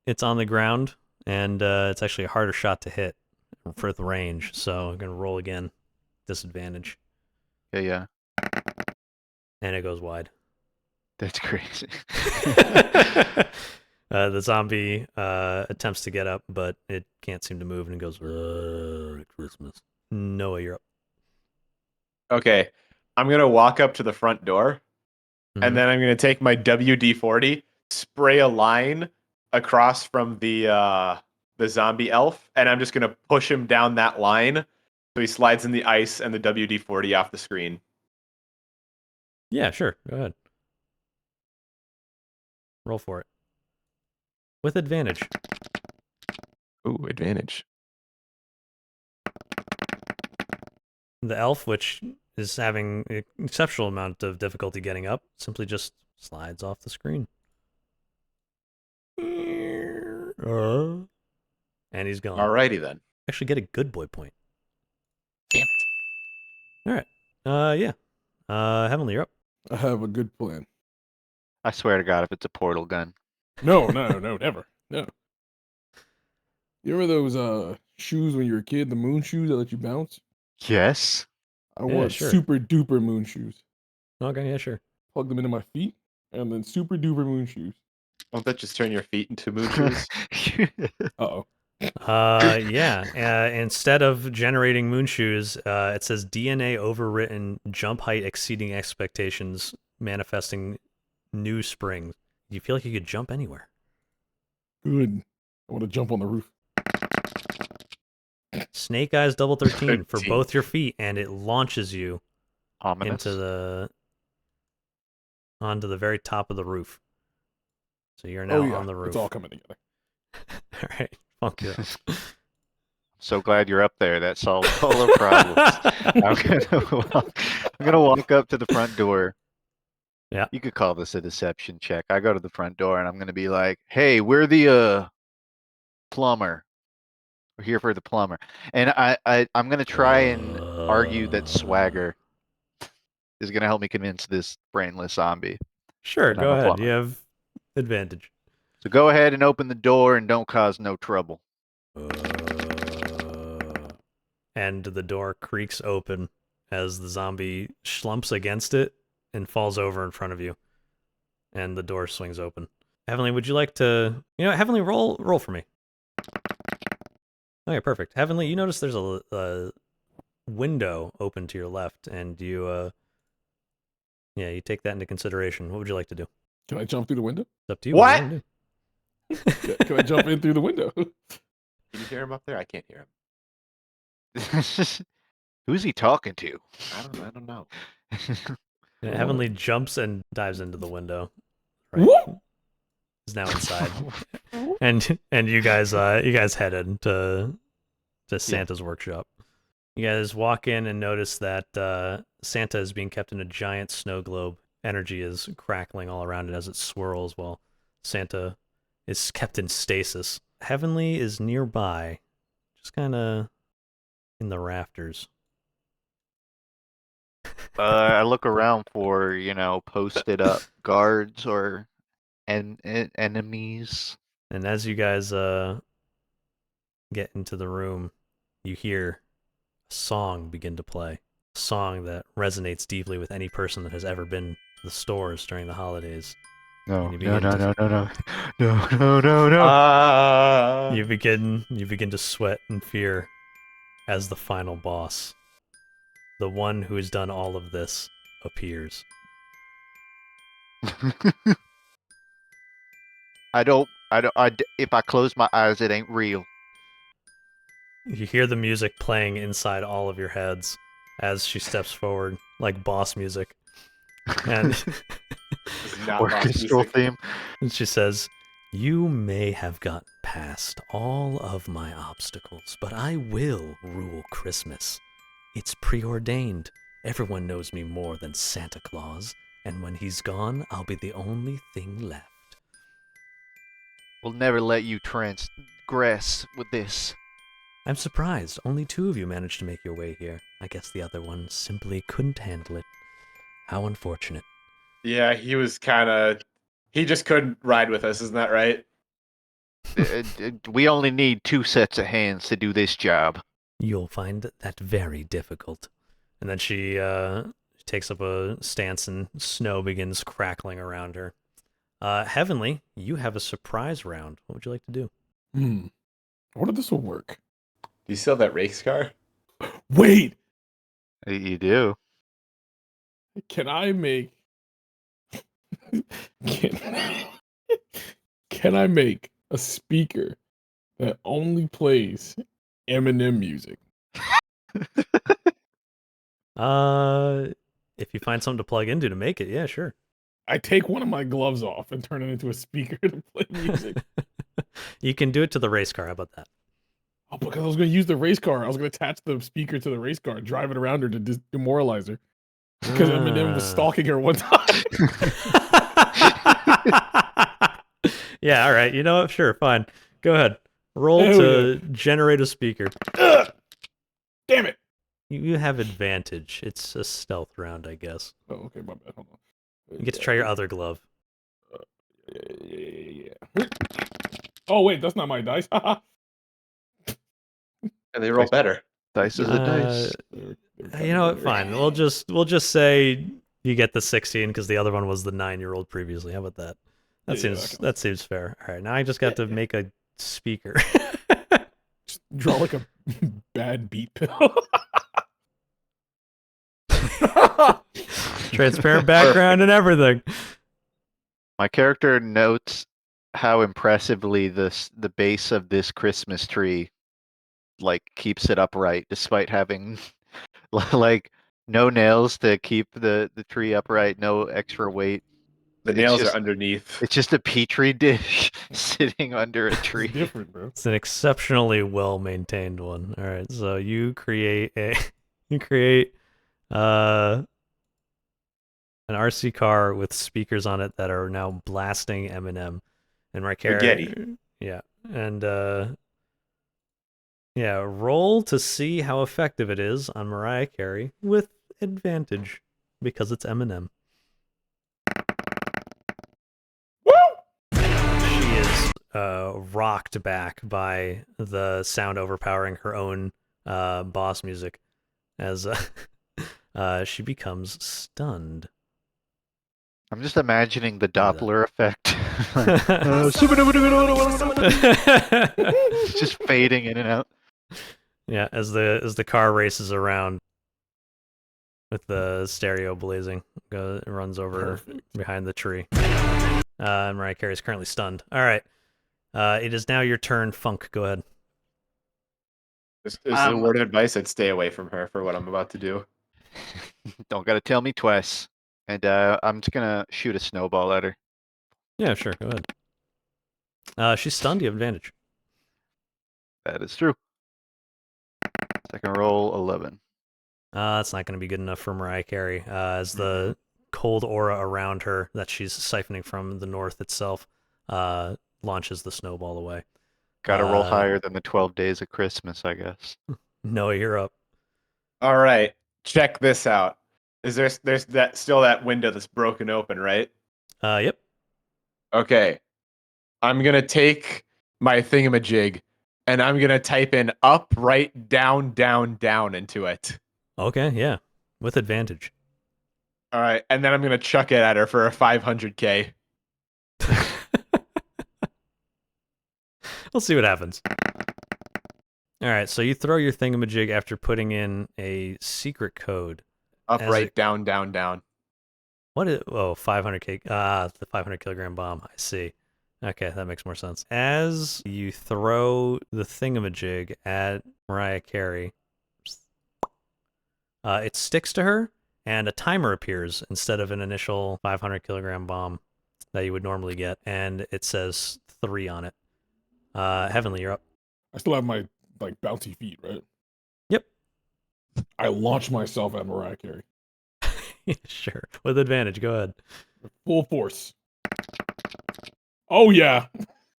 it's on the ground, and it's actually a harder shot to hit for the range. So I'm gonna roll again, disadvantage, Yeah, and it goes wide. that's crazy. The zombie attempts to get up, but it can't seem to move, and it goes, Christmas. Noah, you're up. Okay, I'm gonna walk up to the front door, Mhm. and then I'm gonna take my WD-40, spray a line across from the zombie elf, and I'm just gonna push him down that line so he slides in the ice and the WD-40 off the screen. Yeah, sure. Go ahead. Roll for it. With advantage. Ooh, advantage. The elf, which is having an exceptional amount of difficulty getting up, simply just slides off the screen. And he's gone. Alrighty then. Actually get a good boy point. Damn it. All right. Yeah. Heavenly, you're up. I have a good plan. I swear to God, if it's a portal gun. No, never. No. You remember those shoes when you were a kid, the moon shoes that let you bounce? Yes. I Yeah, want sure. super duper moon shoes. Okay, yeah, sure. Plug them into my feet, and then super duper moon shoes. Won't that just turn your feet into moon shoes? Uh-oh. Yeah. Instead of generating moon shoes, it says DNA overwritten, jump height exceeding expectations, manifesting new springs. You feel like you could jump anywhere. Good. I want to jump on the roof. Snake Eyes double 13 for 13. both your feet, and it launches you Ominous. onto the very top of the roof. So you're now on the roof. It's all coming together. All right, funk it up. So glad you're up there. That solves all our problems. I'm gonna walk up to the front door. Yeah. You could call this a deception check. I go to the front door and I'm gonna be like, "Hey, we're the plumber. We're here for the plumber." And I'm gonna try and argue that swagger is gonna help me convince this brainless zombie. Sure, that I'm go a ahead. plumber. You have advantage. So go ahead and open the door and don't cause no trouble. And the door creaks open as the zombie slumps against it and falls over in front of you. And the door swings open. Heavenly, would you like to... Heavenly, roll for me. Okay, perfect. Heavenly, you notice there's a window open to your left, and you take that into consideration. What would you like to do? Can I jump through the window? It's up to you. What? do you wanna do? Can I jump in through the window? Can you hear him up there? I can't hear him. Who's he talking to? I don't know. Yeah, Heavenly jumps and dives into the window. Right. Whoop! He's now inside. and you guys head into Santa's workshop. You guys walk in and notice that Santa is being kept in a giant snow globe. Energy is crackling all around it as it swirls while Santa is kept in stasis. Heavenly is nearby, just kind of in the rafters. I look around for, posted up guards or enemies. And as you guys get into the room, you hear a song begin to play. A song that resonates deeply with any person that has ever been to the stores during the holidays. No, And you no, begin no, to- no, no, no, no, no, no, no. You begin to sweat in fear as the final boss, the one who has done all of this, appears. If I close my eyes, it ain't real. You hear the music playing inside all of your heads as she steps forward, like boss music. And, This is not boss Orchestral music. theme. and she says, "You may have gotten past all of my obstacles, but I will rule Christmas. It's preordained. Everyone knows me more than Santa Claus, and when he's gone, I'll be the only thing left." We'll never let you transgress with this. I'm surprised. Only 2 of you managed to make your way here. I guess the other one simply couldn't handle it. How unfortunate. Yeah, he was kind of. He just couldn't ride with us, isn't that right? We only need 2 sets of hands to do this job. You'll find that very difficult. And then she takes up a stance and snow begins crackling around her. Heavenly, you have a surprise round. What would you like to do? I wonder if this will work. Do you still have that race car? Wait, You do. can I make? Can, can I make a speaker that only plays Eminem music? If you find something to plug into to make it, yeah, sure. I take one of my gloves off and turn it into a speaker to play music. You can do it to the race car. How about that? Oh, because I was going to use the race car. I was going to attach the speaker to the race car and drive it around her to demoralize her. Because Eminem was stalking her one time. Yeah, all right. You know what? Sure, fine. Go ahead. Roll Hell to generate a speaker. Ugh! Damn it. You have advantage. It's a stealth round, I guess. Oh, okay, my bad. Hold on. You get to try your other glove. Yeah. Oh, wait, that's not my dice. And they roll better. Dice is a dice. You know what? Fine. We'll just say you get the 16 because the other one was the 9-year-old previously. How about that? That Yeah, seems that that seems fair. All right, now I just got to make a speaker. Just draw like a bad beat pill. Transparent background and everything. My character notes how impressively the base of this Christmas tree like keeps it upright despite having like no nails to keep the tree upright, no extra weight. The It's nails just- are underneath. It's just a petri dish sitting under a tree. It's different, bro. It's an exceptionally well maintained one. All right, so you create an RC car with speakers on it that are now blasting Eminem and Mariah Carey. Spaghetti. Yeah, and yeah, roll to see how effective it is on Mariah Carey with advantage because it's Eminem. She is rocked back by the sound overpowering her own boss music as she becomes stunned. I'm just imagining the that. Doppler effect. It's just fading in and out. Yeah, as the car races around with the stereo blazing, runs over behind the tree. And Mariah Carey is currently stunned. All right, it is now your turn. Funk, go ahead. This is a word of advice. I'd stay away from her for what I'm about to do. Don't gotta tell me twice. And I'm just gonna shoot a snowball at her. Yeah, sure, go ahead. She's stunned. You have advantage. That is true. Second roll, 11. That's not going to be good enough for Mariah Carey, as the cold aura around her that she's siphoning from the north itself launches the snowball away. Gotta roll higher than the 12 days of Christmas, I guess. Noah, you're up. All right, check this out. There's that still that window that's broken open, right? Yep. Okay. I'm gonna take my thingamajig and I'm gonna type in up, right, down, down, down into it. Okay, yeah. With advantage. All right, and then I'm gonna chuck it at her for a 500k. We'll see what happens. All right, so you throw your thingamajig after putting in a secret code. Up, As right, it- down, down, down. What is... Oh, 500k... the 500 kilogram bomb. I see. Okay, that makes more sense. As you throw the thingamajig at Mariah Carey, it sticks to her, and a timer appears instead of an initial 500 kilogram bomb that you would normally get, and it says 3 on it. Heavenly, you're up. I still have my like bouncy feet, right? Yep. I launch myself at Mariah Carey. Sure. With advantage, go ahead. Full force. Oh yeah.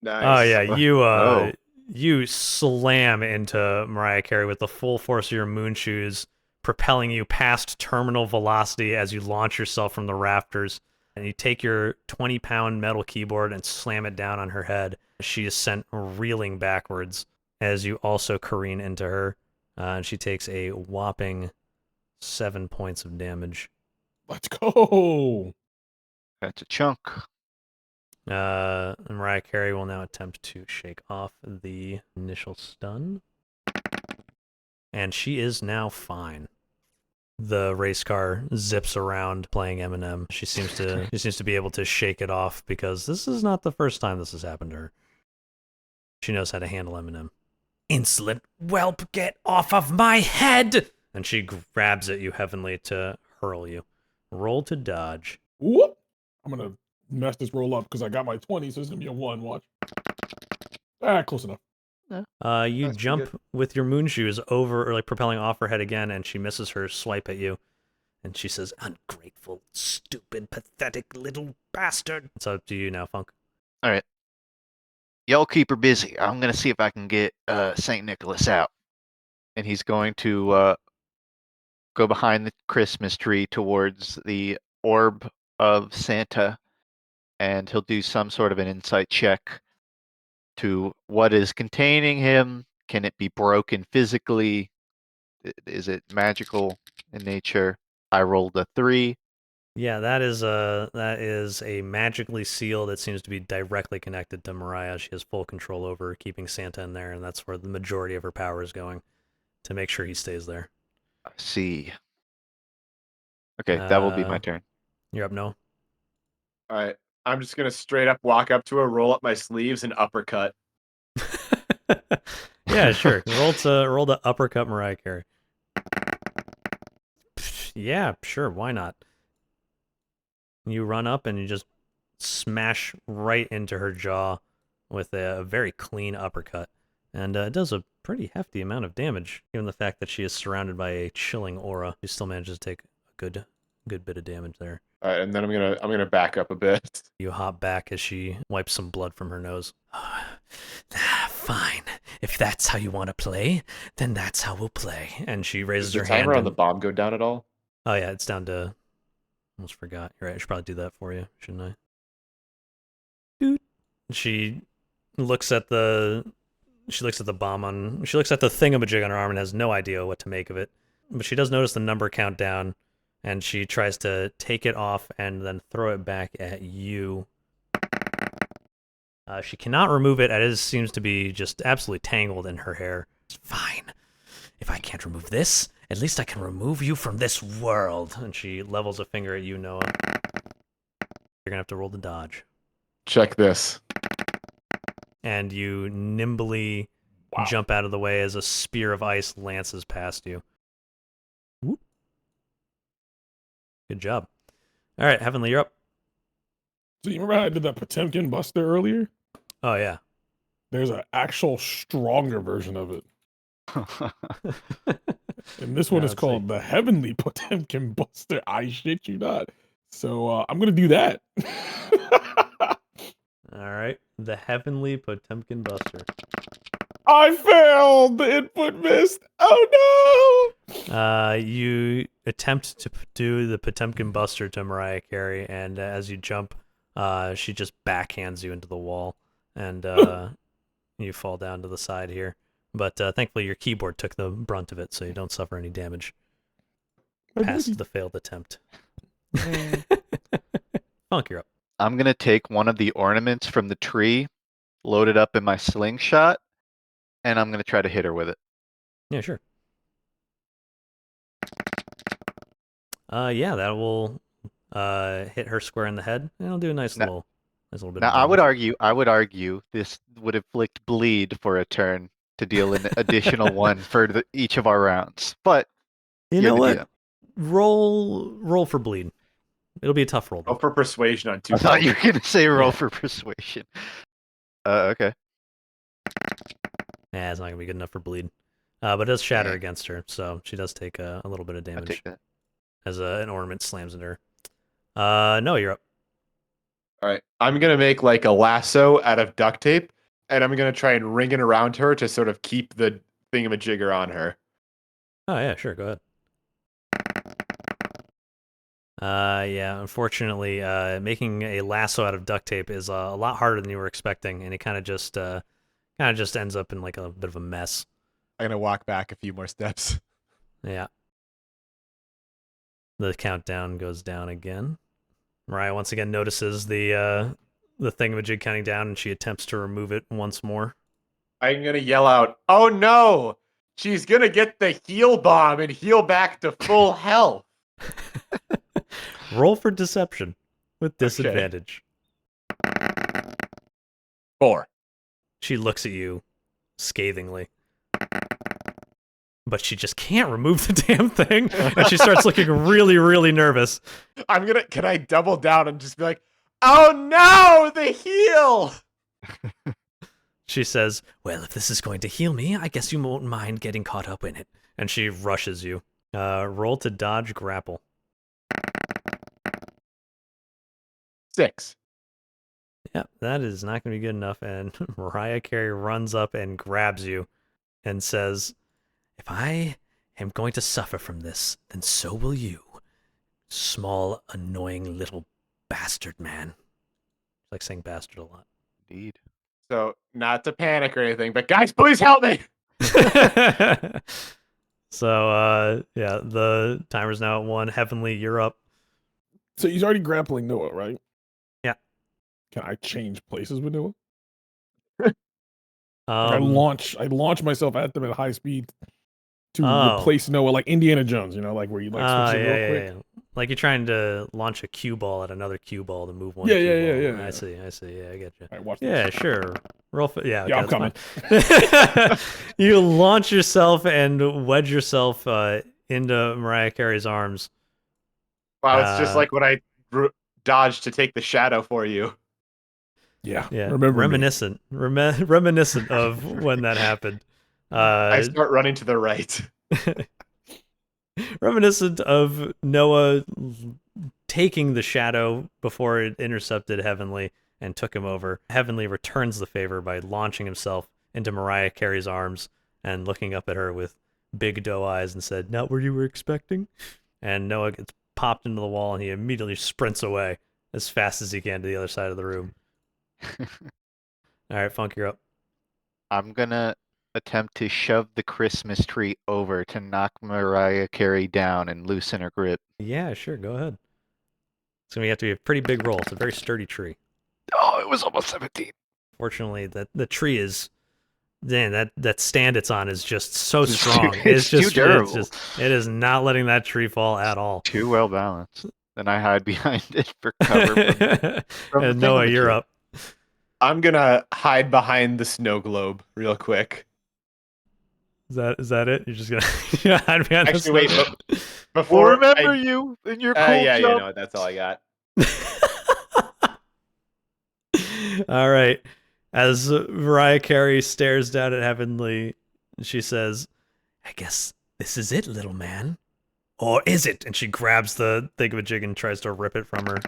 Nice. Oh yeah, Oh. you slam into Mariah Carey with the full force of your moon shoes, propelling you past terminal velocity as you launch yourself from the rafters. And you take your 20-pound metal keyboard and slam it down on her head. She is sent reeling backwards as you also careen into her. And she takes a whopping 7 points of damage. Let's go. That's a chunk. Mariah Carey will now attempt to shake off the initial stun. And she is now fine. The race car zips around playing Eminem. She seems to be able to shake it off because this is not the first time this has happened to her. She knows how to handle Eminem. Insolent whelp, get off of my head! And she grabs at you, Heavenly, to hurl you. Roll to dodge. Whoop. I'm gonna mess this roll up because I got my 20, so it's gonna be a 1. Watch. Close enough. You That's pretty jump with your moon shoes over, or like propelling off her head again, and she misses her swipe at you. And she says, ungrateful, stupid, pathetic little bastard. It's up to you now, Funk. All right. Y'all keep her busy. I'm gonna see if I can get Saint Nicholas out, and he's going to go behind the Christmas tree towards the orb of Santa, and he'll do some sort of an insight check to what is containing him. Can it be broken physically? Is it magical in nature? I rolled a 3. Yeah, that is a magically sealed that seems to be directly connected to Mariah. She has full control over keeping Santa in there, and that's where the majority of her power is going, to make sure he stays there. I see. Okay, that will be my turn. You're up, Noah. All right. I'm just gonna straight up walk up to her, roll up my sleeves, and uppercut. Yeah, sure. Roll to uppercut Mariah Carey. Yeah, sure. Why not? You run up and you just smash right into her jaw with a very clean uppercut, and it does a pretty hefty amount of damage, given the fact that she is surrounded by a chilling aura. She still manages to take a good bit of damage there. All right, and then I'm gonna back up a bit. You hop back as she wipes some blood from her nose. Fine. If that's how you want to play, then that's how we'll play. And she raises Does her the hand. timer on the bomb go down at all? Oh yeah, it's down to. Almost forgot. You're right. I should probably do that for you, shouldn't I? Dude. She looks at the. She looks at the bomb on. She looks at the thingamajig on her arm and has no idea what to make of it. But she does notice the number count down, and she tries to take it off and then throw it back at you. She cannot remove it, as it seems to be just absolutely tangled in her hair. It's fine. If I can't remove this, at least I can remove you from this world. And she levels a finger at you, Noah. You're gonna have to roll the dodge. Check this. And you nimbly jump out of the way as a spear of ice lances past you. Whoop. Good job. All right, Heavenly, you're up. So you remember how I did that Potemkin Buster earlier? Oh, yeah. There's an actual stronger version of it. And this one is called the Heavenly Potemkin Buster. I shit you not. So I'm going to do that. All right. The Heavenly Potemkin Buster. I failed. The input missed. Oh no. You attempt to do the Potemkin Buster to Mariah Carey, and as you jump, she just backhands you into the wall, and you fall down to the side here. But thankfully, your keyboard took the brunt of it, so you don't suffer any damage. Past the failed attempt. Funk, you're up. I'm going to take one of the ornaments from the tree, load it up in my slingshot, and I'm going to try to hit her with it. Yeah, sure. Yeah, that will hit her square in the head, and it'll do a nice little bit Now, of damage. I would argue this would inflict bleed for a turn to deal an additional one for each of our rounds. But You you're know the what? GM. roll for bleed. It'll be a tough roll. Oh, for persuasion on two. I thought you were gonna say roll Yeah. for persuasion. Okay. Nah, it's not gonna be good enough for bleed. But it does shatter Dang. against her, so she does take a little bit of I'll damage take that. as an ornament slams into her. No, you're up. All right. I'm gonna make like a lasso out of duct tape, and I'm gonna try and ring it around her to sort of keep the thingamajigger on her. Oh yeah, sure, go ahead. Yeah, unfortunately, making a lasso out of duct tape is a lot harder than you were expecting, and it kind of just ends up in like a bit of a mess. I'm gonna walk back a few more steps. Yeah. The countdown goes down again. Mariah once again notices the thingamajig counting down, and she attempts to remove it once more. I'm gonna yell out, "Oh no! She's gonna get the heal bomb and heal back to full health." Roll for deception with disadvantage. 4. She looks at you scathingly. But she just can't remove the damn thing, and she starts looking really, really nervous. Can I double down and just be like, "Oh no, the heal!" She says, well, if this is going to heal me, I guess you won't mind getting caught up in it. And she rushes you. Roll to dodge grapple. 6. Yep, that is not going to be good enough. And Mariah Carey runs up and grabs you and says, if I am going to suffer from this, then so will you. Small, annoying little bastard man. It's like saying bastard a lot. Indeed. So, not to panic or anything, but guys, please help me! So, yeah, the timer's now at 1. Heavenly, you're up. So he's already grappling Noah, right? Yeah. Can I change places with Noah? Like I Um, launch myself at them at high speed to Oh. replace Noah, like Indiana Jones, like where you like switch it real quick. yeah. Like you're trying to launch a cue ball at another cue ball to move one Yeah, cue yeah, ball. yeah. I see. Yeah, I get you. All right, watch Yeah, this. sure. Roll for, yeah, Yeah, I'm okay, that's fine. You launch yourself and wedge yourself into Mariah Carey's arms. Wow, it's just like when I dodged to take the shadow for you. Yeah, Yeah, remember reminiscent of when that happened. I start running to the right. Reminiscent of Noah taking the shadow before it intercepted Heavenly and took him over. Heavenly returns the favor by launching himself into Mariah Carey's arms and looking up at her with big doe eyes and said, "Not what you were expecting?" And Noah gets popped into the wall and he immediately sprints away as fast as he can to the other side of the room. All right, Funk, you're up. I'm gonna attempt to shove the Christmas tree over to knock Mariah Carey down and loosen her grip. Yeah, sure, go ahead. It's going to have to be a pretty big roll. It's a very sturdy tree. Oh, it was almost 17. Fortunately, the tree is, man, that stand it's on is just so It's strong. too- it's too durable. It is not letting that tree fall at all. Too well balanced. Then I hide behind it for cover from And the Noah, you're thingamajig. up. I'm gonna hide behind the snow globe real quick. Is that it? You're just gonna yeah, hide behind the Actually, wait. snow- Before We'll remember I, you in your cool yeah, jump. that's all I got. All right. As Mariah Carey stares down at Heavenly, she says, I guess this is it, little man. Or is it? And she grabs the thingamajig and tries to rip it from her.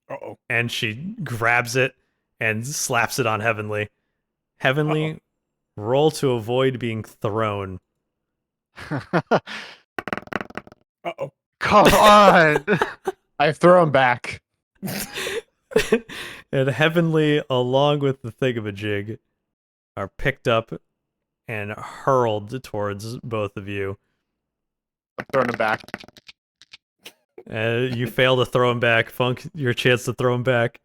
Uh-oh. And she grabs it and slaps it on Heavenly. Heavenly, roll to avoid being thrown. Uh-oh. Come on. I throw him back. And Heavenly, along with the thingamajig, are picked up and hurled towards both of you. I'm throwing him back. You fail to throw him back. Funk, your chance to throw him back.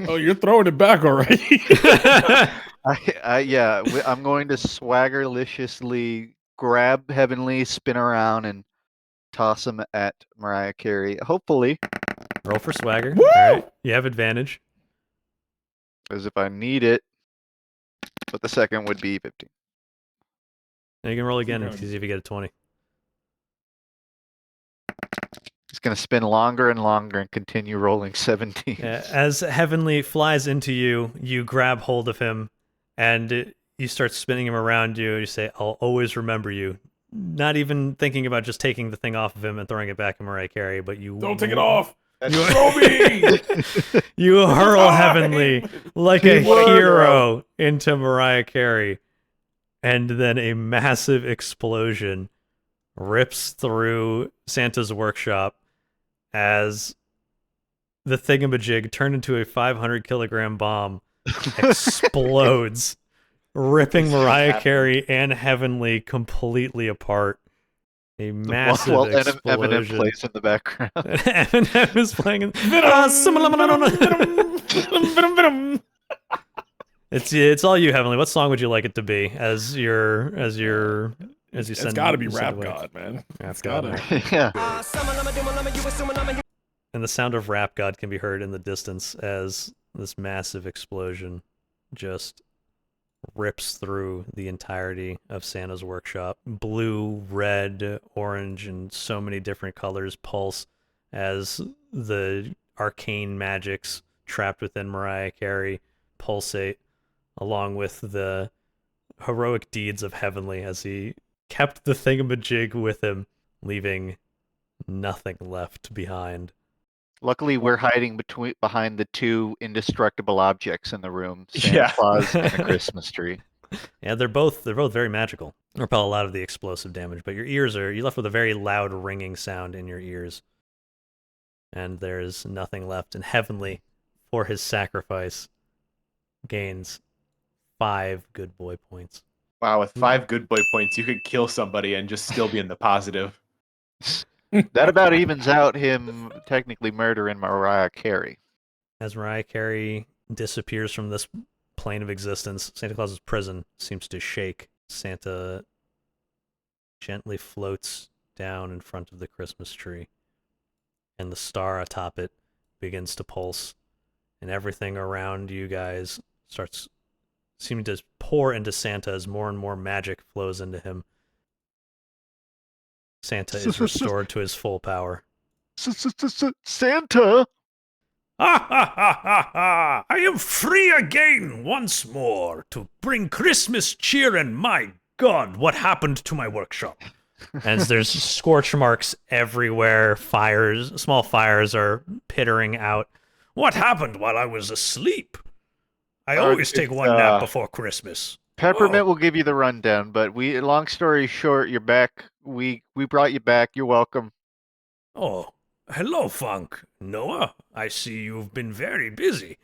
Oh, you're throwing it back already. I'm going to swaggerliciously grab Heavenly, spin around, and toss him at Mariah Carey. Hopefully, Roll for swagger. Woo! All right. You have advantage. as if I need it. But the second would be 15. Now you can roll again Okay. and see if you get a 20. gonna spin longer and longer and continue rolling 17s. As Heavenly flies into you, you grab hold of him, and you start spinning him around you. You say, "I'll always remember you." Not even thinking about just taking the thing off of him and throwing it back at Mariah Carey, but you Don't take it off. You, Throw me. you hurl Fine. Heavenly like a hero into Mariah Carey, and then a massive explosion rips through Santa's workshop as the thingamajig, turned into a 500-kilogram bomb, explodes, ripping Mariah Carey and Heavenly completely apart. A massive While explosion. Eminem plays in the background. Eminem is playing. It's all you, Heavenly. What song would you like it to be as you send? It's got to be send Rap away? God, man. Rap It's God. gotta. Yeah. And the sound of Rap God can be heard in the distance as this massive explosion just rips through the entirety of Santa's workshop. Blue, red, orange, and so many different colors pulse as the arcane magics trapped within Mariah Carey pulsate, along with the heroic deeds of Heavenly as he kept the thingamajig with him, leaving nothing left behind. Luckily, we're hiding behind the two indestructible objects in the room: Santa Yeah. Claus and a Christmas tree. Yeah, they're both very magical. Repel a lot of the explosive damage, but you're left with a very loud ringing sound in your ears. And there's nothing left. And Heavenly, for his sacrifice, gains 5 good boy points. Wow, with 5 good boy points, you could kill somebody and just still be in the positive. That about evens out him technically murdering Mariah Carey. As Mariah Carey disappears from this plane of existence, Santa Claus's prison seems to shake. Santa gently floats down in front of the Christmas tree, and the star atop it begins to pulse, and everything around you guys starts seeming to pour into Santa as more and more magic flows into him. Santa is restored to his full power. Santa! Ha ha ha ha ha! I am free again once more to bring Christmas cheer, and my God, what happened to my workshop? As there's scorch marks everywhere, small fires are pittering out. What happened while I was asleep? I always take one nap before Christmas. Peppermint will give you the rundown, but long story short, you're back. We brought you back. You're welcome. Oh, hello, Funk. Noah, I see you've been very busy.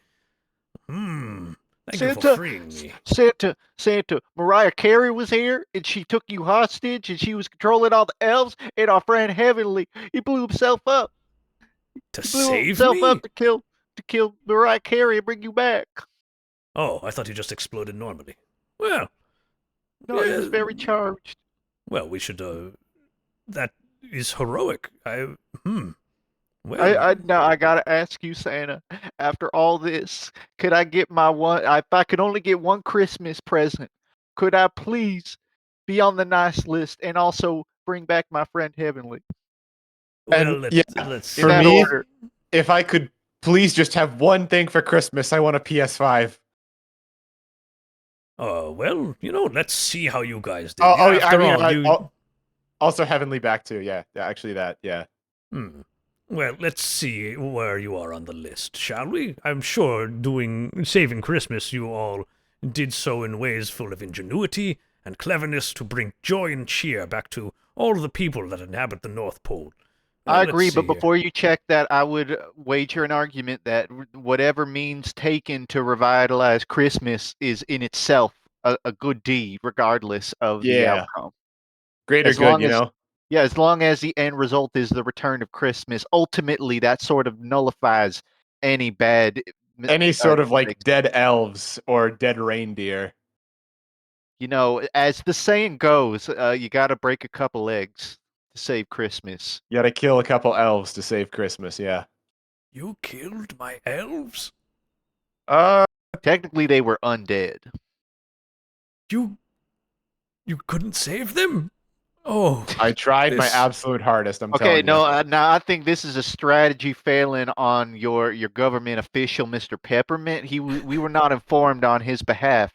Thank you for freeing me. Santa, Mariah Carey was here, and she took you hostage, and she was controlling all the elves, and our friend Heavenly, he blew himself up. To He blew save himself me? up to kill Mariah Carey and bring you back. Oh, I thought you just exploded normally. Well, No, he was very charged. well, we should, that is heroic. Now I gotta ask you, Santa. After all this, could I get my one? If I could only get one Christmas present, could I please be on the nice list and also bring back my friend Heavenly? Well, And, let's For that me, order. if I could please just have one thing for Christmas, I want a PS5. well, let's see how you guys did. Oh, Yeah, after all, also Heavenly back too. Yeah, actually that. Yeah. Well, let's see where you are on the list, shall we? I'm sure saving Christmas, you all did so in ways full of ingenuity and cleverness to bring joy and cheer back to all the people that inhabit the North Pole. I Let's agree, see but here. before you check that, I would wager an argument that whatever means taken to revitalize Christmas is in itself a good deed, regardless of the Yeah. outcome. Greater As good, long you as know. Yeah, as long as the end result is the return of Christmas, ultimately that sort of nullifies any bad Any sort of like mistakes. dead elves or dead reindeer. As the saying goes, you got to break a couple eggs to save Christmas. You gotta kill a couple elves to save Christmas. Yeah. You killed my elves? Technically, they were undead. You couldn't save them? Oh, I tried my This- absolute hardest. I'm Okay, telling you. no, now I think this is a strategy failing on your government official, Mr. Peppermint. We were not informed on his behalf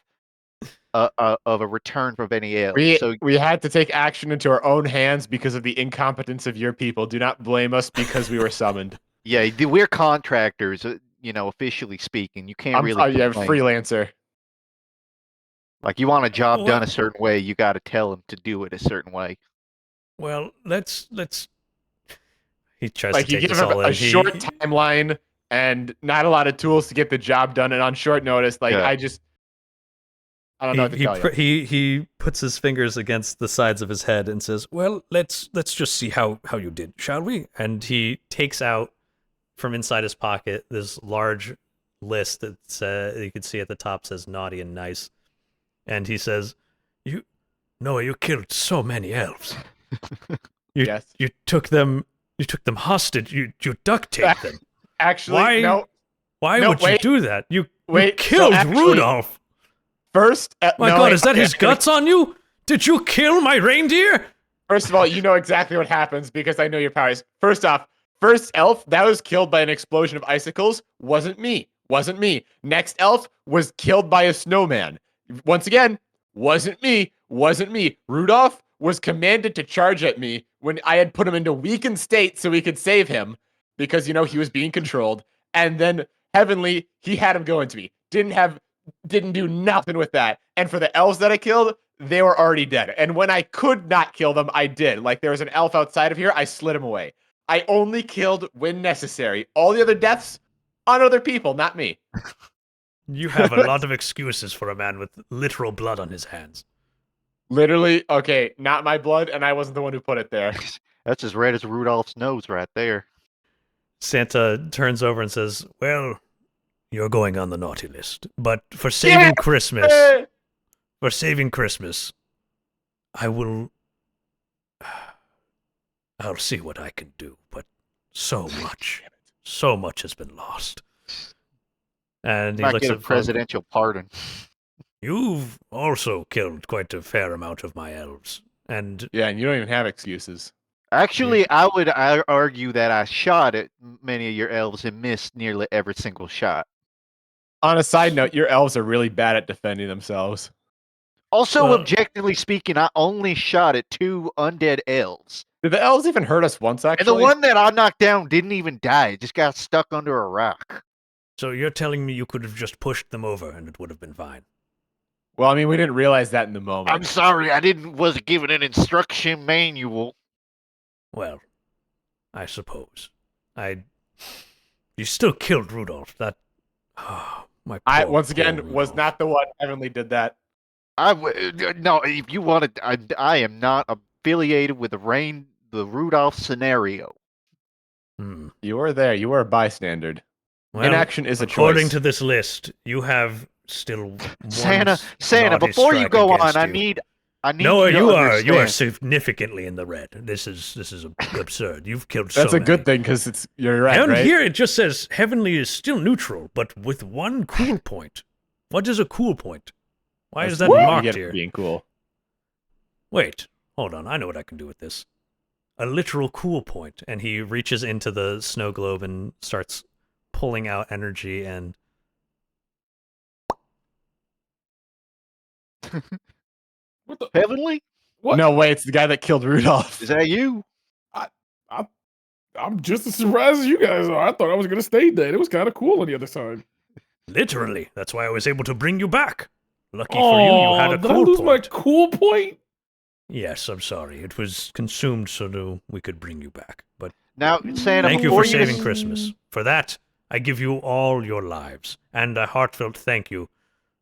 of a return from any elves. So We had to take action into our own hands because of the incompetence of your people. Do not blame us because we were summoned. yeah, we're contractors, officially speaking. You can't I'm really yeah, complain. freelancer. Like you want a job done Well- a certain way, you got to tell them to do it a certain way. well, let's. He tries Like to you take give this him all a in. short timeline and not a lot of tools to get the job done, and on short notice, like Yeah. I don't know what to tell you. He puts his fingers against the sides of his head and says, Well, let's just see how you did, shall we? and he takes out from inside his pocket this large list that you can see at the top says naughty and nice, and he says, Noah, you killed so many elves. Yes. You took them hostage. You duct taped them. Actually, Why- no. Why No, would wait. you do that? You Wait, so killed actually- Rudolph. First, My no, God, wait, is that okay, his guts on you? Did you kill my reindeer? First of all, you know exactly what happens because I know your powers. First off, first elf that was killed by an explosion of icicles wasn't me. Wasn't me. Next elf was killed by a snowman. Once again, wasn't me. Wasn't me. Rudolph was commanded to charge at me when I had put him into weakened state so we could save him because he was being controlled. And then Heavenly, he had him go into me. Didn't do nothing with that. And for the elves that I killed, they were already dead. And when I could not kill them, I did. Like there was an elf outside of here, I slid him away. I only killed when necessary. All the other deaths on other people, not me. You have a lot of excuses for a man with literal blood on his hands. Literally, okay, not my blood, and I wasn't the one who put it there. That's as red as Rudolph's nose right there. Santa turns over and says, Well, you're going on the naughty list. But for saving Christmas, I will. I'll see what I can do. But so much has been lost. and he Might looks get a at Funk. presidential pardon. You've also killed quite a fair amount of my elves. And Yeah, and you don't even have excuses. Actually, I would argue that I shot at many of your elves and missed nearly every single shot. On a side note, your elves are really bad at defending themselves. Also, Well- objectively speaking, I only shot at 2 undead elves. Did the elves even hurt us once, And actually? the one that I knocked down didn't even die. It just got stuck under a rock. So you're telling me you could have just pushed them over and it would have been fine? Well, I mean, we didn't realize that in the moment. I'm sorry, wasn't given an instruction manual. Well, I suppose. You still killed Rudolph. That. Oh, my I poor, once poor again was Rudolph. not the one. Heavenly did that. No, if you wanted, I am not affiliated with the Rudolph scenario. Hmm. You were there. You were a bystander. Well, Inaction is a choice. according to this list, you have still one Santa, naughty before you strike go on, against I you. need Noah, you to you are understand. significantly in the red. This is absurd. You've killed so That's a good many. thing because you're right, Down right? here it just says Heavenly is still neutral, but with one cool point. What is a cool point? Why is that That's what you marked get for here? being cool. Wait, hold on. I know what I can do with this. A literal cool point. and he reaches into the snow globe and starts pulling out energy and What the? Heavenly, What? No way, it's the guy that killed Rudolph. is that you? I'm just as surprised as you guys are. I thought I was gonna stay dead. It was kind of cool on the other side. Literally. That's why I was able to bring you back. Lucky for you, you had a did I cool lose point. my cool point? Yes, I'm sorry. It was consumed so that we could bring you back. But Now, Santa, thank you before for you saving Christmas. For that, I give you all your lives, and a heartfelt thank you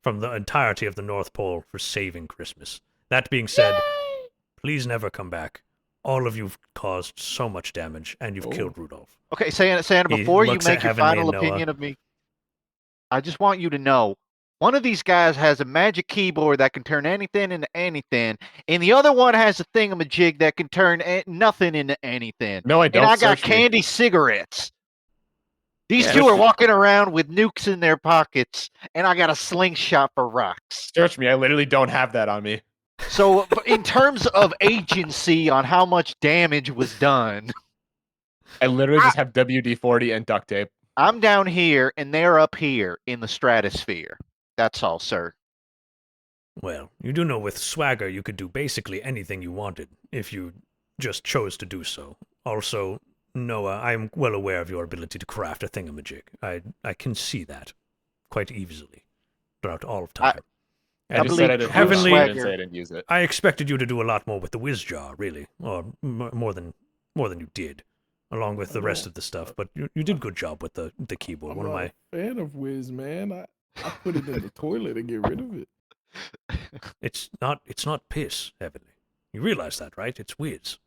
from the entirety of the North Pole for saving Christmas. That being said, please never come back. All of you've caused so much damage, and you've Oh. killed Rudolph. Okay, Santa, He before you looks at make your Heavenly final and Noah. opinion of me, I just want you to know one of these guys has a magic keyboard that can turn anything into anything, and the other one has a thingamajig that can turn nothing into anything. No, I don't. And I got Search me. candy cigarettes. These Yeah, two are search me. walking around with nukes in their pockets, and I got a slingshot for rocks. Search me. I literally don't have that on me. So, in terms of agency on how much damage was done, I literally just have WD-40 and duct tape. I'm down here and they're up here in the stratosphere. That's all, sir. Well, you do know with swagger you could do basically anything you wanted if you just chose to do so. Also, Noah, I am well aware of your ability to craft a thingamajig. I can see that quite easily throughout all of time. I just said I didn't use it. Heavenly- I didn't say I didn't use it. I expected you to do a lot more with the whiz jar, really, or more than you did, along with the rest of the stuff. But you did good job with the keyboard. I'm One of not my a fan of Wiz, man. I put it in the toilet and get rid of it. It's not piss, Heavenly. You realize that, right? It's whiz.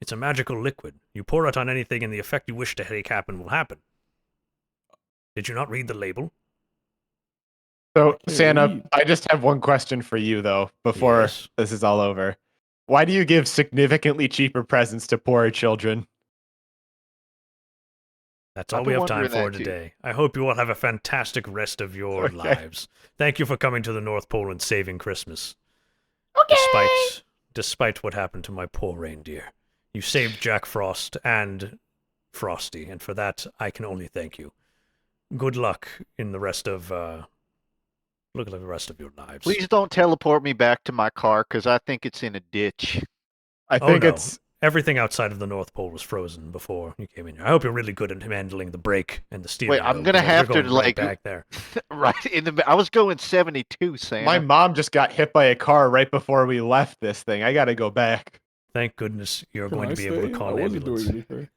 It's a magical liquid. You pour it on anything and the effect you wish to make happen will happen. Did you not read the label? So, can't Santa, read. I just have one question for you, though, before Yes. this is all over. Why do you give significantly cheaper presents to poorer children? That's I've all we been have time wondering for that too. today. I hope you all have a fantastic rest of your Okay. lives. Thank you for coming to the North Pole and saving Christmas. Despite what happened to my poor reindeer. You saved Jack Frost and Frosty, and for that I can only thank you. Good luck in the rest of your lives. Please don't teleport me back to my car because I think it's in a ditch. I Oh, think no. it's Everything outside of the North Pole was frozen before you came in here. I hope you're really good at handling the brake and the steering. Wait, I'm wheel, gonna because have you're to, going right like- back there. Right in the. I was going 72, Santa. my mom just got hit by a car right before we left this thing. I got to go back. Thank goodness you're Can going I to be able to stay? call I an wasn't ambulance. doing anything.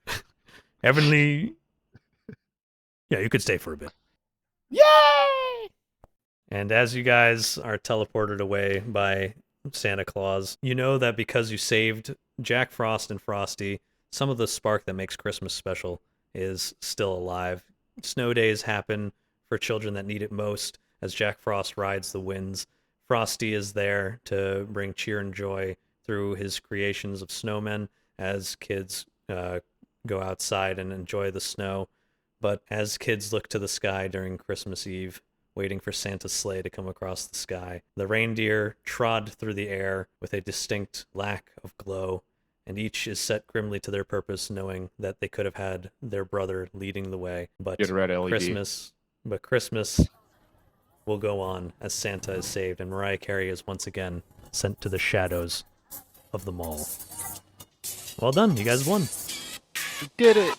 Heavenly. Yeah, you could stay for a bit. Yay! And as you guys are teleported away by Santa Claus, you know that because you saved Jack Frost and Frosty, some of the spark that makes Christmas special is still alive. Snow days happen for children that need it most as Jack Frost rides the winds. Frosty is there to bring cheer and joy through his creations of snowmen as kids go outside and enjoy the snow. But as kids look to the sky during Christmas Eve, waiting for Santa's sleigh to come across the sky, the reindeer trod through the air with a distinct lack of glow, and each is set grimly to their purpose, knowing that they could have had their brother leading the way. But Get a red LED. Christmas will go on as Santa is saved, and Mariah Carey is once again sent to the shadows of the mall. Well done, you guys won. We did it.